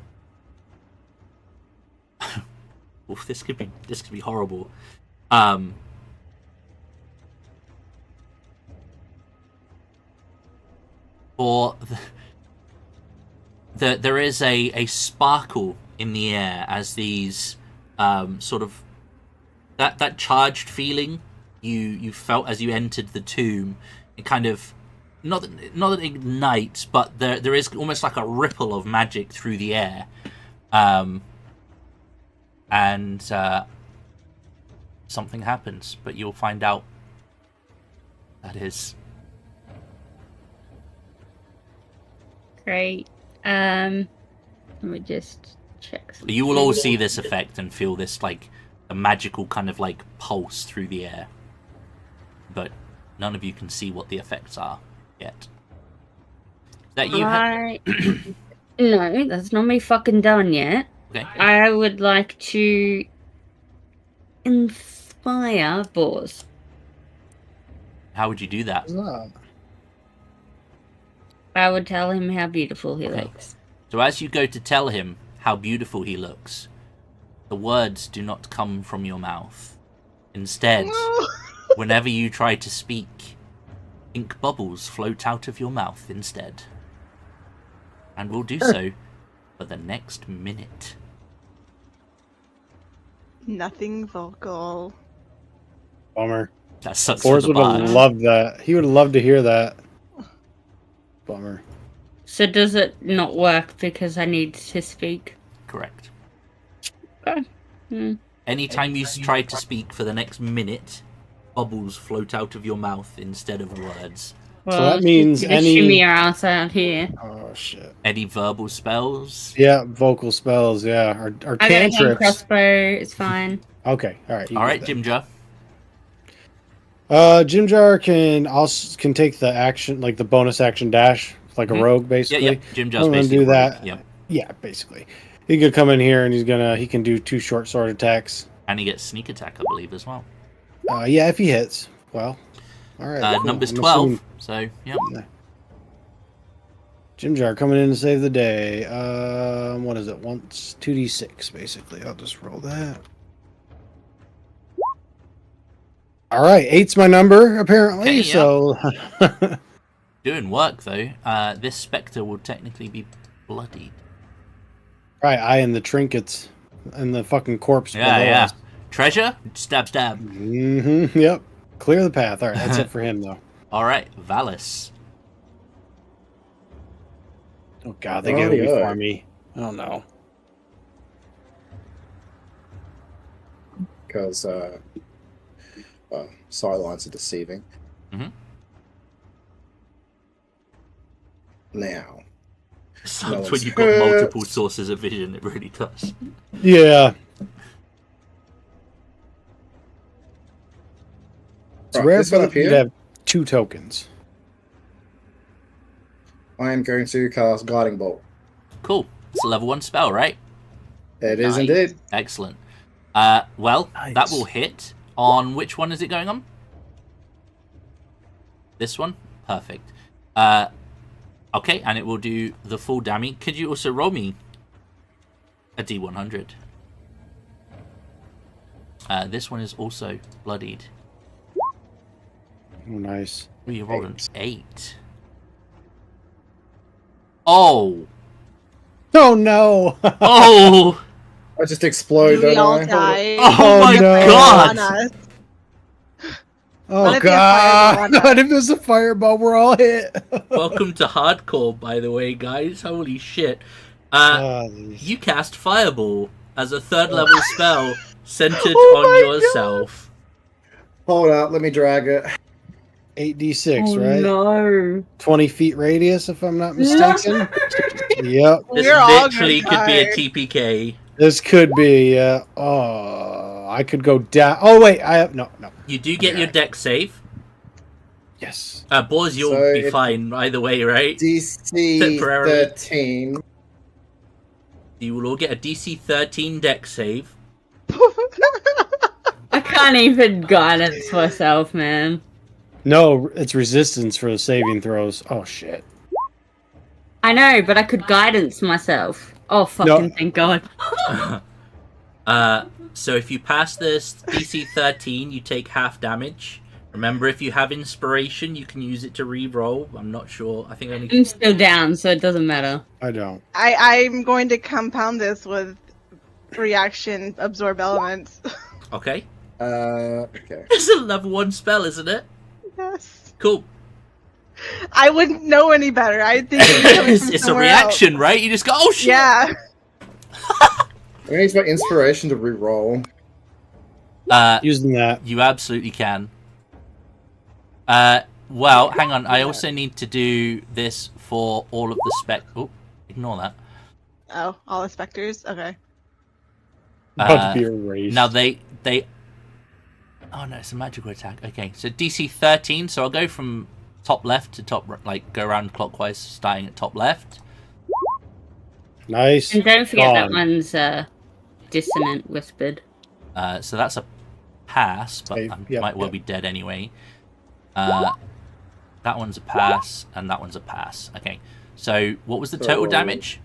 oof, this could be horrible. For there is a sparkle in the air as these sort of that charged feeling you felt as you entered the tomb. It kind of not that it ignites, but there is almost like a ripple of magic through the air, and something happens. But you'll find out. That is. Great. Let me just check. You will all see this effect and feel this like a magical kind of like pulse through the air, but none of you can see what the effects are yet. Is that you? No, that's not me fucking done yet. Okay. I would like to inspire Bors. How would you do that? I would tell him how beautiful he Okay. looks. So as you go to tell him how beautiful he looks, the words do not come from your mouth. Instead, No. whenever you try to speak, ink bubbles float out of your mouth instead. And will do so for the next minute. Nothing vocal. Bummer. That sucks for Boris the would have bard. loved that. He would have loved to hear that. Bummer. So does it not work because I need to speak? Correct. Okay. Anytime you try to speak for the next minute, bubbles float out of your mouth instead of words. Well, that means she's gonna any- shimmy your ass out here. Oh shit. Any verbal spells? Yeah, vocal spells. Yeah, or I got a hand cantrips. crossbow. It's fine. Okay, all right. you All get right, that. Jim Jar. Jim Jar can take the action, like the bonus action dash, like a Mhm. rogue, Yeah, basically. yeah. Jim Jar's I'm gonna basically do a rogue. that. Yep. Yeah, basically. He could come in here and he can do 2 short sword attacks. And he gets sneak attack, I believe, as well. Yeah, if he hits. Well, all right. cool. Number's I'm 12. assuming So, yeah. Jim Jar coming in to save the day. What is it? Once 2d6, basically. I'll just roll that. All right, 8's my number apparently. Okay, yeah. So Doing work, though. This spectre will technically be bloodied. right, I and the trinkets and the fucking corpse. Yeah, below yeah. us. Treasure? Stab, stab. Mm-hmm. Yep. Clear the path. All right, that's it for him though. All right, Valis. Oh god, they get away yeah. for me. Oh no. Because sidelines are deceiving. Mhm. Now, Sometimes when one's you've got hurt. multiple sources of vision, it really does. Yeah. It's Right, rare this for one them up here? to have 2 tokens. I am going to cast Guiding Bolt. Cool. It's a level 1 spell, right? It is Nice. indeed. Excellent. Well, Nice. that will hit. On which one is it going on? This one? Perfect. Okay, and it will do the full damage. Could you also roll me a D100. This one is also bloodied. Oh, nice. Oh, you rolled an 8. Oh! Oh no! Oh! I just explode, we don't all I? die. Oh my no. god! On us. Oh What if you have god! fireball on What if there's a fireball? We're all hit. Welcome to hardcore, by the way, guys. Holy shit. You cast Fireball as a 3rd level spell centered Oh my on yourself. Hold up, let me drag it. 8d6, Oh, right? no. 20 feet radius, if I'm not mistaken. Yep. This We're all literally gonna could be a die. TPK. This could be. Oh, I could go down. Oh wait, I have no. You do get your deck save. Yes. Boars, you'll So be if- fine either way, right? DC Temporarily. 13. You will all get a DC 13 deck save. I can't even guidance myself, man. No, it's resistance for the saving throws. Oh shit. I know, but I could guidance myself. Oh, fucking thank God. So if you pass this DC 13, you take half damage. Remember, if you have inspiration, you can use it to re-roll. I'm not sure. I think only. I'm still down, so it doesn't matter. I don't. I'm going to compound this with reaction absorb elements. Okay. Okay. It's a level 1 spell, isn't it? Yes. Cool. I wouldn't know any better. I think it'd be coming from It's a somewhere reaction, else. right? You just go, oh shit! Yeah. I'm gonna use my inspiration to re-roll. Using that. You absolutely can. Well, hang on. I also need to do this for all of the spec. Oh, ignore that. Oh, all the specters? Okay. About to be erased. Now they. Oh no, it's a magical attack. Okay, so DC 13. So I'll go from top left to top, like go around clockwise, starting at top left. Nice. And don't forget that Gone. one's dissonant whispered. So that's a pass, but Save. I Yep, might well yep. be dead anyway. That one's a pass, and that one's a pass. Okay, so what was the total So- damage?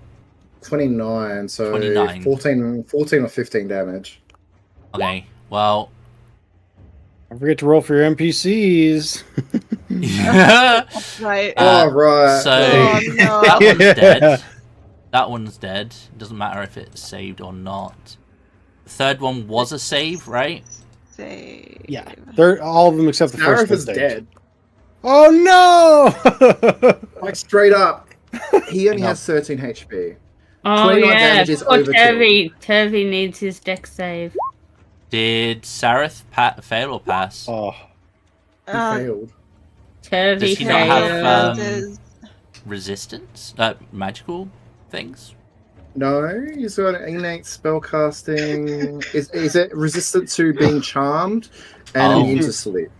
29, so 29. 14 or 15 damage. Okay, well. Don't forget to roll for your NPCs. Right. Oh, right. So Oh, no. that one's Yeah. dead. That one's dead. It doesn't matter if it's saved or not. The 3rd one was a save, right? Save. Yeah. They're all of them except the Nareth first one. is dead. Oh no! Like, straight up. He only No. has 13 HP. Oh 29 yeah, damage is poor overkill. Turvy needs his deck save. Did Sareth fail or pass? Oh, He Uh, failed. Turvy Does he not have, failed. Resistance? Magical things? No, he's got an innate spellcasting. Is it resistant to being charmed and Oh. immune to sleep?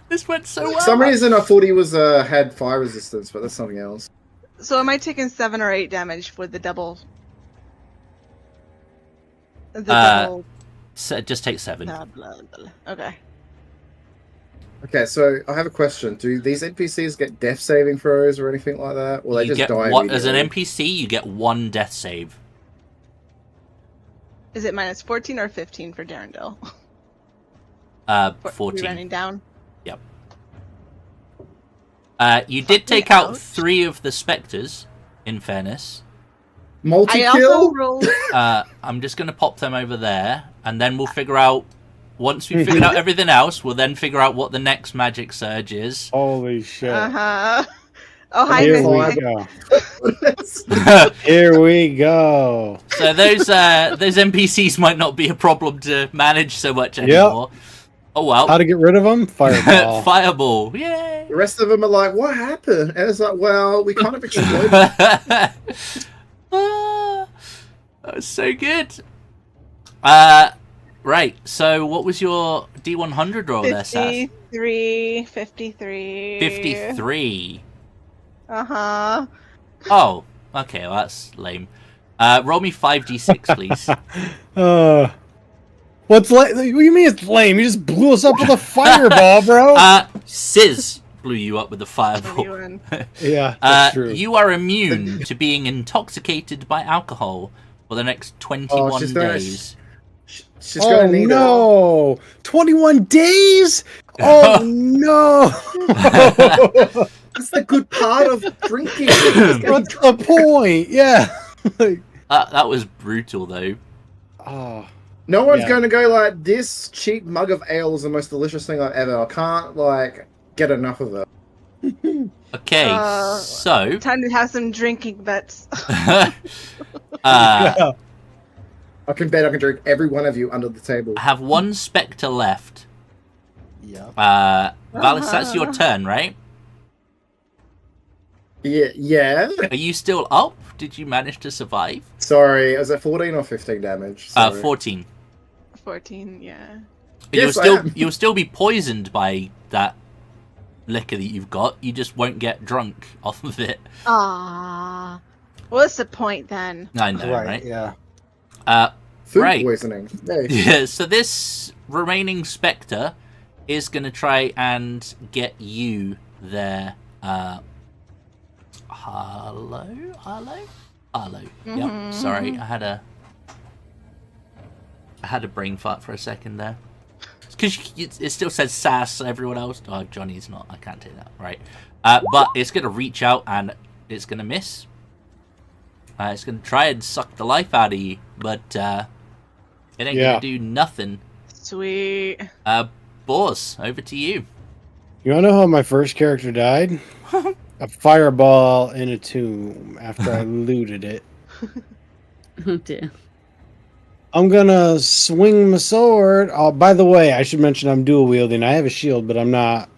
This went so For well. some reason, I thought he was had fire resistance, but that's something else. so am I taking 7 or 8 damage with the double? The double. So just take 7. Blah, blah, blah. Okay. Okay, so I have a question. Do these NPCs get death saving throws or anything like that? Or they You just get die what, as an immediately? NPC, you get 1 death save. Is it minus 14 or 15 for Darendelle? 14. Running down. You did take out 3 of the specters, in fairness. I Multi-kill? also rolled. I'm just going to pop them over there, and then we'll figure out. Once we've figured out everything else, we'll then figure out what the next magic surge is. holy shit! Uh huh. Oh, hi, Here we Missy. go. Here we go. So those NPCs might not be a problem to manage so much anymore. Oh well. How to get rid of them? Fireball. Fireball. Yay! The rest of them are like, what happened? And it's like, well, we kind of exploded. Ah, that was so good. Right. So, what was your D100 roll there, Sass? 53. 53. 53. Uh huh. Oh, okay. Well, that's lame. Roll me 5d6, please. What's lame? What do you mean it's lame? You just blew us up with a fireball, bro. Sizz blew you up with a fireball. Everyone. Yeah, that's true. You are immune to being intoxicated by alcohol for the next 21 she's gonna- days. She's gonna need no! 21 days? Oh no! That's the good part of drinking. What's the point? Yeah. Like, That was brutal, though. oh. No one's Yeah. going to go like, this cheap mug of ale is the most delicious thing I've ever. I can't like get enough of it. Okay, so Time to have some drinking bets. I can bet I can drink every one of you under the table. I have one spectre left. Yeah. Valis, that's your turn, right? Yeah. Are you still up? Did you manage to survive? Sorry, is it 14 or 15 damage? Sorry. 14. 14, yeah. Yes, I am. You'll still be poisoned by that liquor that you've got. You just won't get drunk off of it. Ah, what's the point then? I know, right? Yeah. Food right. poisoning. Yay. Yeah, so this remaining spectre is going to try and get you there. Hello? Yep, Mhm, sorry, mhm. I had a brain fart for a second there. Because it still says sass, everyone else. Oh, Johnny's not. I can't do that. Right. But it's going to reach out and it's going to miss. It's going to try and suck the life out of you. But it ain't Yeah. going to do nothing. Sweet. Boars, over to you. You wanna know how my first character died? A fireball in a tomb after I looted it. Oh dear. I'm gonna swing my sword. Oh, by the way, I should mention I'm dual wielding. I have a shield, but I'm not.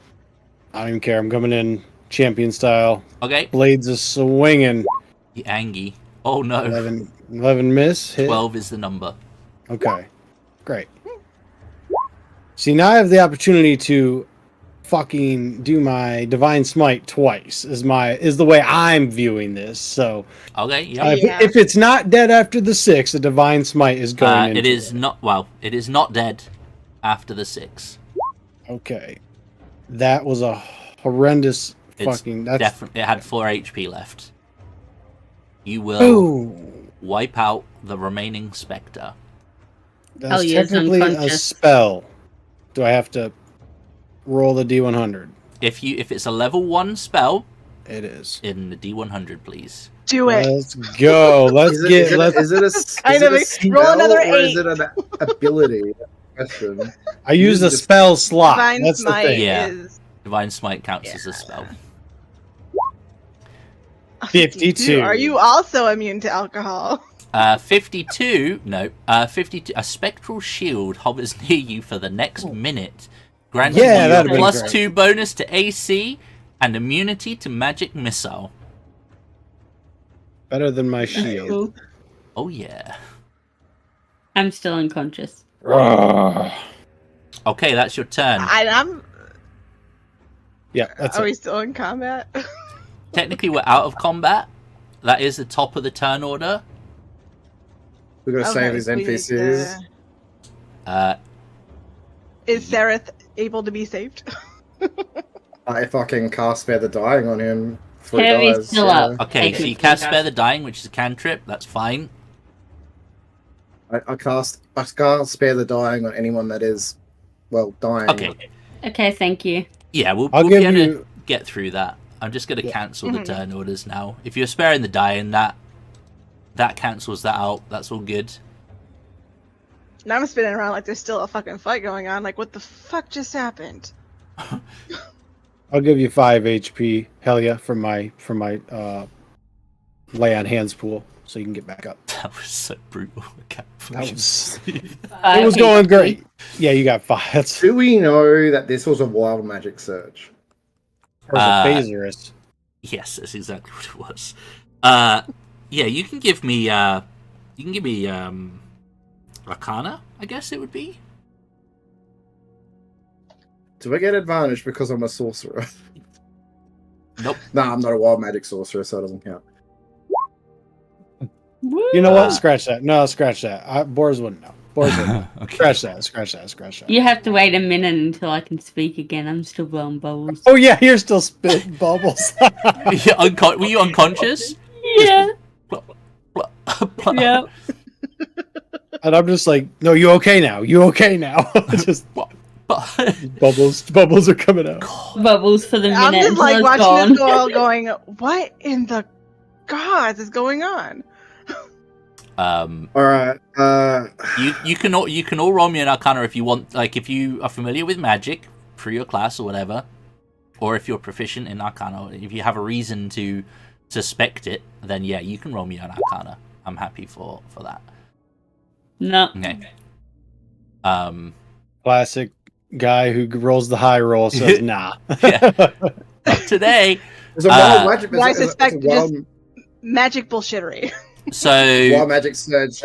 I don't even care. I'm coming in champion style. Okay. Blades are swinging. The Angie. Oh no. 11 miss. Hit. 12 is the number. Okay. Great. See, now I have the opportunity to fucking do my divine smite twice. Is the way I'm viewing this. So Okay, yeah. if it's not dead after the 6, the divine smite is going. It into is not. Well, it is not dead after the 6. Okay. That was a horrendous It's fucking. That's Definitely, it had 4 HP left. You will Ooh, wipe out the remaining spectre. that's he is technically a unconscious. spell. Do I have to roll the D100? If it's a level 1 spell, It is. in the D100, please. Do it. Let's go. Let's Is it, get. is it, Let's. is it a, is Kind it of a a- spell roll another or is 8. it an ability? Question. I use the just- spell slot. Divine That's the Smite thing. Yeah. is Divine Smite counts as a spell. 52. Are you also immune to alcohol? 52. No. 52. A spectral shield hovers near you for the next minute, granting Yeah, you that'd a be plus great. 2 bonus to AC and immunity to magic missile. Better than my shield. Cool. Oh yeah. I'm still unconscious. Okay, that's your turn. I'm. Yeah, that's Are it. we still in combat? Technically, we're out of combat. That is the top of the turn order. We're gonna save his so we need NPCs. Uh, Is Sereth able to be saved? If I can cast Spare the Dying on him before he Harry's dies. still yeah. up. okay, so you cast Spare the Dying, which is a cantrip. That's fine. I cast Spare the Dying on anyone that is, well, dying. Okay. Okay, thank you. Yeah, we'll I'll be give able to you. get through that. I'm just going to Yeah. cancel the Mhm. turn orders now. If you're sparing the Dying, that cancels that out. That's all good. Now I'm spinning around like there's still a fucking fight going on. Like, what the fuck just happened? I'll give you 5 HP. Hell yeah, from my lay on hands pool, so you can get back up. That was so brutal. I can't That fucking was. believe- It was going great. Yeah, you got 5. That's Do we know that this was a wild magic search? or Phasers. Yes, that's exactly what it was. Yeah, you can give me Arcana, I guess it would be. Do I get advantage because I'm a sorcerer? Nope. Nah, I'm not a wild magic sorcerer, so it doesn't count. You know Uh, what? Scratch that. No, scratch that. Boars wouldn't know. Boars wouldn't know. Okay. Scratch that. Scratch that. Scratch that. You have to wait a minute until I can speak again. I'm still blowing bubbles. Oh yeah, you're still spitting bubbles. Were you unconscious? Yeah. Plop, plop. Yeah. And I'm just like, no, you okay now? You okay now? Just But bubbles are coming out. Bubbles for the minute. I'm just like until it's watching this gone. all going, what in the gods is going on? All right. you can all roll me an Arcana if you want. Like if you are familiar with magic through your class or whatever, or if you're proficient in Arcana, if you have a reason to suspect it, then yeah, you can roll me an Arcana. I'm happy for that. No. Okay. Classic guy who rolls the high roll says, nah. Yeah. Today, There's a wild magic. I there's a suspect wild, Magic bullshittery. so wild magic surge.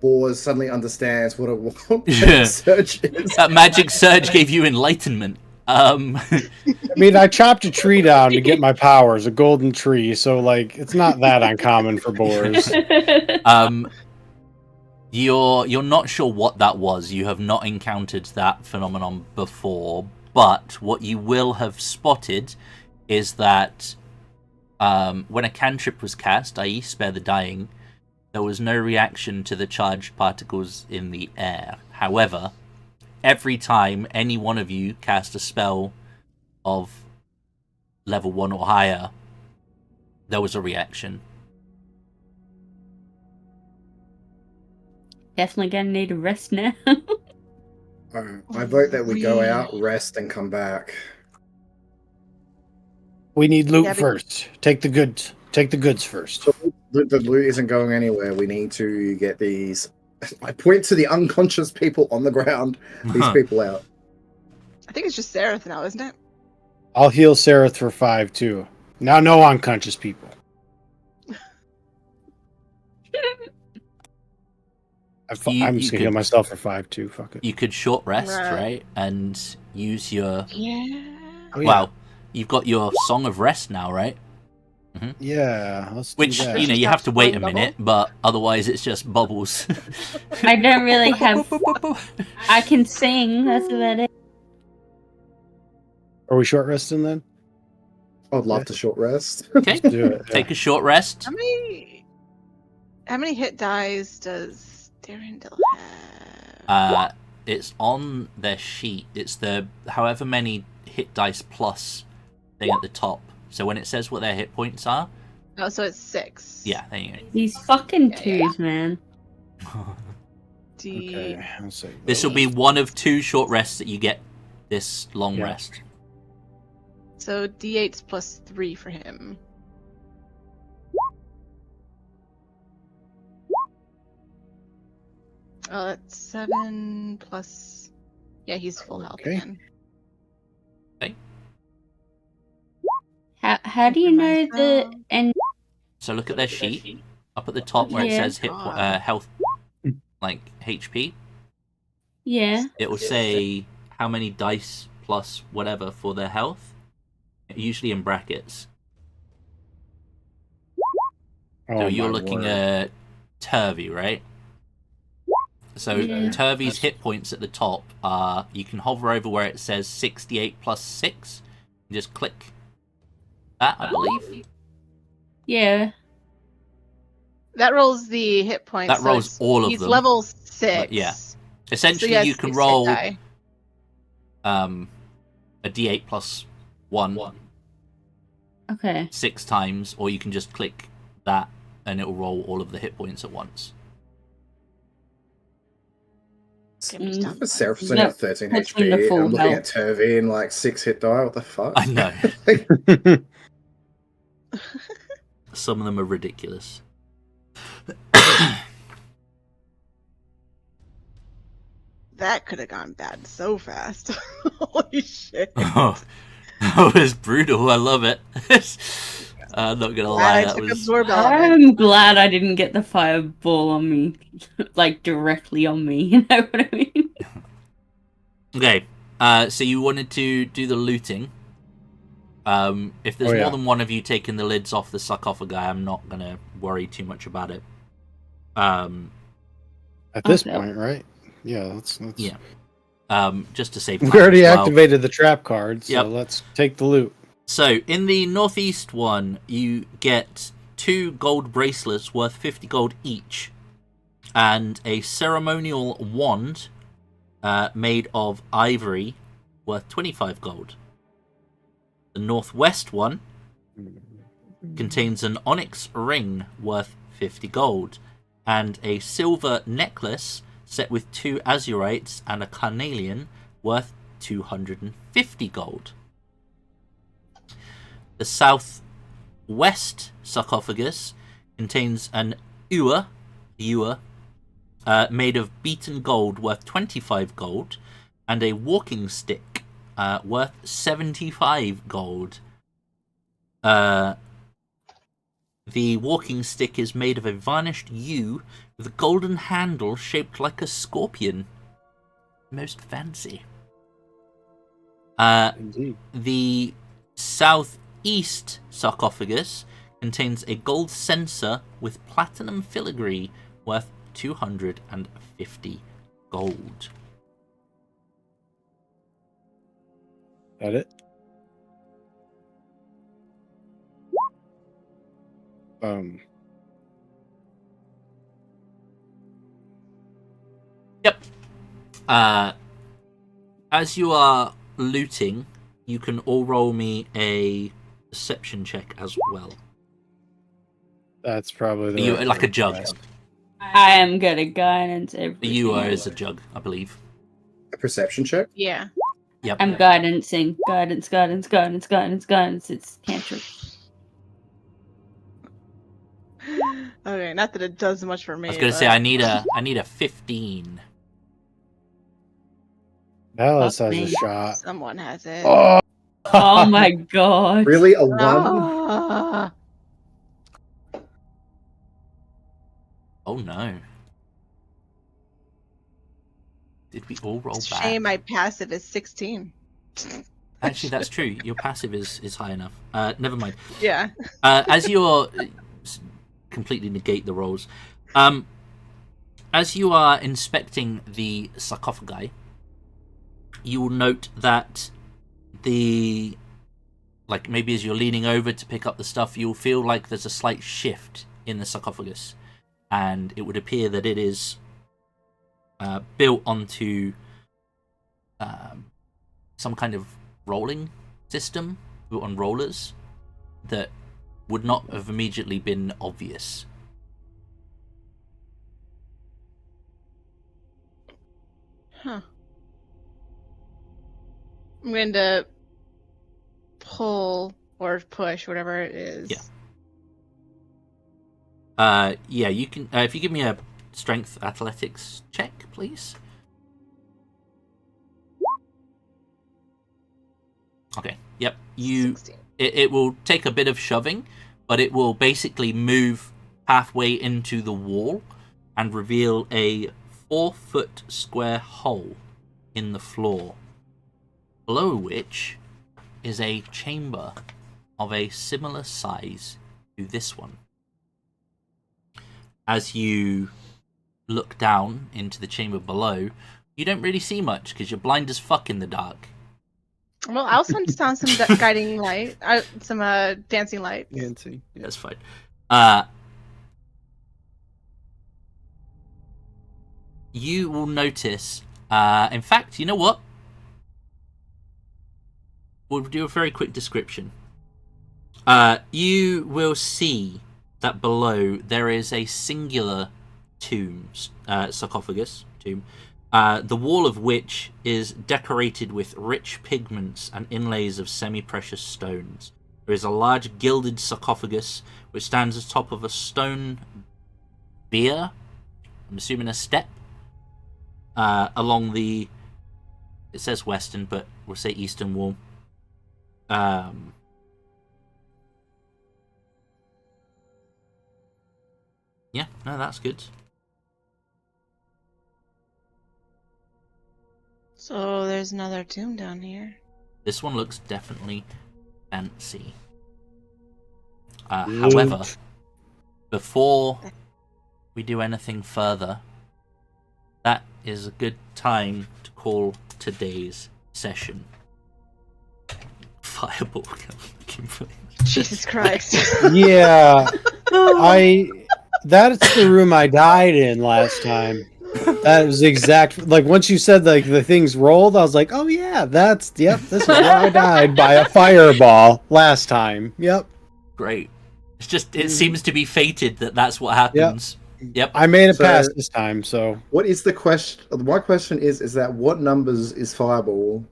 Boars suddenly understands what a wild Yeah. magic surge is. that magic surge gave you enlightenment. I mean, I chopped a tree down to get my powers, a golden tree, so like it's not that uncommon for boars. You're not sure what that was. You have not encountered that phenomenon before, but what you will have spotted is that when a cantrip was cast, i.e. Spare the Dying, there was no reaction to the charged particles in the air. However, every time any one of you cast a spell of level 1 or higher, there was a reaction. Definitely gonna need a rest now. Alright, I vote that we go out, rest, and come back. We need loot Yeah, but- first. Take the goods. Take the goods first. The loot isn't going anywhere. We need to get these. I point to the unconscious people on the ground. These people out. I think it's just Seraph now, isn't it? I'll heal Seraph for 5 too. Now, no unconscious people. I'm just gonna heal myself for 5 too. Fuck it. You could short rest, Right. right? And use your... Yeah. Oh, yeah. Well, you've got your Song of Rest now, right? Yeah, let's Which, do that. you know, you have to wait a Double. minute, but otherwise it's just bubbles. I don't really have. I can sing. That's about it. Are we short resting then? I'd love to short rest. Okay, Do it. yeah. take a short rest. How many hit dice does Darendil have? It's on their sheet. It's the however many hit dice plus thing at the top. So when it says what their hit points are, Oh, so it's 6. yeah, there you These fucking Yeah, yeah. twos, man. go. D. Okay, let's see. This will be one of 2 short rests that you get this long Yeah. rest. So D8's plus 3 for him. Oh, that's 7 plus. Yeah, he's full health Okay. again. How do you know the Myself. end? So look at their sheet up at the top where it Yeah. says health, like HP. Yeah. It will say how many dice plus whatever for their health, usually in brackets. Oh, So you're my looking word. at Turvy, right? So Yeah. Turvy's hit points at the top are, you can hover over where it says 68 plus 6, and just click that, I believe. Yeah. That rolls the hit points. That rolls it's- all of he's them. level 6. But yeah. So Essentially, he has you can 6 hit roll die. a d8 plus 1 Okay. 6 times, or you can just click that and it will roll all of the hit points at once. Okay, I'm just down The Seraph's only No, got 13 that's HP. wonderful, I'm looking no. at Turvy and like 6 hit die. What the fuck? I know. Some of them are ridiculous. That could have gone bad so fast. Holy shit. Oh, that was brutal. I love it. I'm not gonna lie. I That took was absorb element. I'm glad I didn't get the fireball on me, like directly on me. You know what I mean? okay. So you wanted to do the looting. If there's Oh, yeah. more than one of you taking the lids off the sarcophagi, I'm not gonna worry too much about it. At this Okay. point, right? Yeah, that's Yeah. Just to save We time already as well. activated the trap card, so Yep. let's take the loot. So, in the northeast one, you get 2 gold bracelets worth 50 gold each. and a ceremonial wand made of ivory worth 25 gold. The northwest one contains an onyx ring worth 50 gold, and a silver necklace set with 2 azurites and a carnelian worth 250 gold. The southwest sarcophagus contains an ewer made of beaten gold worth 25 gold, and a walking stick worth 75 gold. The walking stick is made of a varnished yew with a golden handle shaped like a scorpion. Most fancy. Indeed. The southeast sarcophagus contains a gold censer with platinum filigree worth 250 gold. That it? Yep. As you are looting, you can all roll me a deception check as well. That's probably the You right like a thing to jug. ask. I am good at guidance. Everything. You are as a jug, I believe. A perception check. Yeah. Yep. I'm guidancing. Guidance. It's cantrip. Okay, not that it does much for me. I was gonna say I need a 15. Alice Fuck has a me. shot. Someone has it. Oh, Oh my god. Really, a 1? Ah. Oh no. Did we all roll back? Shame my passive is 16. Actually, that's true. Your passive is high enough. Never mind. Yeah. As you're completely negate the rolls. As you are inspecting the sarcophagi, you will note that maybe as you're leaning over to pick up the stuff, you'll feel like there's a slight shift in the sarcophagus, and it would appear that it is built onto some kind of rolling system, built on rollers, that would not have immediately been obvious. Huh. I'm going to pull or push, whatever it is. Yeah, you can. If you give me a strength athletics check, please. Okay. Yep. 16. It will take a bit of shoving, but it will basically move halfway into the wall and reveal a 4-foot square hole in the floor, below which is a chamber of a similar size to this one. As you look down into the chamber below, you don't really see much because you're blind as fuck in the dark. Well, I'll send down some guiding light, some dancing lights. Nancy. Yeah. That's fine. You will notice. In fact, you know what? We'll do a very quick description. You will see that below there is a singular sarcophagus tomb. The wall of which is decorated with rich pigments and inlays of semi-precious stones. There is a large gilded sarcophagus which stands atop of a stone bier, I'm assuming a step, along the, it says western, but we'll say eastern wall. Yeah, no, that's good. So there's another tomb down here. This one looks definitely fancy. Loot. However, before we do anything further, that is a good time to call today's session. Fireball. Jesus Christ. Yeah, That's the room I died in last time. That was the exact like once you said like the things rolled, I was like, oh yeah, this is where I died by a fireball last time. Yep. Great. It's just it seems to be fated that that's what happens. Yep. I made it So- past this time, so What is the question? My question is that what numbers is Fireball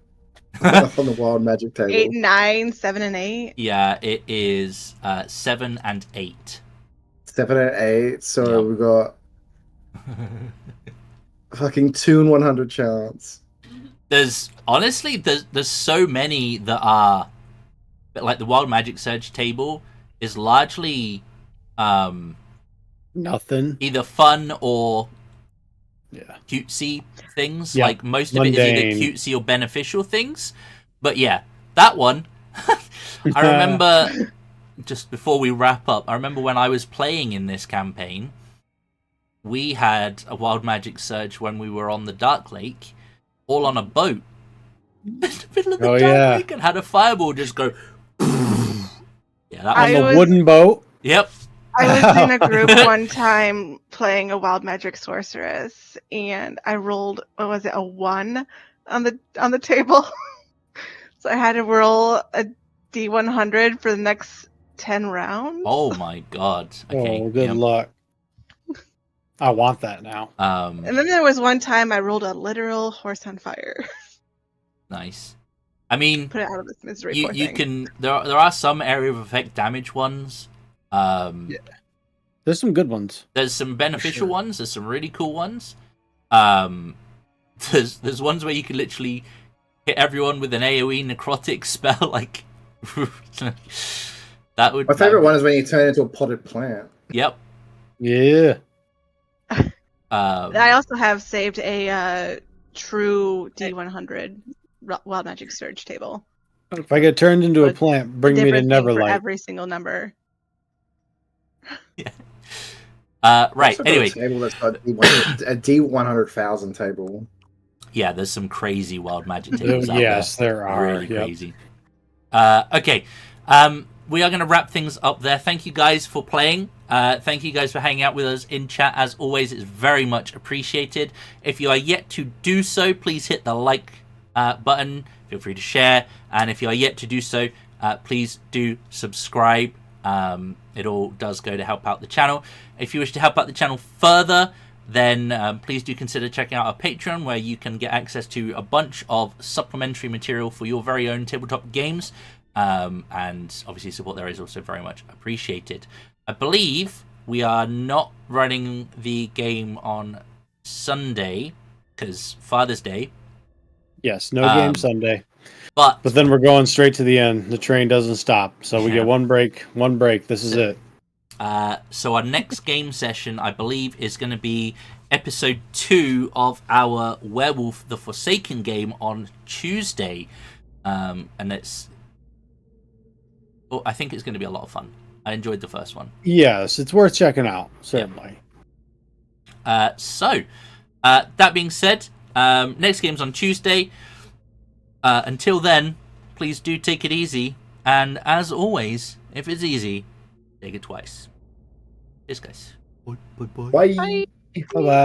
on the wild magic table? 8, 9, 7, and 8. Yeah, it is 7 and 8. 7 and 8. So Yep. we got fucking 2 in 100 chance. There's so many that are, but like the Wild Magic Surge table is largely nothing. either fun or Yeah. cutesy things. Yeah, Like most of it is either mundane. cutesy or beneficial things. But yeah, that one. I remember just before we wrap up. I remember when I was playing in this campaign, we had a Wild Magic Surge when we were on the Dark Lake, all on a boat in the middle of the Oh, Dark yeah. Lake, and had a fireball just go. Yeah, that I was. On the was- wooden boat. Yep. I was in a group one time playing a wild magic sorceress, and I rolled what was it, a 1 on the table. So I had to roll a D100 for the next 10 rounds. Oh my god. Okay. Oh, good yep. luck. I want that now. And then there was one time I rolled a literal horse on fire. Nice. I mean, Put it out of its misery. you poor you thing. can there are some area of effect damage ones. There's some good ones. There's some beneficial sure. ones. There's some really cool ones. There's ones where you can literally hit everyone with an AOE necrotic spell. Like that would. My favorite one is when you turn into a potted plant. Yep. Yeah. I also have saved a true D100 wild magic surge table. If I get turned into a But plant, bring me to Different thing for Neverlight. every single number. Right. Also got Anyway, a table that's got a D100,000 table. yeah. There's some crazy wild magic tables out there. Yes, there are. Really Yep. crazy. Okay. We are going to wrap things up there. Thank you guys for playing. Thank you guys for hanging out with us in chat. As always, it's very much appreciated. If you are yet to do so, please hit the like button. Feel free to share. And if you are yet to do so, please do subscribe. It all does go to help out the channel. If you wish to help out the channel further, then please do consider checking out our Patreon, where you can get access to a bunch of supplementary material for your very own tabletop games. And obviously support there is also very much appreciated. I believe we are not running the game on Sunday because Father's Day, Yes, no game Sunday. but But then we're going straight to the end. The train doesn't stop. So we Yeah. get one break. This is it. so our next game session, I believe, is going to be episode 2 of our Werewolf the Forsaken game on Tuesday. And I think it's going to be a lot of fun. I enjoyed the first one. Yes, it's worth checking out. Certainly. So, that being said, next game's on Tuesday. Until then, please do take it easy. And as always, if it's easy, take it twice. Cheers, guys. Bye. Bye. Bye-bye.